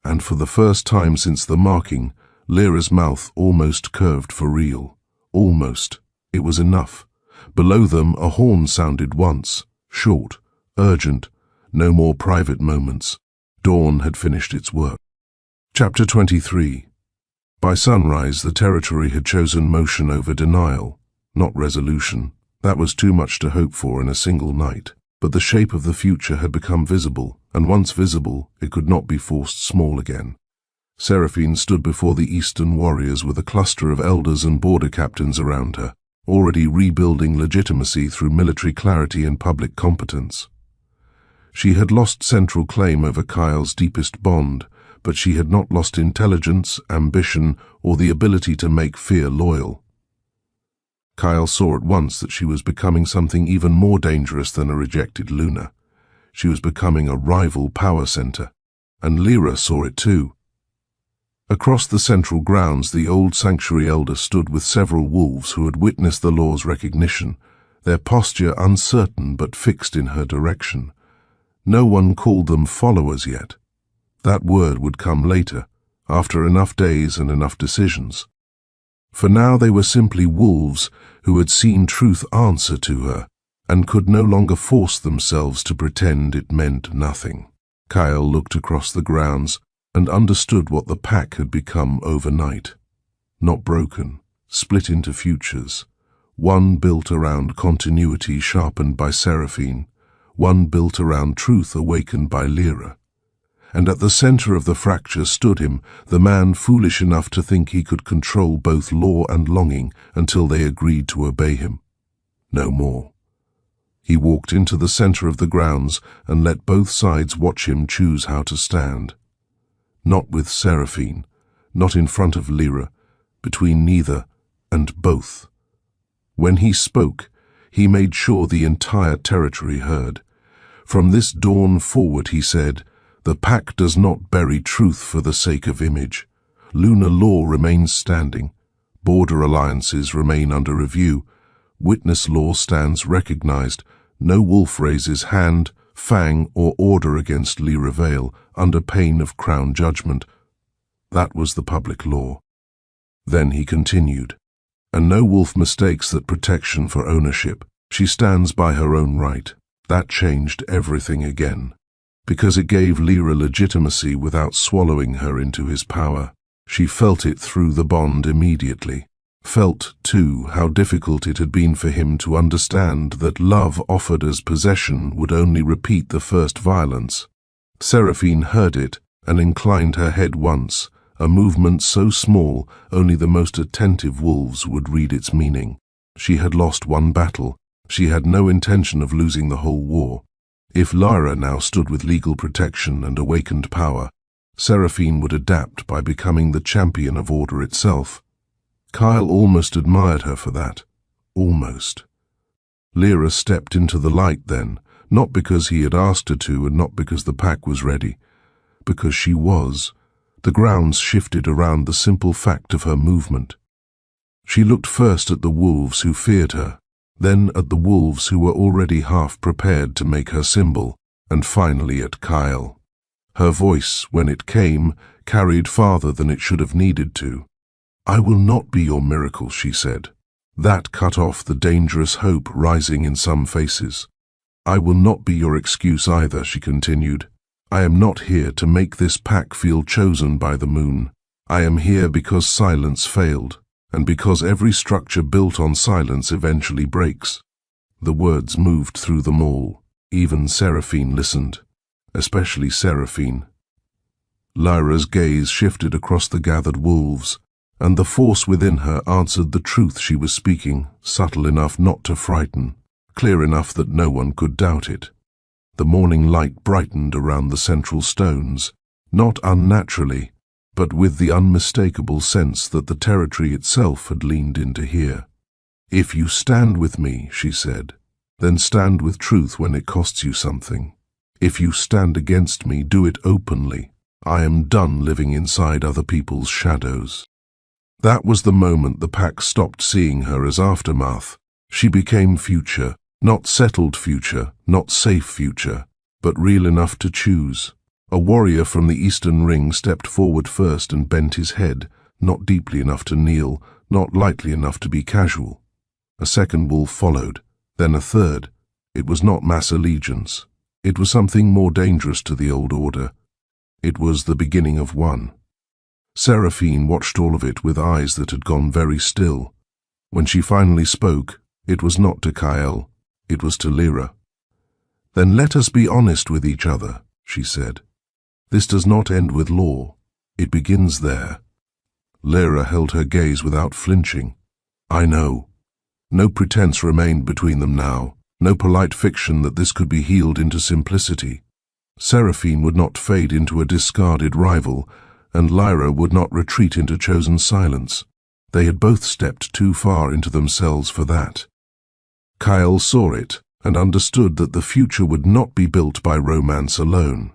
and for the first time since the marking, Lyra's mouth almost curved for real. Almost. It was enough. Below them a horn sounded once, short, urgent, no more private moments. Dawn had finished its work. Chapter 23. By sunrise, the territory had chosen motion over denial, not resolution. That was too much to hope for in a single night. But the shape of the future had become visible, and once visible, it could not be forced small again. Seraphine stood before the Eastern warriors with a cluster of elders and border captains around her, already rebuilding legitimacy through military clarity and public competence. She had lost central claim over Kyle's deepest bond, but she had not lost intelligence, ambition, or the ability to make fear loyal. Kyle saw at once that she was becoming something even more dangerous than a rejected Luna. She was becoming a rival power center, and Lyra saw it too. Across the central grounds, the old sanctuary elder stood with several wolves who had witnessed the law's recognition, their posture uncertain but fixed in her direction. No one called them followers yet. That word would come later, after enough days and enough decisions. For now they were simply wolves who had seen truth answer to her, and could no longer force themselves to pretend it meant nothing. Kyle looked across the grounds and understood what the pack had become overnight. Not broken, split into futures. One built around continuity sharpened by Seraphine, one built around truth awakened by Lyra. And at the center of the fracture stood him, the man foolish enough to think he could control both law and longing until they agreed to obey him. No more. He walked into the center of the grounds and let both sides watch him choose how to stand. Not with Seraphine, not in front of Lyra, between neither and both. When he spoke, he made sure the entire territory heard. From this dawn forward, he said, the pack does not bury truth for the sake of image. Lunar law remains standing. Border alliances remain under review. Witness law stands recognized. No wolf raises hand, fang, or order against Lyra Vale under pain of crown judgment. That was the public law. Then he continued, and no wolf mistakes that protection for ownership. She stands by her own right. That changed everything again, because it gave Lyra legitimacy without swallowing her into his power. She felt it through the bond immediately. Felt, too, how difficult it had been for him to understand that love offered as possession would only repeat the first violence. Seraphine heard it and inclined her head once, a movement so small only the most attentive wolves would read its meaning. She had lost one battle. She had no intention of losing the whole war. If Lyra now stood with legal protection and awakened power, Seraphine would adapt by becoming the champion of order itself. Kyle almost admired her for that. Almost. Lyra stepped into the light then, not because he had asked her to and not because the pack was ready. Because she was. The grounds shifted around the simple fact of her movement. She looked first at the wolves who feared her, then at the wolves who were already half prepared to make her symbol, and finally at Kyle. Her voice, when it came, carried farther than it should have needed to. "I will not be your miracle," she said. That cut off the dangerous hope rising in some faces. "I will not be your excuse either," she continued. "I am not here to make this pack feel chosen by the moon. I am here because silence failed, and because every structure built on silence eventually breaks." The words moved through them all. Even Seraphine listened, especially Seraphine. Lyra's gaze shifted across the gathered wolves, and the force within her answered the truth she was speaking, subtle enough not to frighten, clear enough that no one could doubt it. The morning light brightened around the central stones, not unnaturally, but with the unmistakable sense that the territory itself had leaned in to hear. "If you stand with me," she said, "then stand with truth when it costs you something. If you stand against me, do it openly. I am done living inside other people's shadows." That was the moment the pack stopped seeing her as aftermath. She became future, not settled future, not safe future, but real enough to choose. A warrior from the Eastern Ring stepped forward first and bent his head, not deeply enough to kneel, not lightly enough to be casual. A second wolf followed, then a third. It was not mass allegiance. It was something more dangerous to the old order. It was the beginning of one. Seraphine watched all of it with eyes that had gone very still. When she finally spoke, it was not to Kyle, it was to Lyra. "Then let us be honest with each other," she said. "This does not end with law. It begins there." Lyra held her gaze without flinching. "I know." No pretense remained between them now, no polite fiction that this could be healed into simplicity. Seraphine would not fade into a discarded rival, and Lyra would not retreat into chosen silence. They had both stepped too far into themselves for that. Kyle saw it and understood that the future would not be built by romance alone.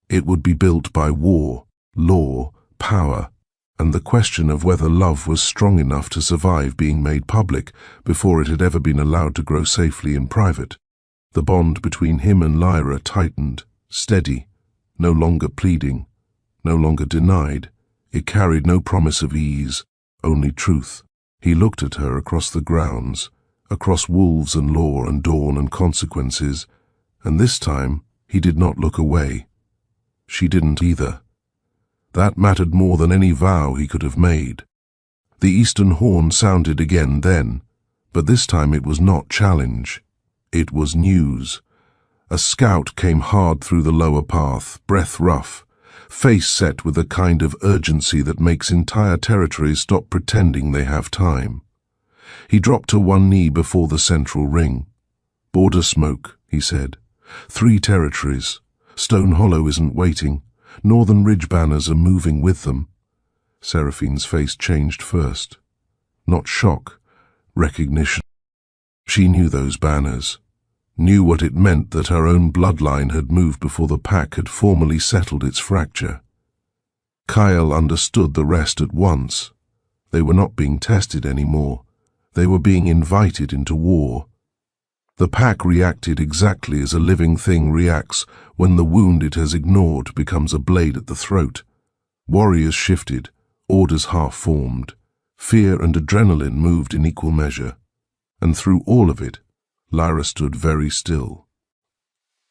It would be built by war, law, power, and the question of whether love was strong enough to survive being made public before it had ever been allowed to grow safely in private. The bond between him and Lyra tightened, steady, no longer pleading, no longer denied. It carried no promise of ease, only truth. He looked at her across the grounds, across wolves and law and dawn and consequences, and this time he did not look away. She didn't either. That mattered more than any vow he could have made. The eastern horn sounded again then, but this time it was not challenge. It was news. A scout came hard through the lower path, breath rough, face set with a kind of urgency that makes entire territories stop pretending they have time. He dropped to one knee before the central ring. "Border smoke," he said. "3 territories. Stone Hollow isn't waiting. Northern Ridge banners are moving with them." Seraphine's face changed first. Not shock, recognition. She knew those banners. knew what it meant that her own bloodline had moved before the pack had formally settled its fracture. Kyle understood the rest at once. They were not being tested anymore. They were being invited into war. The pack reacted exactly as a living thing reacts when the wound it has ignored becomes a blade at the throat. Warriors shifted, orders half-formed. Fear and adrenaline moved in equal measure. And through all of it, Lyra stood very still.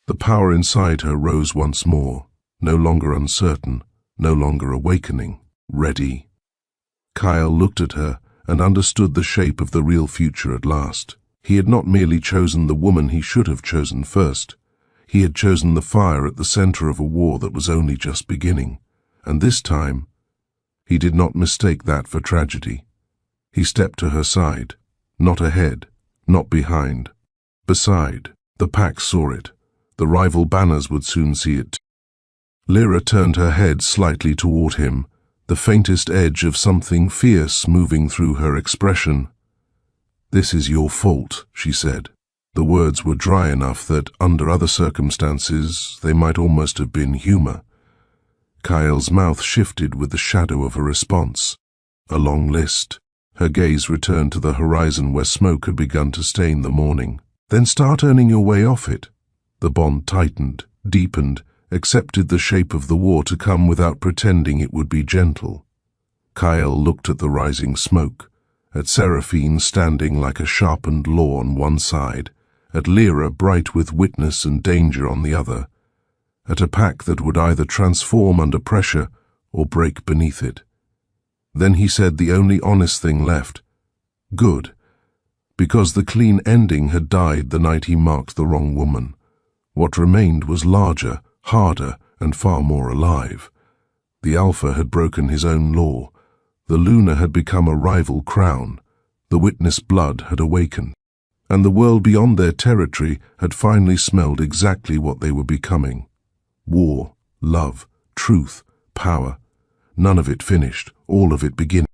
The power inside her rose once more, no longer uncertain, no longer awakening, ready. Kyle looked at her and understood the shape of the real future at last. He had not merely chosen the woman he should have chosen first. He had chosen the fire at the center of a war that was only just beginning. And this time, he did not mistake that for tragedy. He stepped to her side, not ahead, not behind. Beside, the pack saw it. The rival banners would soon see it. Lyra turned her head slightly toward him, the faintest edge of something fierce moving through her expression. "This is your fault," she said. The words were dry enough that, under other circumstances, they might almost have been humor. Kyle's mouth shifted with the shadow of a response. A long list. Her gaze returned to the horizon where smoke had begun to stain the morning. "Then start earning your way off it." The bond tightened, deepened, accepted the shape of the war to come without pretending it would be gentle. Kyle looked at the rising smoke, at Seraphine standing like a sharpened law on one side, at Lyra bright with witness and danger on the other, at a pack that would either transform under pressure or break beneath it. Then he said the only honest thing left. Good. Because the clean ending had died the night he marked the wrong woman. What remained was larger, harder, and far more alive. The Alpha had broken his own law. The Luna had become a rival crown. The witness blood had awakened. And the world beyond their territory had finally smelled exactly what they were becoming. War, love, truth, power. None of it finished, all of it beginning.